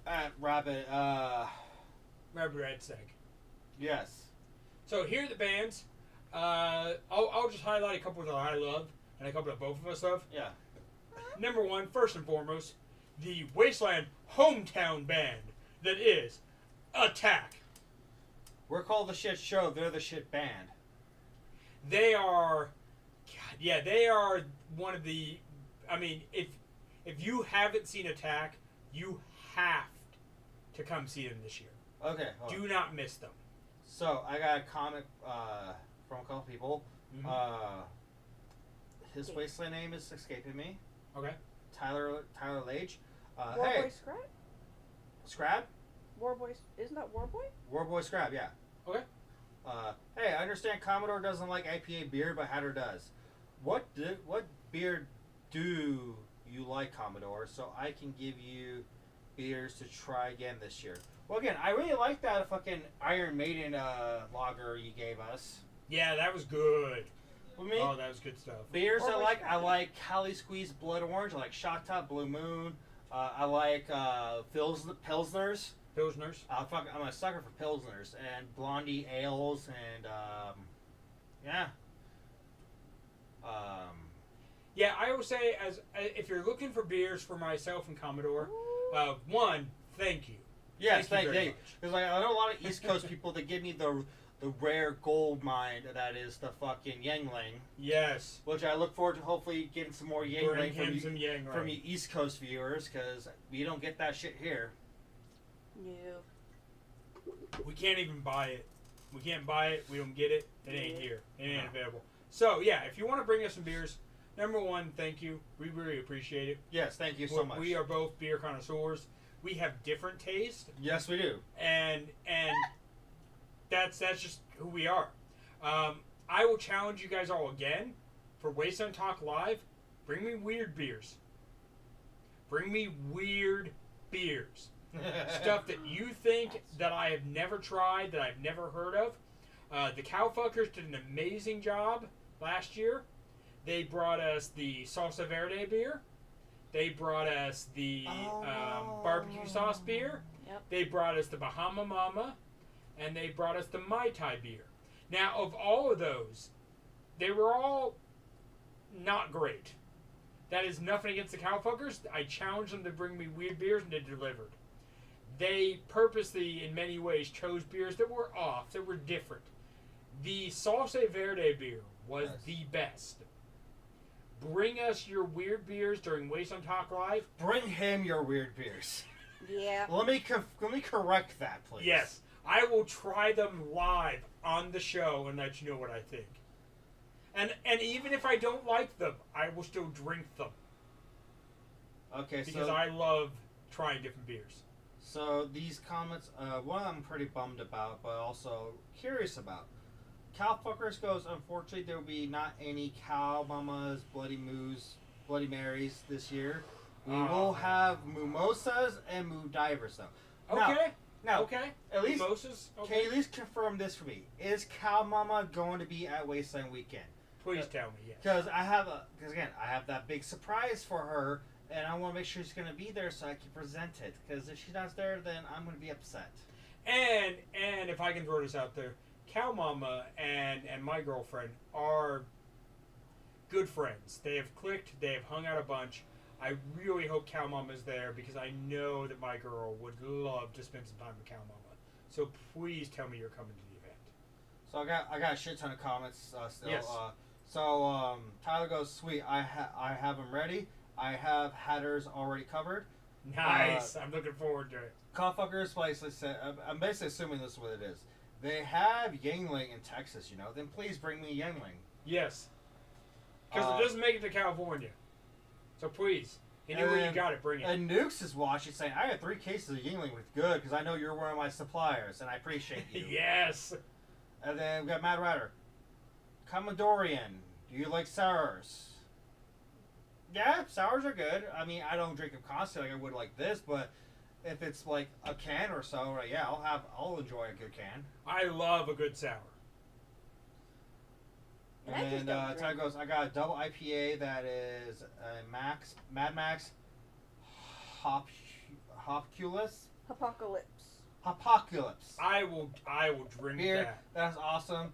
at Rabbit, Red Seg. Yes. So here are the bands. I'll just highlight a couple that I love and a couple that both of us love. Yeah. Number one, first and foremost, the Wasteland hometown band that is Attack. We're called the shit show. They're the shit band. They are God, yeah, they are one of the. I mean, if you haven't seen Attack, you have to come see them this year. Okay. hold on. Do not miss them. So I got a comment from a couple people. Mhm. His Wasteland name is escaping me. Okay. Tyler Lage. Warboy Hey, Scrap? Scrab? Warboy, isn't that Warboy? Warboy Scrab, yeah. Okay. Hey, I understand Commodore doesn't like IPA beer, but Hatter does. What beer do you like, Commodore? So I can give you beers to try again this year. Well, again, I really like that fucking Iron Maiden lager you gave us. Yeah, that was good. With me, Oh, that was good stuff. beers Or I like Cali Squeeze Blood Orange. I like Shot Top Blue Moon. I like Pilsners. Pilsners. I'm a sucker for Pilsners and Blondie Ales and yeah. Yeah, I will say, as if you're looking for beers for myself and Commodore, one, thank you. Yes, Thank you thank very you. much. Because like, I know a lot of East Coast people that give me the rare gold mine that is the fucking Yangling, Yes. which I look forward to hopefully getting some more Bring Yangling him from some Yang from you East Coast viewers because we don't get that shit here. No. We can't even buy it. We can't buy it. We don't get it. It ain't Yeah. here. It ain't No. available. So, yeah, if you want to bring us some beers, number one, thank you. We really appreciate it. Yes, thank you so much. We are both beer connoisseurs. We have different tastes, Yes, we do. and that's just who we are. I will challenge you guys all again for Wasteland Talk Live. Bring me weird beers. Bring me weird beers. Stuff that you think that I have never tried, that I've never heard of. The Cowfuckers did an amazing job last year. They brought us the Salsa Verde beer. They brought us the barbecue sauce beer. Yep. They brought us the Bahama Mama. And they brought us the Mai Tai beer. Now, of all of those, they were all not great. That is nothing against the Cowfuckers. I challenged them to bring me weird beers, and they delivered. They purposely, in many ways, chose beers that were off, that were different. The Salsa Verde beer was Yes. the best. Bring us your weird beers during Wasteland Talk Live. Bring him your weird beers. Yeah. Let me correct that, please. Yes, I will try them live on the show and let you know what I think. And even if I don't like them, I will still drink them Okay, because so I love trying different beers. so these comments, one I'm pretty bummed about, but also curious about. Cowfuckers goes, unfortunately, there will be not any Cow Mamas, Bloody Moos, Bloody Marys this year. We will have mimosas and moo divers, though. Okay. Now, Okay. at least, Mimosas. can Okay. you at least confirm this for me? Is Cow Mama going to be at Wasteland Weekend? Please tell me yes. Because I have that big surprise for her, and I want to make sure she's going to be there so I can present it. Because if she's not there, then I'm going to be upset. And if I can throw this out there, Cow Mama and my girlfriend are good friends. They have clicked. They have hung out a bunch. I really hope Cow Mama's there because I know that my girl would love to spend some time with Cow Mama. So please tell me you're coming to the event. So I got a shit ton of comments still. Yes. Tyler goes, sweet. I have them ready. I have Hatters already covered. Nice. I'm looking forward to it. Cowfuckers basically said, I'm basically assuming this is what it is. They have Yangling in Texas, then please bring me Yangling. Yes. Because it doesn't make it to California. So please, anywhere you got it, bring it. And Nukes is watching saying, I have 3 cases of Yingling with good because I know you're one of my suppliers and I appreciate you. Yes. And then we got Mad Rider. Commodorian, do you like sours? Yeah, sours are good. I mean, I don't drink them constantly like I would like this, but if it's like a can or so, yeah, I'll enjoy a good can. I love a good sour. And I just And don't Ty drink. goes, I got a double IPA that is Mad Max Hopculus. Apocalypse. I will drink Beer, that. that's awesome.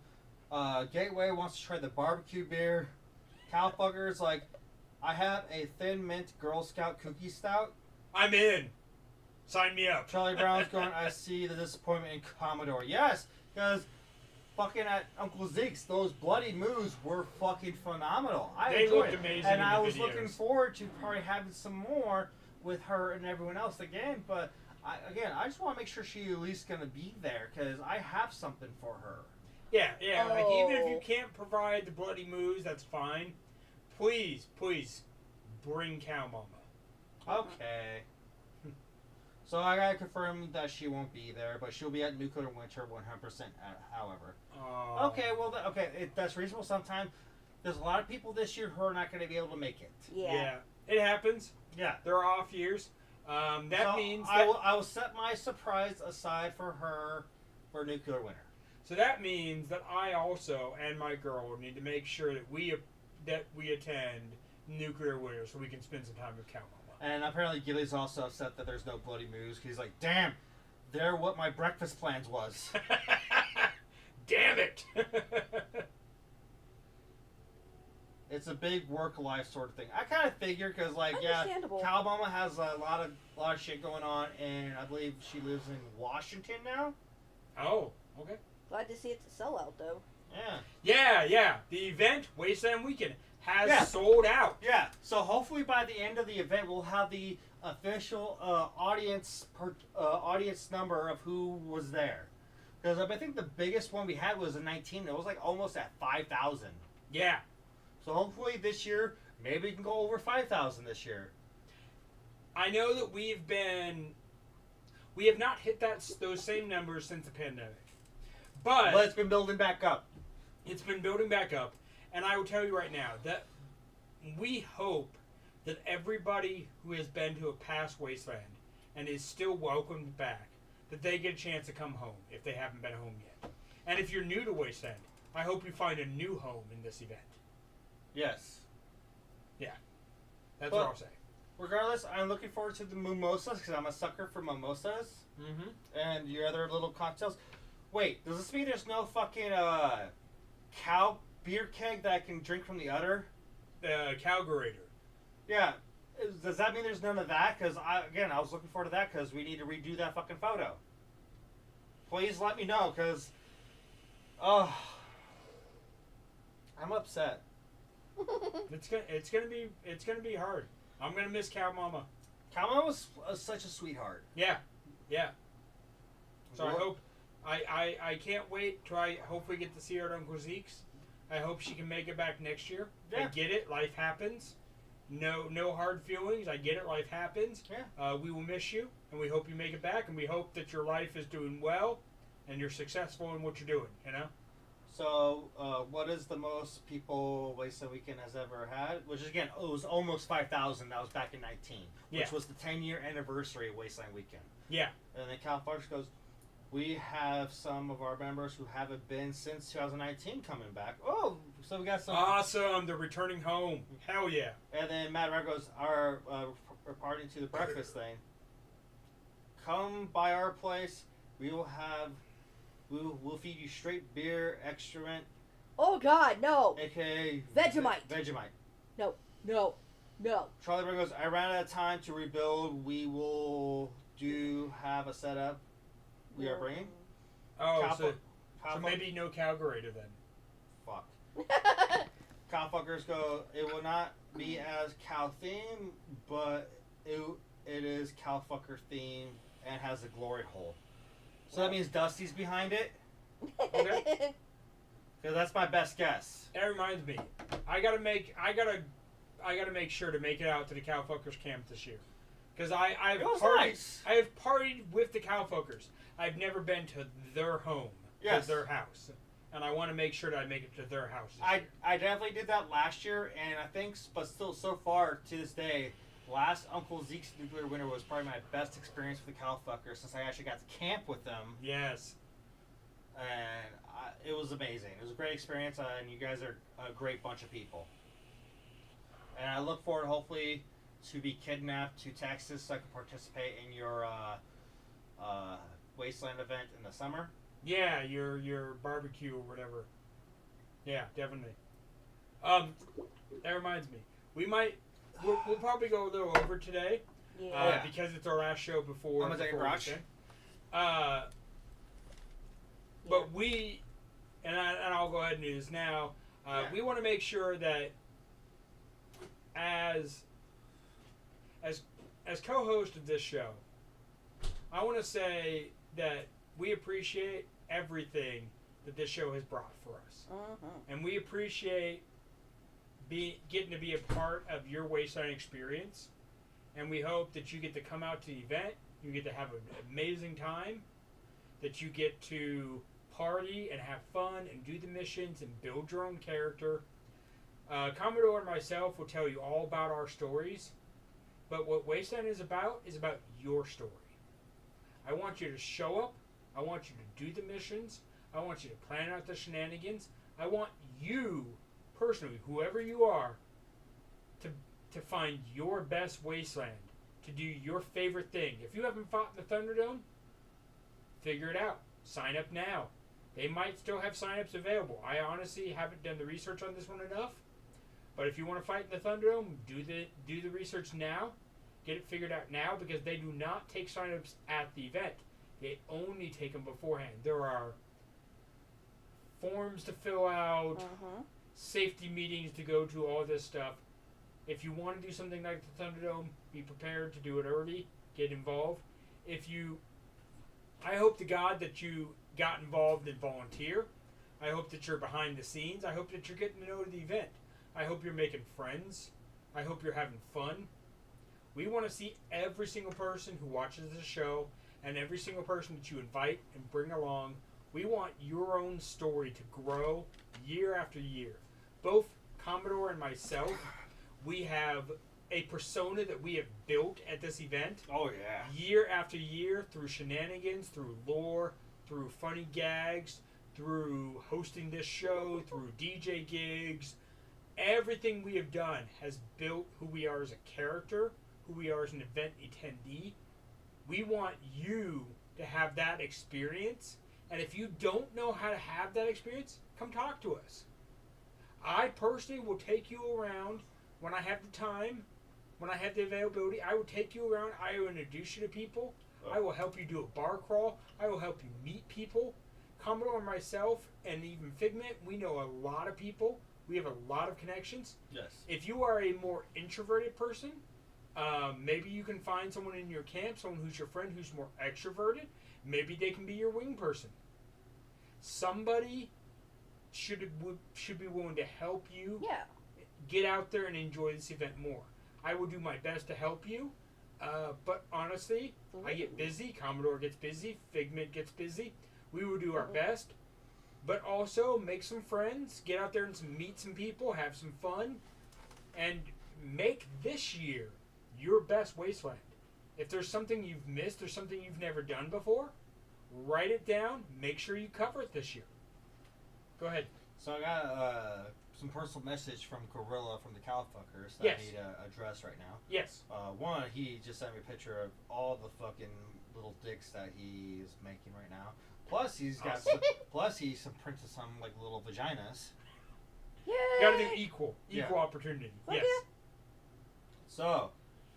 Gateway wants to try the barbecue beer. Cowfuckers like, I have a thin mint Girl Scout cookie stout. I'm in. Sign me up. Charlie Brown's going, I see the disappointment in Commodore. Yes, because fucking at Uncle Zeke's, those bloody moves were fucking phenomenal. I They enjoyed looked it. amazing and in I the was videos. looking forward to probably having some more with her and everyone else again. But I just want to make sure she's at least gonna be there because I have something for her. Yeah, like even if you Oh. can't provide the bloody moves, that's fine. Please bring Cow Mama. Okay. So I gotta confirm that she won't be there, but she'll be at Nuclear Winter 100%. However. Okay, well, that's reasonable. Sometimes there's a lot of people this year who are not going to be able to make it. Yeah, it happens. Yeah. There are off years. That So means I that, will set my surprise aside for her for Nuclear Winter. so that means that I also and my girl need to make sure that we attend Nuclear Winter so we can spend some time with Cow Mama. And apparently Gilly's also upset that there's no bloody moves. He's like, damn, they're what my breakfast plans was. Damn it! It's a big work-life sort of thing. I kind of figured because, like, yeah, Understandable. Cow Mama has a lot of shit going on, and I believe she lives in Washington now. Oh, okay. Glad to see it's a sellout, though. Yeah. Yeah. The event, Wasteland Weekend, has Yeah. sold out. Yeah. So hopefully by the end of the event, we'll have the official audience number of who was there. Because I think the biggest one we had was a 19. It was like almost at 5,000. Yeah. So hopefully this year, maybe we can go over 5,000 this year. I know that we have not hit those same numbers since the pandemic. But But it's been building back up. it's been building back up, and I will tell you right now that we hope that everybody who has been to a past Wasteland and is still welcomed back, that they get a chance to come home if they haven't been home yet. And if you're new to Wasteland, I hope you find a new home in this event. Yes. That's But- what I'll say. Regardless, I'm looking forward to the mimosas because I'm a sucker for mimosas Mm-hmm. and your other little cocktails. Wait, does this mean there's no fucking cow beer keg that I can drink from the udder? Calgarator. Yeah. Does that mean there's none of that? Because I was looking forward to that because we need to redo that fucking photo. Please let me know because, I'm upset. It's gonna be hard. I'm gonna miss Cow Mama. Kama was such a sweetheart. Yeah. So I What- hope I can't wait till I hopefully get to see her at Uncle Zeke's. I hope she can make it back next year. I Yeah. get it. Life happens. No hard feelings. I get it. Life happens. Yeah. We will miss you, and we hope you make it back, and we hope that your life is doing well, and you're successful in what you're doing. You know. So, what is the most people Wasteland Weekend has ever had? Which, again, it was almost 5,000. That was back in 19, which Yeah. was the 10-year anniversary of Wasteland Weekend. Yeah. And then Cal Fox goes, we have some of our members who haven't been since 2019 coming back. Oh, so we got some. Awesome. They're returning home. Hell yeah. And then Matt Ryan goes, we're partying to the breakfast thing. Come by our place. We'll feed you straight beer, excrement, Oh God, no, aka Vegemite. Vegemite. no. Charlie Brown goes, I ran out of time to rebuild. We will have a setup we are bringing. Oh, Cow so Cow maybe no Calgarator then. Fuck. Cow fuckers go, it will not be as cow themed, but it is cow fucker themed and has a glory hole. So that means Dusty's behind it? Okay. Because that's my best guess. That reminds me, I gotta make sure to make it out to the Cowfuckers camp this year, because I've It was partied. nice. I have partied with the Cowfuckers. I've never been to their home, Yes. to their house, and I want to make sure that I make it to their house. This year. I definitely did that last year, and I think, but still, so far to this day, last Uncle Zeke's Nuclear Winter was probably my best experience with the Cowfuckers since I actually got to camp with them, Yes. and it was amazing. It was a great experience, and you guys are a great bunch of people. And I look forward, hopefully, to be kidnapped to Texas so I can participate in your Wasteland event in the summer. Yeah, your barbecue or whatever. Yeah, definitely. That reminds me, we'll probably go a little over today. Yeah. Because it's our last show before. I'm gonna take a before brush. weekend. But we, and I'll go ahead and do this now. Yeah. We want to make sure that as co-host of this show, I want to say that we appreciate everything that this show has brought for us, and we appreciate getting to be a part of your Wasteland experience. And we hope that you get to come out to the event, you get to have an amazing time, that you get to party and have fun and do the missions and build your own character. Commodore and myself will tell you all about our stories, but what Wasteland is about your story. I want you to show up, I want you to do the missions, I want you to plan out the shenanigans, I want you, personally, whoever you are, to find your best Wasteland, to do your favorite thing. If you haven't fought in the Thunderdome, figure it out. Sign up now. They might still have sign-ups available. I honestly haven't done the research on this one enough. But if you want to fight in the Thunderdome, do the research now. Get it figured out now, because they do not take sign-ups at the event. They only take them beforehand. There are forms to fill out, safety meetings to go to, all this stuff. If you want to do something like the Thunderdome, be prepared to do it early. Get involved. I hope to God that you got involved and volunteer. I hope that you're behind the scenes. I hope that you're getting to know the event. I hope you're making friends. I hope you're having fun. We want to see every single person who watches the show and every single person that you invite and bring along. We want your own story to grow year after year. Both Commodore and myself, we have a persona that we have built at this event. Oh, yeah. Year after year, through shenanigans, through lore, through funny gags, through hosting this show, through DJ gigs. Everything we have done has built who we are as a character, who we are as an event attendee. We want you to have that experience. And if you don't know how to have that experience, come talk to us. I personally will take you around when I have the time, when I have the availability. I will take you around. I will introduce you to people. I will help you do a bar crawl. I will help you meet people. Commodore and myself, and even Figment, we know a lot of people. We have a lot of connections. Yes. If you are a more introverted person, maybe you can find someone in your camp, someone who's your friend who's more extroverted. Maybe they can be your wing person. Somebody should be willing to help you get out there and enjoy this event more. I will do my best to help you, but honestly, I get busy, Commodore gets busy, Figment gets busy. We will do our best, but also make some friends, get out there and meet some people, have some fun, and make this year your best Wasteland. If there's something you've missed or something you've never done before, write it down, make sure you cover it this year. Go ahead. So I got some personal message from Gorilla from the Cowfuckers that Yes. I need to address right now. Yes. One, he just sent me a picture of all the fucking little dicks that he is making right now. Plus, he's got he's printed some like little vaginas. Yay! Gotta do equal Yeah. opportunity. Fuck Yes. yeah. So,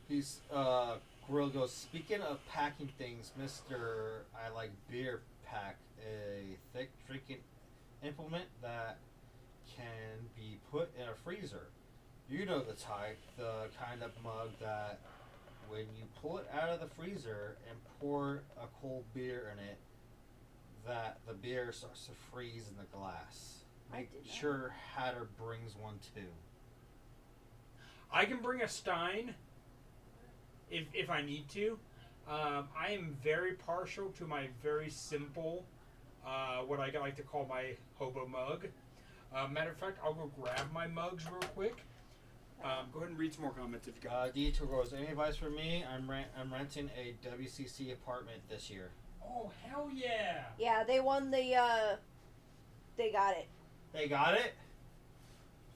he's Gorilla goes, speaking of packing things, Mr. I Like Beer packed a thick drinking implement that can be put in a freezer. You know the type, the kind of mug that when you pull it out of the freezer and pour a cold beer in it, that the beer starts to freeze in the glass. Make sure Hatter brings one too. I can bring a Stein if I need to. I am very partial to my very simple, what I like to call my hobo mug. Matter of fact, I'll go grab my mugs real quick. Go ahead and read some more comments if you got. Detour goes, any advice for me? I'm renting a WCC apartment this year. Oh, hell yeah! Yeah, they won the, they got it. They got it?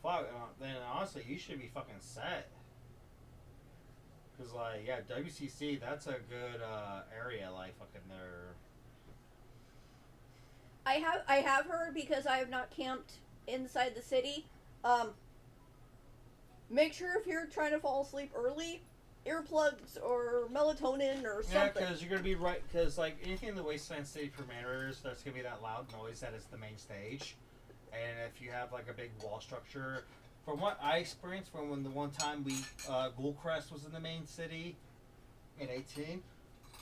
Fuck, then honestly, you should be fucking set. Because, like, yeah, WCC, that's a good area, like, fucking there. I have heard, because I have not camped inside the city. Make sure if you're trying to fall asleep early, earplugs or melatonin or Yeah, something. because you're gonna be right. Because like anything in the Wasteland City premieres, there's gonna be that loud noise that is the main stage, and if you have like a big wall structure, from what I experienced from when the one time we Ghoulcrest was in the main city in 18,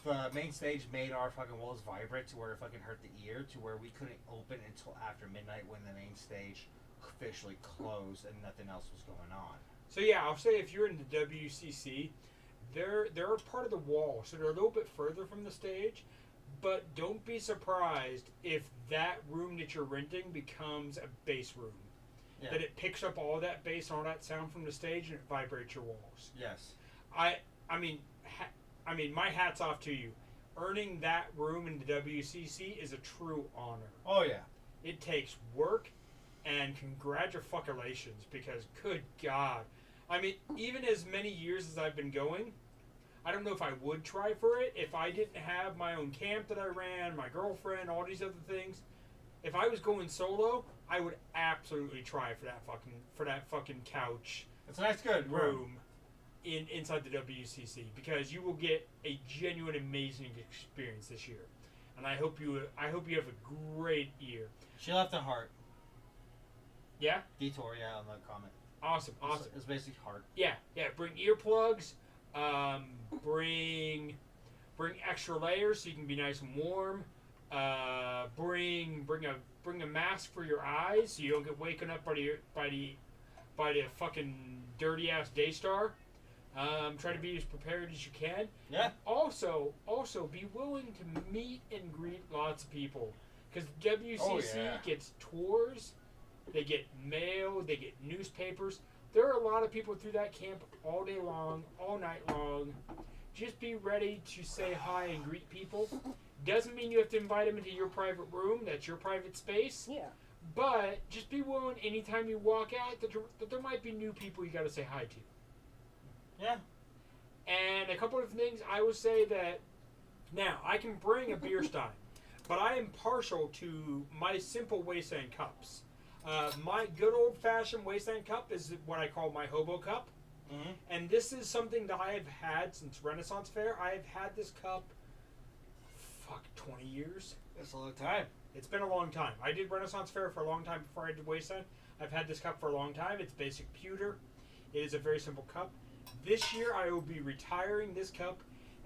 the main stage made our fucking walls vibrate to where it fucking hurt the ear, to where we couldn't open until after midnight when the main stage officially closed and nothing else was going on. So yeah, I'll say if you're in the WCC, they're part of the wall, so they're a little bit further from the stage. But don't be surprised if that room that you're renting becomes a bass room. Yeah. That it picks up all that bass and all that sound from the stage and it vibrates your walls. Yes. I mean, my hat's off to you. Earning that room in the WCC is a true honor. Oh yeah. It takes work, and congratulations, because good God. I mean, even as many years as I've been going, I don't know if I would try for it if I didn't have my own camp that I ran, my girlfriend, all these other things. If I was going solo, I would absolutely try for that fucking couch It's a nice, good room. inside the WCC, because you will get a genuine, amazing experience this year, and I hope you have a great year. She left a heart. Yeah, Detour, yeah, on the comment. awesome. It's basically heart. Yeah. Bring earplugs. Bring extra layers so you can be nice and warm. Bring a mask for your eyes so you don't get waken up by the fucking dirty ass Daystar. Try to be as prepared as you can. Yeah. Also be willing to meet and greet lots of people, because WCC gets tours, they get mail, they get newspapers. There are a lot of people through that camp all day long, all night long. Just be ready to say hi and greet people. Doesn't mean you have to invite them into your private room. That's your private space. Yeah. But just be willing anytime you walk out that there might be new people you got to say hi to. Yeah. And a couple of things I would say that now I can bring a beer stein, but I am partial to my simple Wasteland cups. My good old fashioned Wasteland cup is what I call my hobo cup. Mm-hmm. And this is something that I have had since Renaissance Fair. I have had this cup, 20 years. That's a long time. It's been a long time. I did Renaissance Fair for a long time before I did Wasteland. I've had this cup for a long time. It's basic pewter. It is a very simple cup. This year I will be retiring this cup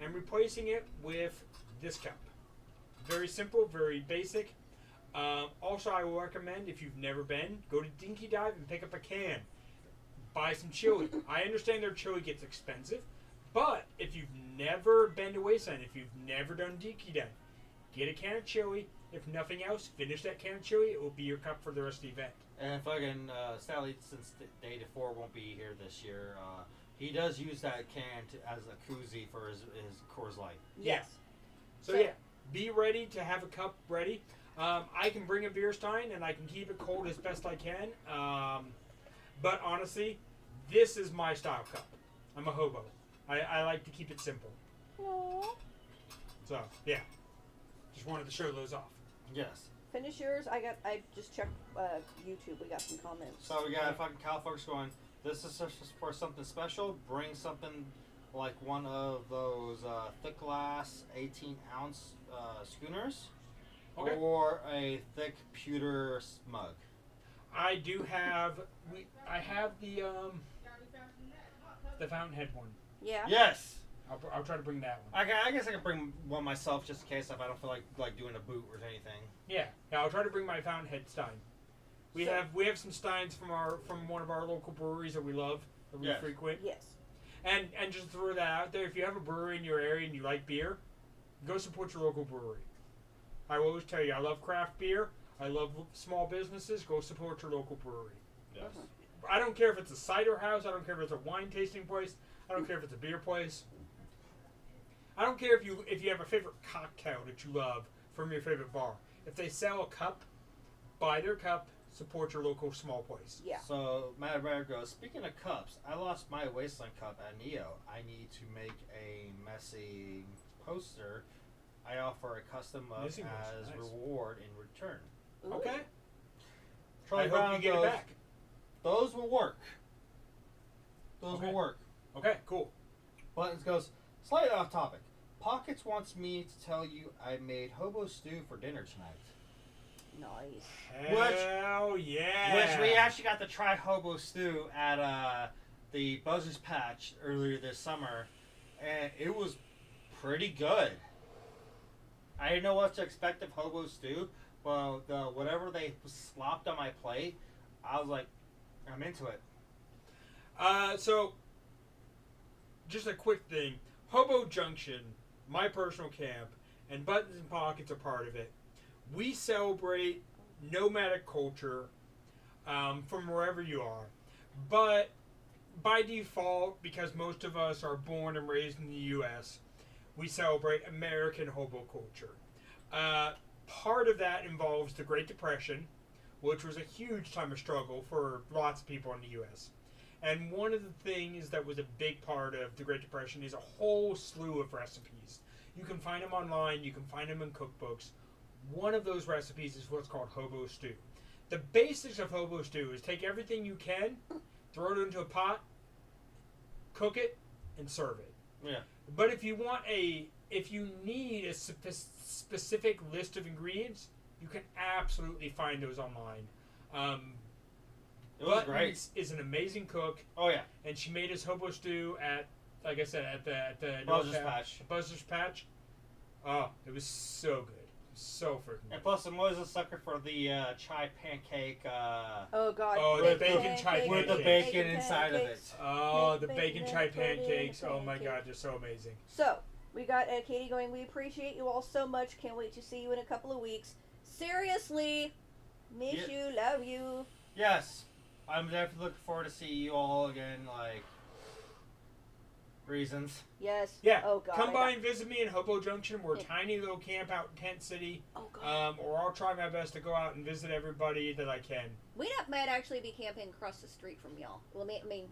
and replacing it with this cup. Very simple, very basic. Also, I will recommend, if you've never been, go to Dinky Dive and pick up a can. Buy some chili. I understand their chili gets expensive, but if you've never been to Wasteland, if you've never done Dinky Dive, get a can of chili. If nothing else, finish that can of chili. It will be your cup for the rest of the event. And fucking Sally, since Day 4 won't be here this year, he does use that can as a koozie for his Coors Light. Yes. So yeah, be ready to have a cup ready. I can bring a beer stein and I can keep it cold as best I can. But honestly, this is my style cup. I'm a hobo. I like to keep it simple. Aww. So yeah, just wanted to show those off. Yes. Finish yours. I just checked YouTube. We got some comments. So we got fucking California going, this is for something special. Bring something like one of those thick glass 18-ounce schooners. Okay. Or a thick pewter mug. I do have. I have the Fountainhead one. Yeah. Yes. I'll try to bring that one. I guess I can bring one myself just in case if I don't feel like doing a boot or anything. Yeah. I'll try to bring my Fountainhead stein. We have some steins from one of our local breweries that we love, that we frequent. Yes. And just to throw that out there, if you have a brewery in your area and you like beer, go support your local brewery. I will always tell you, I love craft beer. I love small businesses. Go support your local brewery. Yes. I don't care if it's a cider house. I don't care if it's a wine tasting place. I don't care if it's a beer place. I don't care if you have a favorite cocktail that you love from your favorite bar. If they sell a cup, buy their cup. Support your local small place. Yeah. So Matt Ryder goes, speaking of cups, I lost my Wasteland cup at Neo. I need to make a messy poster. I offer a custom mug as Nice. reward in return. Ooh. Okay. Charlie I hope Brown you get goes, it back. those will work. Those Okay. will work. Okay, cool. Buttons goes, slightly off topic. Pockets wants me to tell you I made hobo stew for dinner tonight. Nice. Hell yeah. Which we actually got to try hobo stew at the Buzzards Patch earlier this summer, and it was pretty good. I didn't know what to expect of hobo stew. Well, whatever they slopped on my plate, I was like, I'm into it. So, just a quick thing. Hobo Junction, my personal camp, and Buttons and Pockets are part of it. We celebrate nomadic culture from wherever you are. But by default, because most of us are born and raised in the U.S., we celebrate American hobo culture. Part of that involves the Great Depression, which was a huge time of struggle for lots of people in the U.S. And one of the things that was a big part of the Great Depression is a whole slew of recipes. You can find them online, you can find them in cookbooks. One of those recipes is what's called hobo stew. The basics of hobo stew is take everything you can, throw it into a pot, cook it, and serve it. Yeah. But if you need a specific list of ingredients, you can absolutely find those online. It was great. Is an amazing cook. Oh yeah. And she made us hobo stew at, like I said, at the Buzzards Patch. Buzzards Patch. Oh, it was so good. So freaking good. And plus, I'm always a sucker for the chai pancake. Oh God. Oh, the bacon chai with the pancakes. bacon inside of it. Oh, the Make bacon bacon chai and put it in a pancakes. Oh my pancake. God, they're so amazing. So, we got Katie going, we appreciate you all so much. Can't wait to see you in a couple of weeks. Seriously. Miss Yeah. you, love you. Yes, I'm definitely looking forward to see you all again. Like reasons. Yes. Yeah. Oh God. Come by and visit me in Hobo Junction. We're a Yeah. tiny little camp out in Tent City. Oh God. Or I'll try my best to go out and visit everybody that I can. We might actually be camping across the street from y'all. Well, I mean,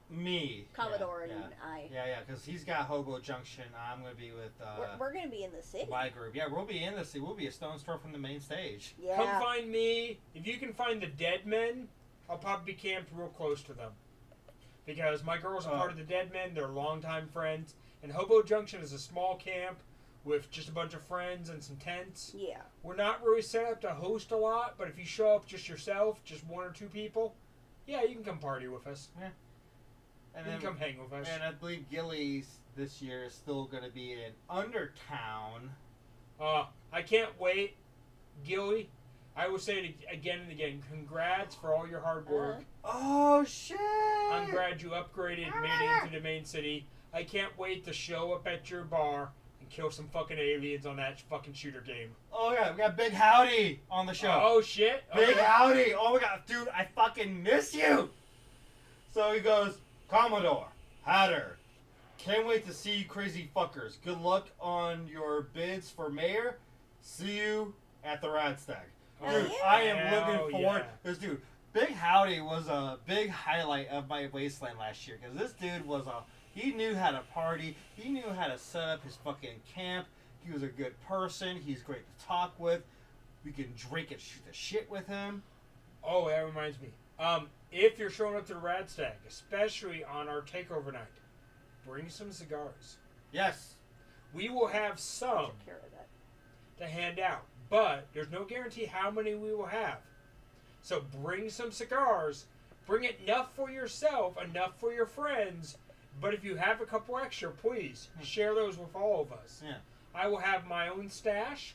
Me. Commodore yeah, and I. Yeah, because he's got Hobo Junction. I'm gonna be with We're going to be in the city. my group. Yeah, we'll be in the city. We'll be a stone's throw from the main stage. Yeah. Come find me. If you can find the Dead Men, I'll probably be camped real close to them. Because my girls are part of the Dead Men. They're longtime friends. And Hobo Junction is a small camp with just a bunch of friends and some tents. Yeah. We're not really set up to host a lot, but if you show up just yourself, just one or two people, yeah, you can come party with us. And You then can come hang with us. And I believe Gillies this year is still gonna be in Undertown. I can't wait. Gilly, I will say it again and again. Congrats for all your hard work. Oh shit! I'm glad you upgraded and made it into the main city. I can't wait to show up at your bar and kill some fucking aliens on that fucking shooter game. Oh yeah, we got Big Howdy on the show. Oh shit! Big Okay. Howdy! Oh my god, dude, I fucking miss you! So he goes, Commodore, Hatter, can't wait to see you crazy fuckers. Good luck on your bids for mayor. See you at the Radstag. Oh, Dude, yeah. I am Hell looking forward. yeah. This dude, Big Howdy was a big highlight of my Wasteland last year because this dude was he knew how to party. He knew how to set up his fucking camp. He was a good person. He's great to talk with. We can drink and shoot the shit with him. Oh, that reminds me. If you're showing up to the Radstag, especially on our takeover night, bring some cigars. Yes. We will have some Took care of that. to hand out, but there's no guarantee how many we will have. So bring some cigars. Bring enough for yourself, enough for your friends. But if you have a couple extra, please share those with all of us. Yeah. I will have my own stash.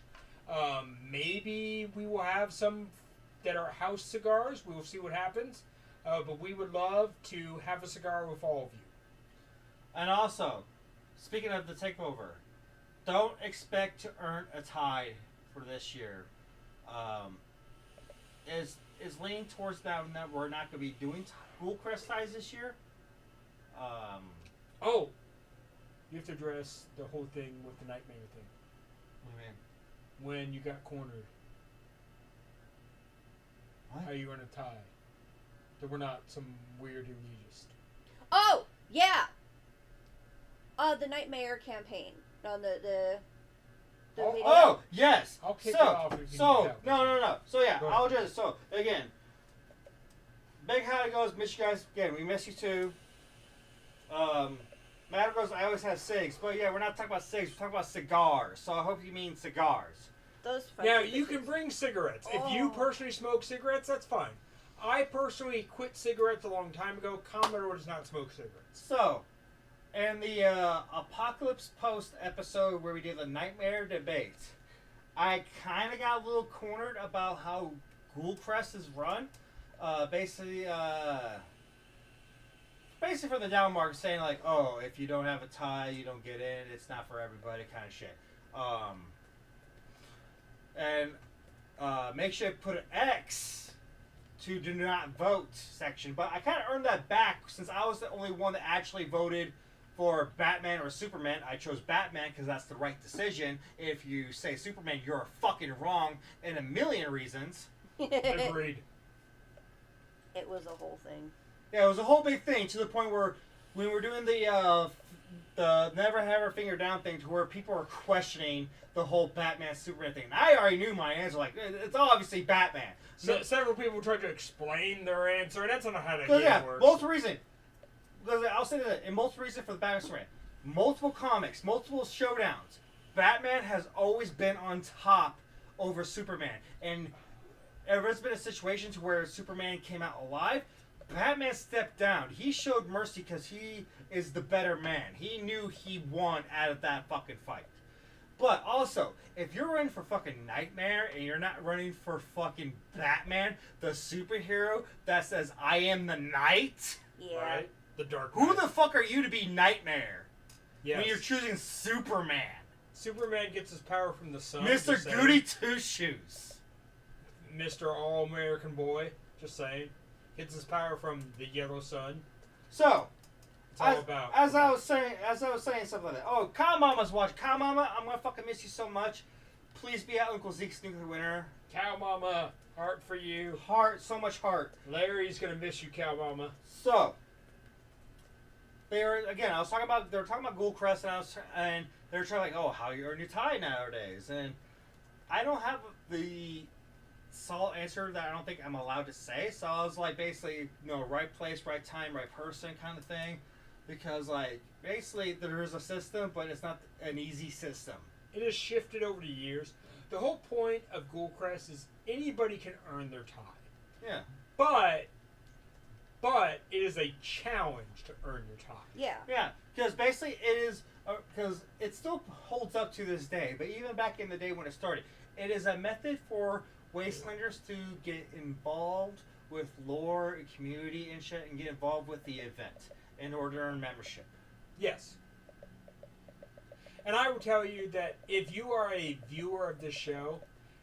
Maybe we will have some that are house cigars. We will see what happens. But we would love to have a cigar with all of you. And also, speaking of the takeover, don't expect to earn a tie for this year. Is leaning towards that we're not going to be doing Ghoul Crest ties this year. Oh, you have to address the whole thing with the Nightmare thing. What do you mean? When you got cornered, What? how you run a tie. That we're not some weird elitist. Oh, yeah. The Nightmare campaign on the video. Oh, yes. I'll kick so, it off if you need so help. no. So yeah, Go ahead. I'll just again. Big Howdy goes, miss you guys again. We miss you too. Madrigal's, I always have cigs, but yeah, we're not talking about cigs. We're talking about cigars. So I hope you mean cigars. Those Now, fucking you can bitches. bring cigarettes. If you Oh. personally smoke cigarettes, that's fine. I personally quit cigarettes a long time ago. Commodore does not smoke cigarettes. So, in the Apocalypse Post episode where we did the Nightmare debate, I kind of got a little cornered about how Ghoulcrest is run. Basically for the down market saying like, oh, if you don't have a tie, you don't get in. It's not for everybody, kind of shit. And make sure you put an X to do not vote section. But I kind of earned that back since I was the only one that actually voted for Batman or Superman. I chose Batman because that's the right decision. If you say Superman, you're fucking wrong in a million reasons. Agreed. It was a whole thing. Yeah, it was a whole big thing to the point where we were doing the never have our finger down thing to where people were questioning the whole Batman Superman thing. And I already knew my answer. Like, it's obviously Batman. So, several people tried to explain their answer, and that's not how that So, game yeah, works. multiple reason. I'll say that in multiple reason for the Batman Superman. Multiple comics, multiple showdowns. Batman has always been on top over Superman, and ever there's been a situation to where Superman came out alive, Batman stepped down. He showed mercy because he is the better man. He knew he won out of that fucking fight. But also, if you're running for fucking Nightmare and you're not running for fucking Batman, the superhero that says, I am the Night, Yeah. Right? The Dark who Knight. the fuck are you to be Nightmare Yes. when you're choosing Superman? Superman gets his power from the sun. Mr. just saying. Goody Two Shoes. Mr. All-American Boy, just saying. Gets his power from the yellow sun. So, It's all about. as I was saying something like that. Oh, Cow Mama's watching. Cow Mama, I'm gonna fucking miss you so much. Please be at Uncle Zeke's nuclear winter. Cow Mama, heart for you. Heart, so much heart. Larry's gonna miss you, Cow Mama. So, they were again. They were talking about Ghoulcrest, and they were trying like, oh, how you earn your tie nowadays, and I don't have the solid answer that I don't think I'm allowed to say. So I was like, basically, right place, right time, right person, kind of thing, because like basically there is a system, but it's not an easy system. It has shifted over the years. The whole point of Ghoulcrest is anybody can earn their tie. Yeah. But it is a challenge to earn your tie. Yeah. Yeah, because basically it is, because it still holds up to this day, but even back in the day when it started, it is a method for Wastelanders to get involved with lore and community and shit and get involved with the event in order to earn membership. Yes. And I will tell you that if you are a viewer of this show,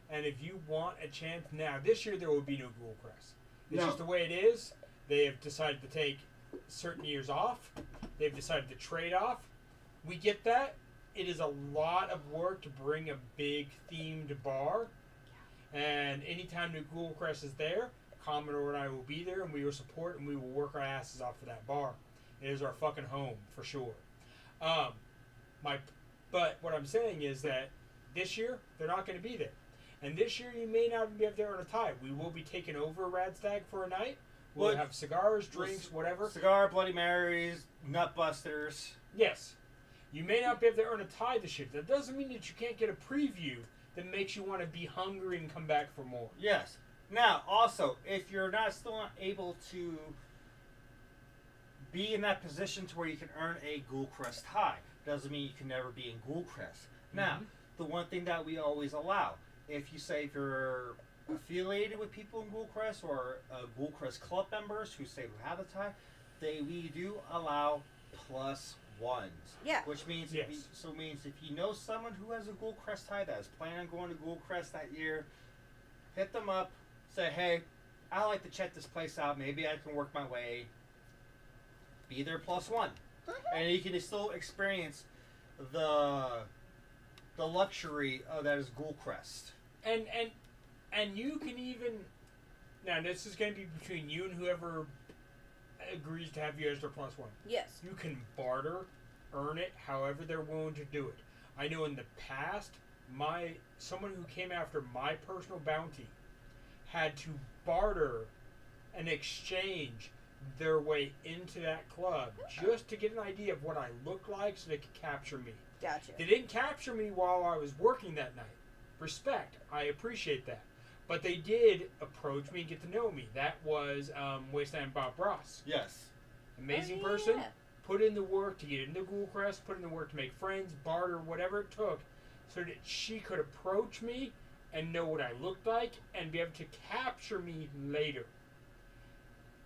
and if you want a chance now, this year there will be no Ghoulcrest. It's No. just the way it is. They have decided to take certain years off. They've decided to trade off. We get that. It is a lot of work to bring a big themed bar. And anytime the Ghoulcrest is there, Commodore and I will be there, and we will support, and we will work our asses off for that bar. It is our fucking home, for sure. But what I'm saying is that this year, they're not going to be there. And this year, you may not be able to earn a tie. We will be taking over Radstag for a night. We'll What- have cigars, drinks, whatever. Cigar, Bloody Marys, Nutbusters. Yes. You may not be able to earn a tie this year. That doesn't mean that you can't get a preview that makes you want to be hungry and come back for more. Yes. Now, also, if you're still not able to be in that position to where you can earn a Ghoulcrest tie, doesn't mean you can never be in Ghoulcrest. Now, the one thing that we always allow, if you're affiliated with people in Ghoulcrest or Ghoulcrest club members who have a tie, we do allow +1s. Yeah. Which means Yes. if you know someone who has a Ghoulcrest tie that is planning on going to Ghoulcrest that year, hit them up, say, hey, I like to check this place out. Maybe I can work my way. Be there +1, and you can still experience the luxury of that is Ghoulcrest. And you can even, now this is going to be between you and whoever agrees to have you as their +1. Yes. You can barter, earn it, however they're willing to do it. I know in the past, someone who came after my personal bounty had to barter an exchange their way into that club just to get an idea of what I look like so they could capture me. Gotcha. They didn't capture me while I was working that night. Respect. I appreciate that. But they did approach me and get to know me. That was Wasteland Bob Ross. Yes. Amazing Oh, person. yeah. Put in the work to get into Ghoulcrest, put in the work to make friends, barter, whatever it took, so that she could approach me and know what I looked like and be able to capture me later.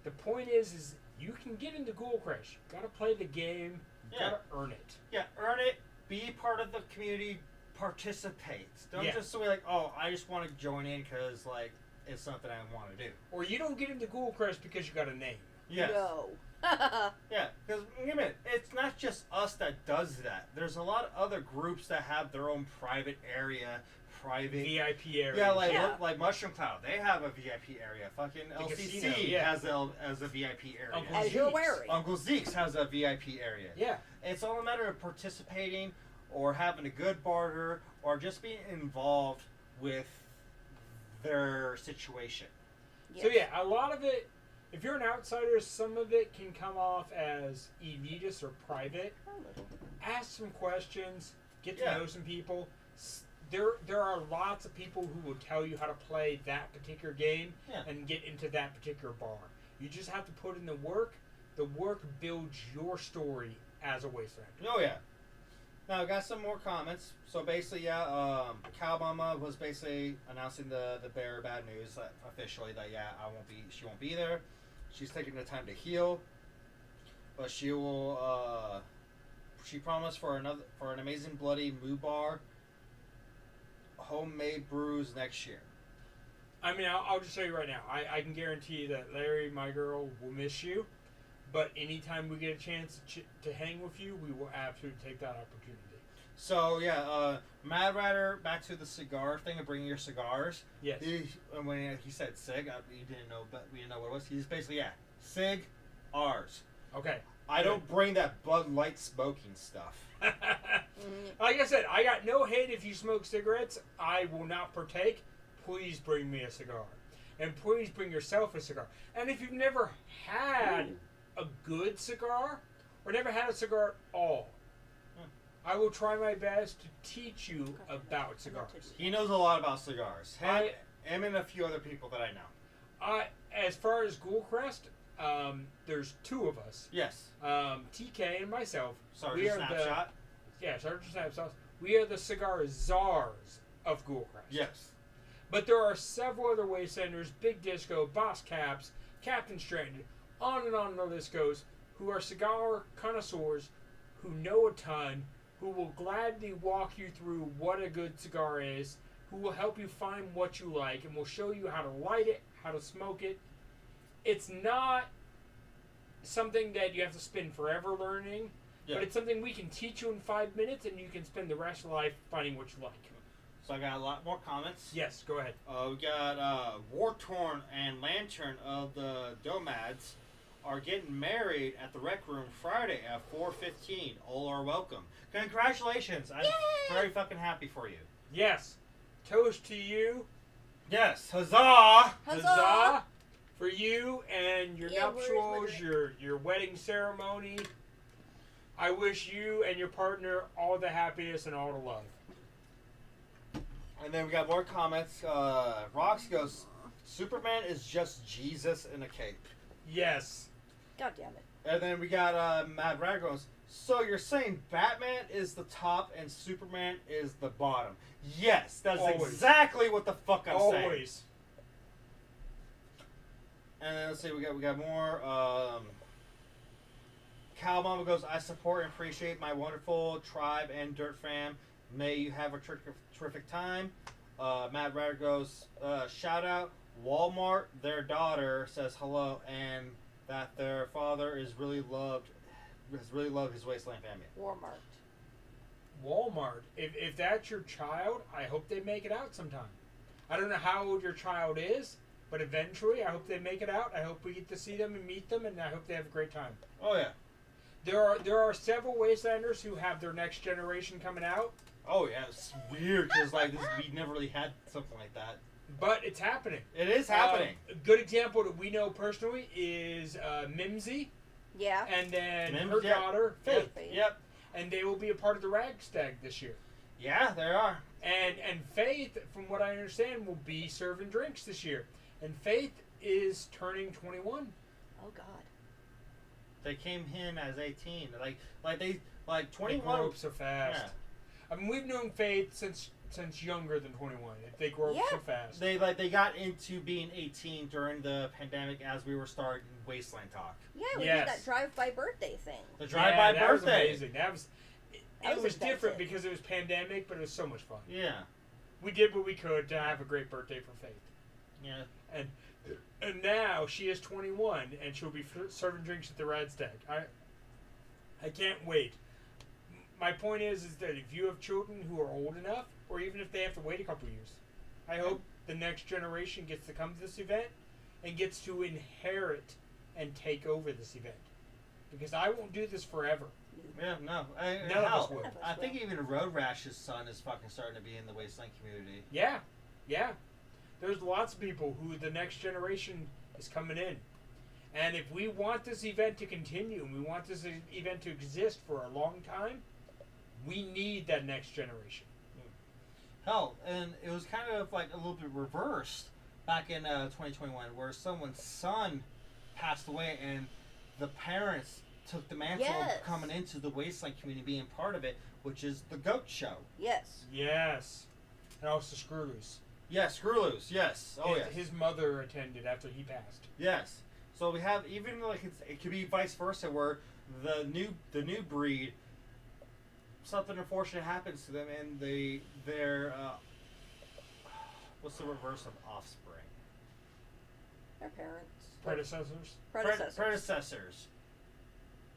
The point is you can get into Ghoulcrest. You gotta play the game. You Yeah. gotta earn it. Yeah, earn it. Be part of the community. Participate. Don't Yeah. just be like, oh, I just want to join in because like it's something I want to do. Or you don't get into Ghoulcrest because you got a name. Yes. No. Yeah, because it's not just us that does that. There's a lot of other groups that have their own private area, private. VIP area. Yeah, like Yeah. like Mushroom Cloud, they have a VIP area. Fucking LCC casino, yeah. has a VIP area. Uncle As you're Zeke's. wearing. Uncle Zeke's has a VIP area. Yeah. It's all a matter of participating or having a good barter or just being involved with their situation. So yeah, a lot of it, if you're an outsider, some of it can come off as elitist or private. Ask some questions, get to Yeah. know some people. There are lots of people who will tell you how to play that particular game Yeah. and get into that particular bar. You just have to put in the work. The work builds your story as a Wasteland. Oh yeah. Now I got some more comments. So basically, yeah, Cow Mama was basically announcing the bear bad news officially that she won't be there. She's taking the time to heal, but she will. She promised for an amazing bloody moo bar, homemade brews next year. I mean, I'll just tell you right now. I can guarantee that Larry, my girl, will miss you. But anytime we get a chance to hang with you, we will absolutely take that opportunity. So yeah, Mad Ratter, back to the cigar thing of bringing your cigars. Yes. When he said cig, we didn't know, but we didn't know what it was. He's basically cig, ours. Okay. I don't bring that Bud Light smoking stuff. Like I said, I got no hate if you smoke cigarettes. I will not partake. Please bring me a cigar. And please bring yourself a cigar. And if you've never had a good cigar, or never had a cigar at all, I will try my best to teach you about cigars. He knows a lot about cigars. Him and a few other people that I know. As far as Ghoulcrest, there's two of us. Yes. TK and myself. Sergeant Snapshot. Sergeant Snapshot. We are the cigar czars of Ghoulcrest. Yes. But there are several other Wastelanders, Big Disco, Boss Caps, Captain Stranded, on and the list goes, who are cigar connoisseurs, who know a ton, who will gladly walk you through what a good cigar is, who will help you find what you like, and will show you how to light it, how to smoke it. It's not something that you have to spend forever learning, but it's something we can teach you in 5 minutes, and you can spend the rest of life finding what you like. So I got a lot more comments. Yes, go ahead. We got Wartorn and Lantern of the Domads are getting married at the Rec Room Friday at 4:15. All are welcome. Congratulations! I'm very fucking happy for you. Yes. Toast to you. Yes, huzzah! Huzzah for you and your Yeah, where's nuptials, my your wedding ceremony. I wish you and your partner all the happiness and all the love. And then we got more comments. Rox goes, Superman is just Jesus in a cape. Yes. God damn it. And then we got Mad Rat goes, so you're saying Batman is the top and Superman is the bottom? Yes, that's Always. exactly what the fuck I'm saying. Always. And then let's see, we got more. Cow Mama goes, I support and appreciate my wonderful tribe and dirt fam. May you have a terrific time. Mad Ratter goes, shout out Walmart, their daughter says hello, and that their father has really loved his Wasteland family. Walmart. If that's your child, I hope they make it out sometime. I don't know how old your child is, but eventually I hope they make it out. I hope we get to see them and meet them, and I hope they have a great time. Oh yeah. There are several Wastelanders who have their next generation coming out. Oh yeah, it's weird because like we never really had something like that. But it's happening. It is happening. A good example that we know personally is Mimsy, Yeah. and then Mims, her yeah. daughter, Faith. Faith. Yep. and they will be a part of the Ragstag this year. Yeah, there are. And Faith, from what I understand, will be serving drinks this year. And Faith is turning 21. Oh God. They came in as 18. They 21. They grow up so fast. Yeah. I mean, we've known Faith since younger than 21. They grow up Yeah. so fast. They got into being 18 during the pandemic as we were starting Wasteland Talk. Yeah, we Yes. did that drive-by birthday thing. The drive-by that was birthday. amazing. That was That was different expensive. because it was pandemic, but it was so much fun. Yeah. We did what we could to have a great birthday for Faith. Yeah. And now she is 21, and she'll be serving drinks at the Ragstag. I can't wait. My point is that if you have children who are old enough, or even if they have to wait a couple years, I hope the next generation gets to come to this event and gets to inherit and take over this event. Because I won't do this forever. Yeah, no. None of us will. I think even Road Rash's son is fucking starting to be in the Wasteland community. Yeah. There's lots of people who the next generation is coming in. And if we want this event to continue, and we want this event to exist for a long time, we need that next generation. Hell, and it was kind of like a little bit reversed back in 2021, where someone's son passed away, and the parents took the mantle Yes. of coming into the Wasteland community, being part of it, which is the Goat Show. Yes. Yes. And also Screw Loose. Yes, Screw Loose. Yes. Oh yes. His mother attended after he passed. Yes. So we have even like it could be vice versa, where the new breed, something unfortunate happens to them, and their what's the reverse of offspring? Their parents. Predecessors. Predecessors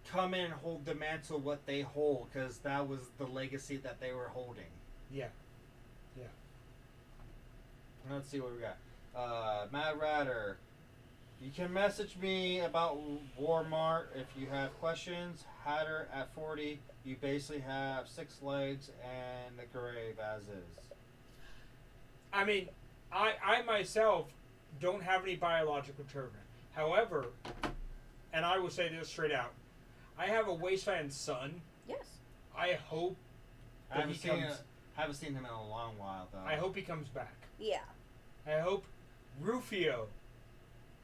come in and hold the mantle what they hold, because that was the legacy that they were holding. Yeah. Let's see what we got. Matt Ratter. You can message me about Walmart if you have questions. Hatter at 40. You basically have 6 legs and a grave as is. I mean, I myself don't have any biological children. However, and I will say this straight out, I have a Wasteland son. Yes. I hope I that haven't seen him in a long while though. I hope he comes back. Yeah. I hope Rufio,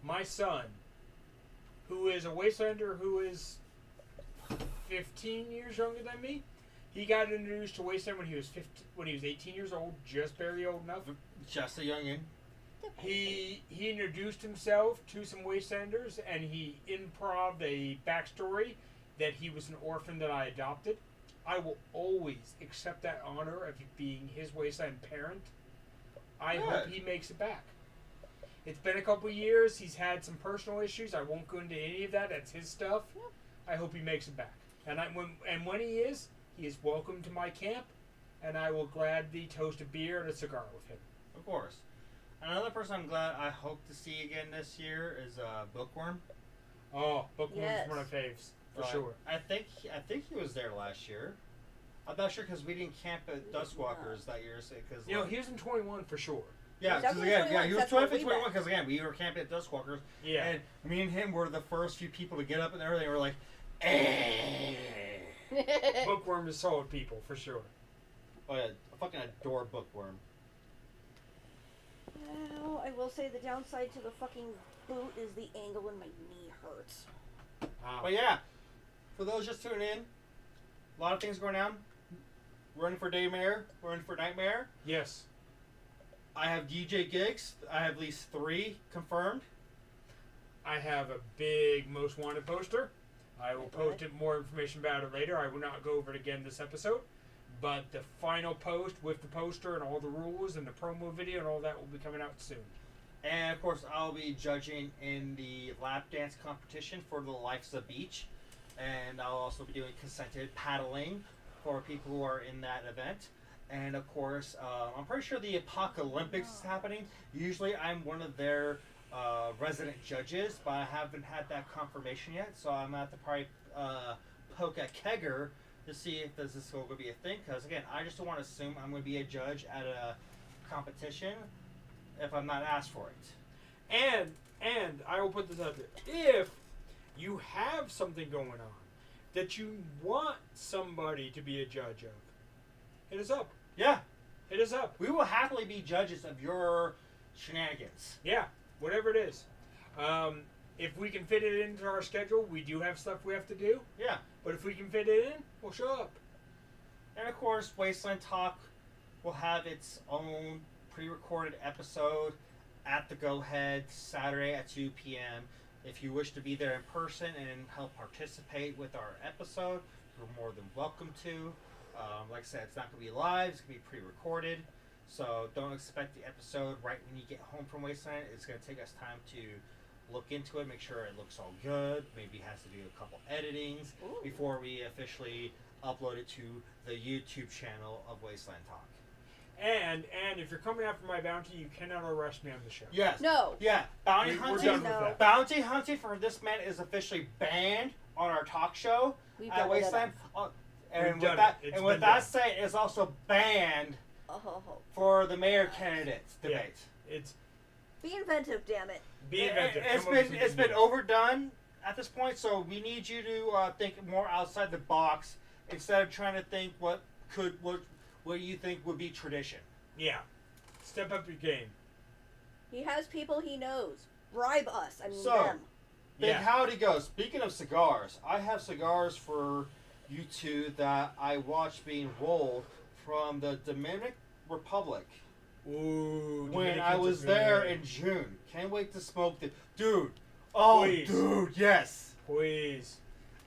my son, who is a Wastelander who is 15 years younger than me, he got introduced to Wasteland when he was 18 years old, just barely old enough. Just a youngin. He introduced himself to some Wastelanders, and he improv'd a backstory that he was an orphan that I adopted. I will always accept that honor of being his Wasteland parent. I hope he makes it back. It's been a couple years. He's had some personal issues. I won't go into any of that. That's his stuff. I hope he makes it back. And when he is welcome to my camp, and I will gladly toast a beer and a cigar with him. Of course. Another person I'm glad I hope to see again this year is Bookworm. Oh, Bookworm's Yes. one of my faves, for sure. I think he was there last year. I'm not sure because we didn't camp at Duskwalkers that year. Cause, You know, he was in 21 for sure. yeah, because Definitely again, 21, he was that's what 21 we because again, we were camping at Duskwalkers. Yeah. And me and him were the first few people to get up and everything. We're like, eh. Bookworm is solid people, for sure. Oh yeah, I fucking adore Bookworm. Well, I will say the downside to the fucking boot is the angle in my knee hurts. Wow. But yeah, for those just tuning in, a lot of things going on. We're in for Daymare. We're in for Nightmare. Yes. I have DJ gigs. I have at least 3 confirmed. I have a big Most Wanted poster. I will post it, more information about it later. I will not go over it again this episode. But the final post with the poster and all the rules and the promo video and all that will be coming out soon. And of course, I'll be judging in the lap dance competition for the Life's a Beach. And I'll also be doing consented paddling for people who are in that event. And of course, I'm pretty sure the Apocalyptic is happening. Usually I'm one of their resident judges, but I haven't had that confirmation yet. So I'm going to have to probably poke at Kegger to see if this is going to be a thing. Because again, I just don't want to assume I'm going to be a judge at a competition if I'm not asked for it. And I will put this out there. If you have something going on that you want somebody to be a judge of, hit us up. Yeah, Hit us up. we will happily be judges of your shenanigans. Yeah, whatever it is. If we can fit it into our schedule, we do have stuff we have to do. Yeah. But if we can fit it in, we'll show up. And of course, Wasteland Talk will have its own pre-recorded episode at the Go Ahead Saturday at 2 p.m. If you wish to be there in person and help participate with our episode, you're more than welcome to. Like I said, it's not going to be live. It's going to be pre-recorded. So don't expect the episode right when you get home from Wasteland. It's going to take us time to look into it, make sure it looks all good. Maybe has to do a couple editings Ooh. before we officially upload it to the YouTube channel of Wasteland Talk. And if you're coming after my bounty, you cannot arrest me on the show. Yes. No. Yeah. Bounty We're hunting. done with No. that. Bounty hunting for this man is officially banned on our talk show We've at done Wasteland. And We've with done that, it. It's and with been that done. said, it's also banned Oh, for the mayor candidates debate. It's be inventive, damn it. be inventive. It's Come up with been something been new. overdone at this point, so we need you to think more outside the box instead of trying to think what you think would be tradition. Yeah. Step up your game. He has people he knows. Bribe us. I mean, So- them. Big Yeah. howdy goes. Speaking of cigars, I have cigars for you two that I watched being rolled from the Dominican Republic Ooh. when I Dominicans was are there good. in June. Can't wait to smoke the dude. Oh, Please. dude, yes. Please.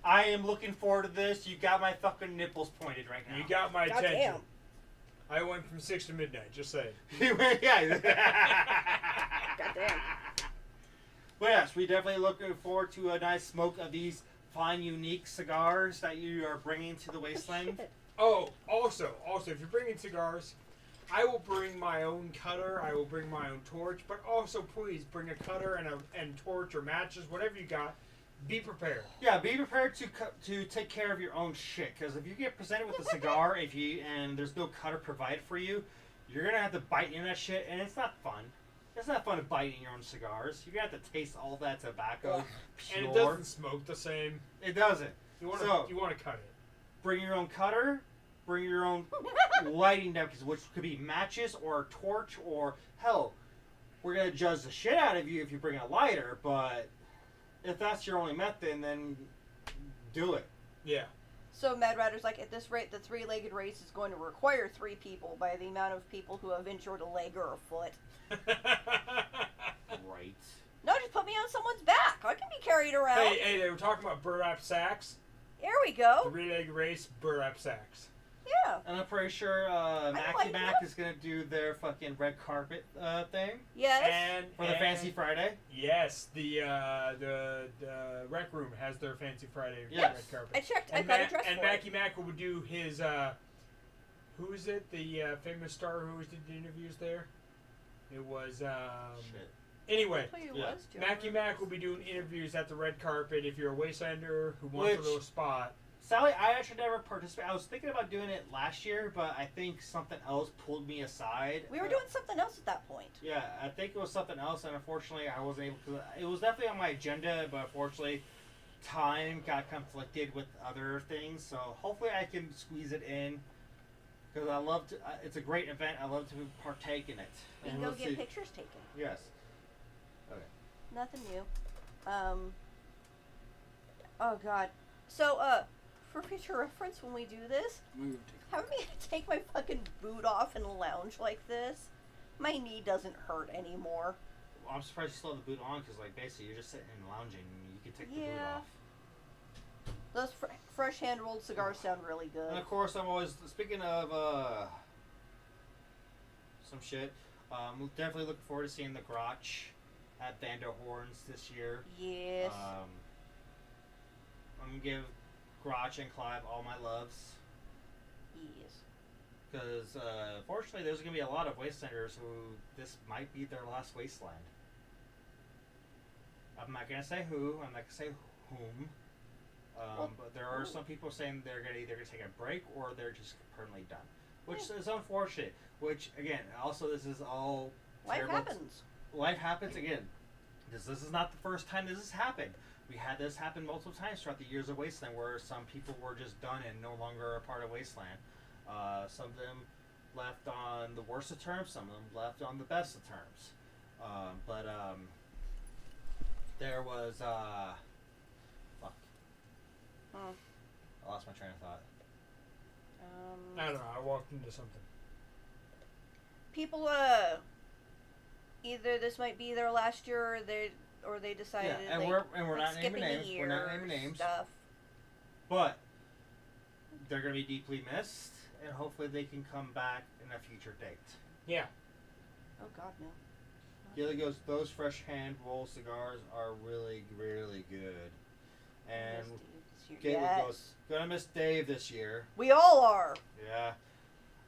I am looking forward to this. You got my fucking nipples pointed right now. You got my God attention. damn. I went from 6 to midnight, just saying. Yeah. Goddamn. But yes, we definitely looking forward to a nice smoke of these fine, unique cigars that you are bringing to the wasteland. Shit. Oh, also, if you're bringing cigars, I will bring my own cutter. I will bring my own torch. But also, please bring a cutter and torch or matches, whatever you got. Be prepared. Yeah, be prepared to take care of your own shit. Because if you get presented with a cigar, and there's no cutter provided for you, you're gonna have to bite in that shit, and it's not fun. It's not fun to bite in your own cigars. You're gonna have to taste all that tobacco. And it Pure. doesn't smoke the same. It doesn't. You want So- to cut it. Bring your own cutter. Bring your own lighting devices, which could be matches or a torch, or hell, we're gonna judge the shit out of you if you bring a lighter. But if that's your only method, then do it. Yeah. So Mad Ratter's like, at this rate, the three-legged race is going to require 3 people by the amount of people who have injured a leg or a foot. Right. No, just put me on someone's back. I can be carried around. hey, they were talking about burlap sacks. There we go. 3-leg race, burlap sacks. Yeah. And I'm pretty sure Macky like Mac that. is gonna do their fucking red carpet thing Yes. And for the Fancy Friday. Yes, the rec room has their Fancy Friday Yes. red carpet. I checked. I And, got a dress and for it. Mackie Mac will do his who is it? The famous star who always did the interviews there. It was Shit. anyway. That's what it Yeah. was, too. Mackie Mac will be doing interviews at the red carpet if you're a Wastelander who wants a Which- little spot. Sally, I actually never participated. I was thinking about doing it last year, but I think something else pulled me aside. We were doing something else at that point. Yeah, I think it was something else, and unfortunately, I wasn't able to. It was definitely on my agenda, but unfortunately, time got conflicted with other things. So hopefully, I can squeeze it in because I love to. It's a great event. I love to partake in it. We And can go we'll get see. pictures taken. Yes. Nothing new. Oh God. So, for future reference, when we do this, have me take my fucking boot off and lounge like this. My knee doesn't hurt anymore. Well, I'm surprised you still have the boot on because, like, basically, you're just sitting and lounging. And you can take the boot Yeah. off. Those fresh hand rolled cigars sound really And good. of course, I'm always speaking of some shit. We're definitely looking forward to seeing the Grotch at Vanderhorns this year. Yes. I'm gonna give Grotch and Clive all my loves Yes. because fortunately, there's gonna be a lot of Wastelanders who this might be their last Wasteland. I'm not gonna say who. I'm not gonna say whom. But there are some people saying they're gonna either take a break or they're just permanently done, which is unfortunate. Which again, also this is all Life terrible. happens. Life happens again. This is not the first time this has happened. We had this happen multiple times throughout the years of Wasteland, where some people were just done and no longer a part of Wasteland. Some of them left on the worst of terms. Some of them left on the best of terms. There was fuck. I lost my train of thought. I don't know. I walked into something. People, either this might be their last year, or they decided. Yeah, and we're not naming names. We're not naming names. Stuff. But they're gonna be deeply missed, and hopefully they can come back in a future date. Yeah. Oh God, no. Gilly goes, those fresh hand roll cigars are really, really good. And Gilly goes, gonna miss Dave this year. We all are. Yeah.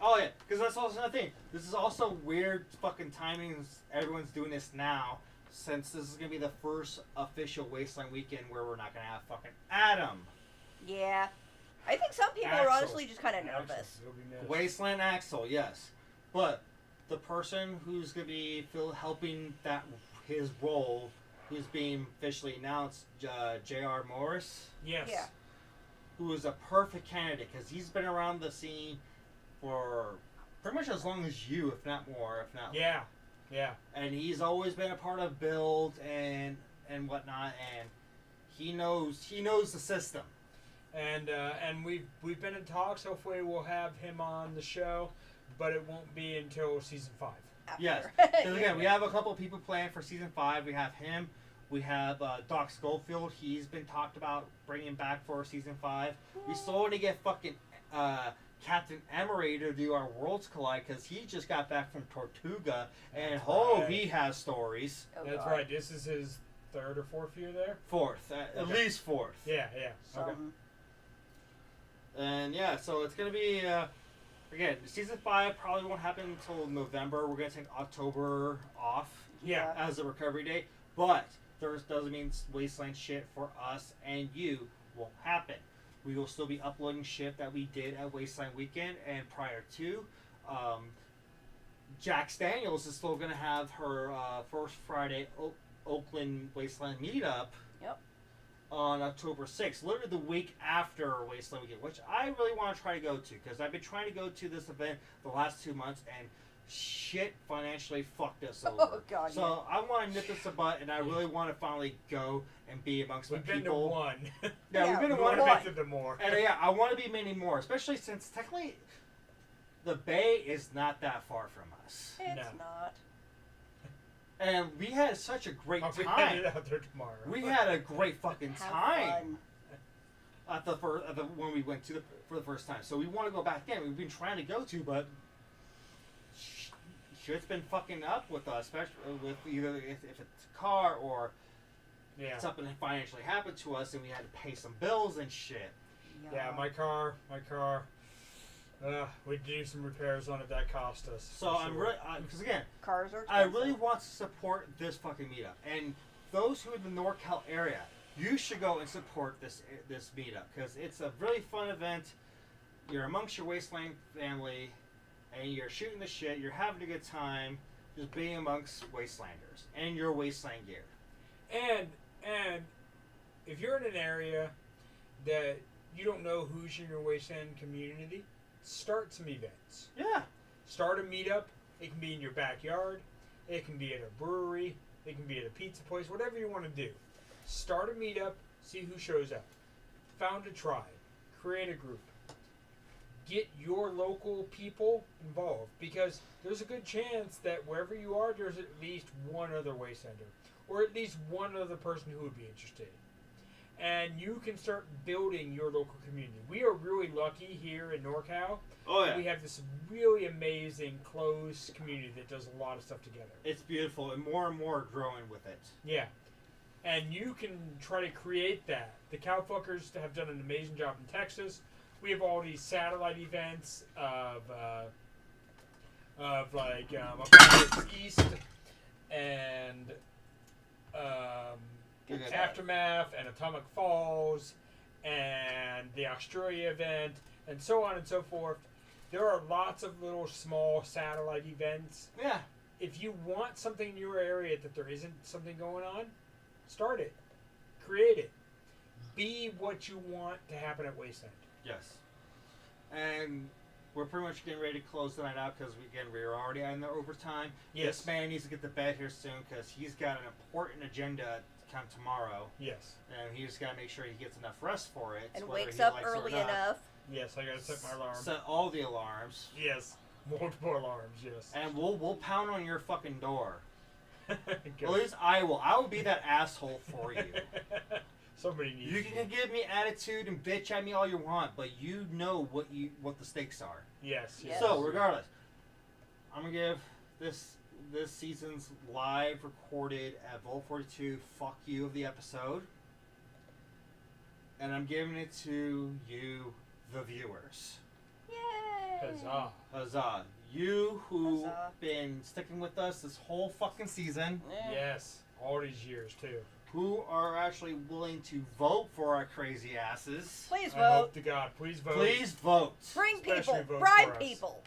Oh yeah, because that's also another thing. This is also weird fucking timings. Everyone's doing this now, since this is gonna be the first official Wasteland weekend where we're not gonna have fucking Adam. Yeah. I think some people are honestly just kind of nervous. Wasteland Axel, yes. But the person who's going to be helping that his role, who's being officially announced, J.R. Morris. Yes. Yeah. Who is a perfect candidate because he's been around the scene for pretty much as long as you, if not more, if not. Yeah. Yeah. And he's always been a part of build and whatnot, and he knows the system. And we've been in talks. Hopefully we'll have him on the show, but it won't be until season 5. Yes. Because again, we have a couple of people planned for season 5. We have him. We have Doc Schofield. He's been talked about bringing back for season 5. We still want to get fucking Captain Emery to do our Worlds Collide because he just got back from Tortuga, and he has stories. Oh, That's God. right. This is his 3rd or 4th year there. 4th, at least 4th. Yeah. Yeah. Okay. And yeah, so it's gonna be again, season 5 probably won't happen until November. We're gonna take October off Yeah. as a recovery date, but there doesn't mean Wasteland shit for us and you won't happen. We will still be uploading shit that we did at Wasteland Weekend and prior to. Jax Daniels is still gonna have her first Friday Oakland Wasteland meetup. Yep. On October 6th, literally the week after Wasteland Weekend, which I really want to try to go to because I've been trying to go to this event the last 2 months and shit financially fucked us over. Oh, God, so I want to nip this a butt and I really want to finally go and be amongst the We've people. been to one. Yeah, we've been to We one. want to get to more. And yeah, I want to be many more, especially since technically the Bay is not that far from us. It's No. not. And we had such a great I'll be time. headed out there tomorrow. We had a great fucking Have time. fun. When we went to for the first time. So we want to go back again. We've been trying to go to, but shit's been fucking up with us, especially with either if it's a car or something financially happened to us and we had to pay some bills and shit. Yeah, my car. We do some repairs on it that cost us. So I'm really because again, Cars are I expensive. really want to support this fucking meetup, and those who are in the NorCal area, you should go and support this meetup because it's a really fun event. You're amongst your Wasteland family, and you're shooting the shit. You're having a good time, just being amongst Wastelanders and your Wasteland gear. And if you're in an area that you don't know who's in your Wasteland community, start some events. Yeah. Start a meetup. It can be in your backyard. It can be at a brewery. It can be at a pizza place. Whatever you want to do. Start a meetup. See who shows up. Found a tribe. Create a group. Get your local people involved because there's a good chance that wherever you are, there's at least one other Wastelander or at least one other person who would be interested. And you can start building your local community. We are really lucky here in NorCal. Oh yeah. We have this really amazing, close community that does a lot of stuff together. It's beautiful, and more are growing with it. Yeah. And you can try to create that. The Cowfuckers have done an amazing job in Texas. We have all these satellite events of Apocalyptic East and Aftermath and Atomic Falls and the Australia event, and so on and so forth. There are lots of little small satellite events. Yeah. If you want something in your area that there isn't something going on, start it. Create it. Be what you want to happen at Wasteland. Yes. And we're pretty much getting ready to close the night out because, again, we're already in the overtime. Yes. This man needs to get to bed here soon because he's got an important agenda to come tomorrow. Yes. And he's got to make sure he gets enough rest for it. And whether wakes he up likes it or early not. enough. Yes, I gotta set my alarm. Set all the alarms. Yes. Multiple alarms, yes. And we'll pound on your fucking door. Good. At least I will. I will be that asshole for you. Somebody needs You can give me attitude and bitch at me all you want, but you know what the stakes are. Yes. Yes. So regardless, I'm gonna give this season's live recorded at Volt 42 fuck you of the episode, and I'm giving it to you, the viewers. Yay! Huzzah. Huzzah! You who Huzzah. been sticking with us this whole fucking season, Yes. All these years, too. who are actually willing to vote for our crazy asses. Please I vote. hope to God. Please vote. Please vote. Bring Especially people. vote for Bribe us. people.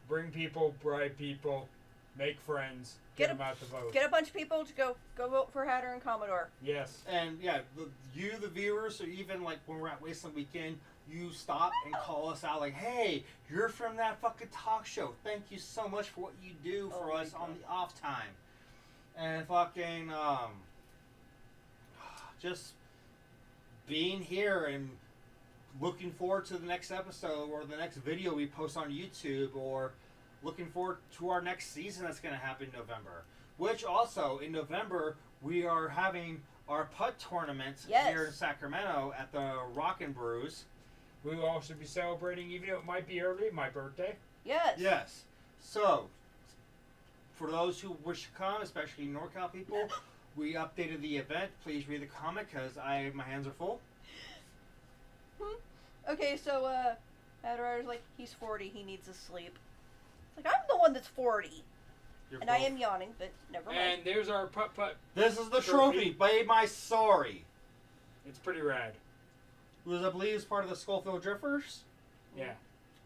Bring people, bribe people, make friends, Get get a- them out to vote. Get a bunch of people to go vote for Hatter and Commodore. Yes. And yeah, the viewers, or even like when we're at Wasteland Weekend, you stop and call us out like, hey, you're from that fucking talk show. Thank you so much for what you do for Oh my us on God. the off time. And fucking, just being here and looking forward to the next episode or the next video we post on YouTube, or looking forward to our next season that's going to happen in November. Which also, in November, we are having our putt tournament Yes. here in Sacramento at the Rockin' Brews. We will also be celebrating, even though it might be early, my birthday. Yes. Yes. So, for those who wish to come, especially NorCal people, we updated the event. Please read the comment because my hands are full. Okay, so Hatter's like, he's 40, he needs to sleep. It's like, I'm the one that's 40. You're And I both- am yawning, but never mind. And there's our putt-putt. This is the Trophy. trophy by my sorry. It's pretty rad. Who I believe is part of the Schofield Drifters. Yeah.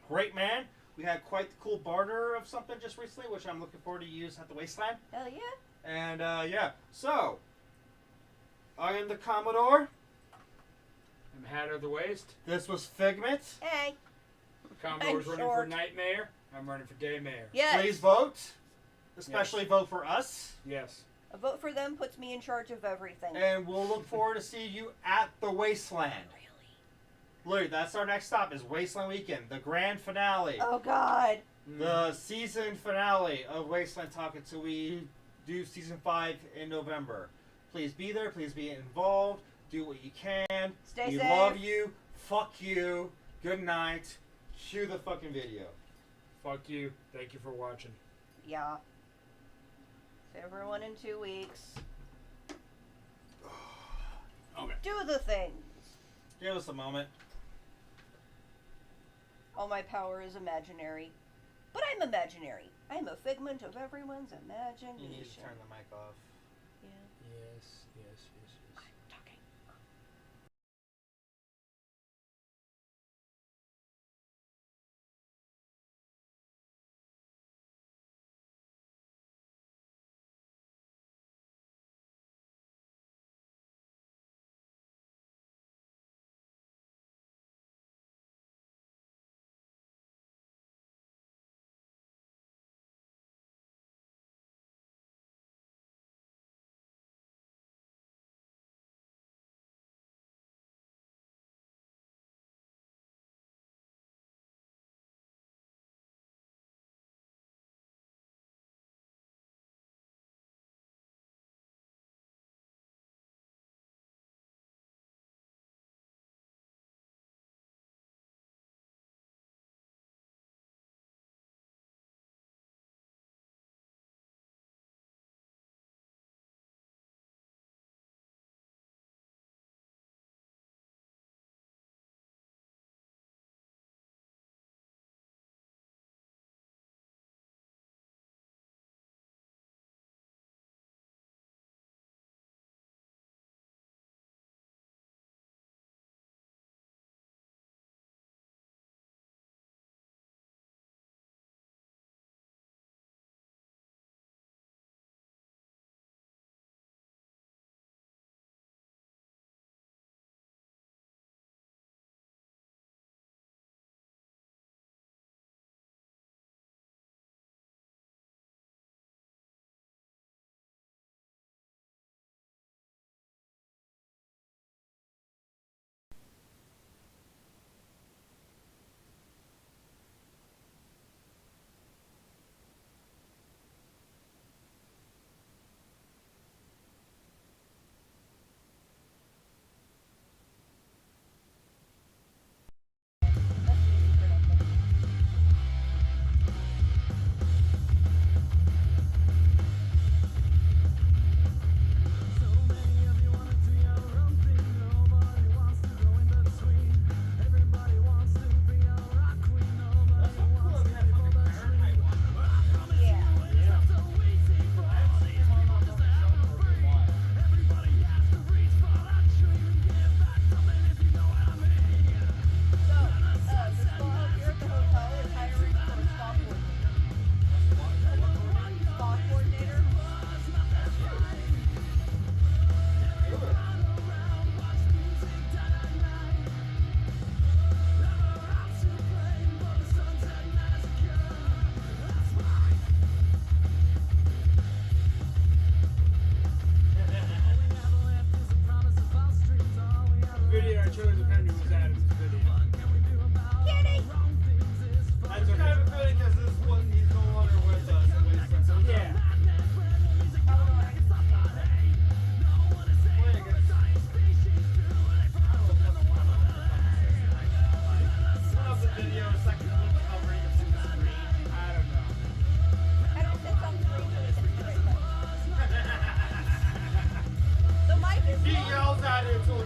Great man. We had quite the cool barter of something just recently, which I'm looking forward to use at the Wasteland. Hell yeah. And yeah, so I am the Commodore. I'm Hatter of the Waste. This was Figment. Hey. Commodore's I'm running short. for Nightmare. I'm running for Daymare. Yes. Please vote, especially vote for us, Yes. A vote for them puts me in charge of everything. and we'll look forward to see you at the Wasteland. Really? Literally, that's our next stop is Wasteland Weekend, the grand finale, Oh, God. the season finale of Wasteland Talk until we do season 5 in November. Please be there. Please be involved. Do what you can. Stay We safe. love you. Fuck you. Good night. Cue the fucking video. Fuck you. Thank you for watching. Yeah. See everyone in 2 weeks. Okay. Do the things. Give us a moment. All my power is imaginary. But I'm imaginary. I am a figment of everyone's imagination. You need to turn the mic off.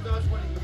does what he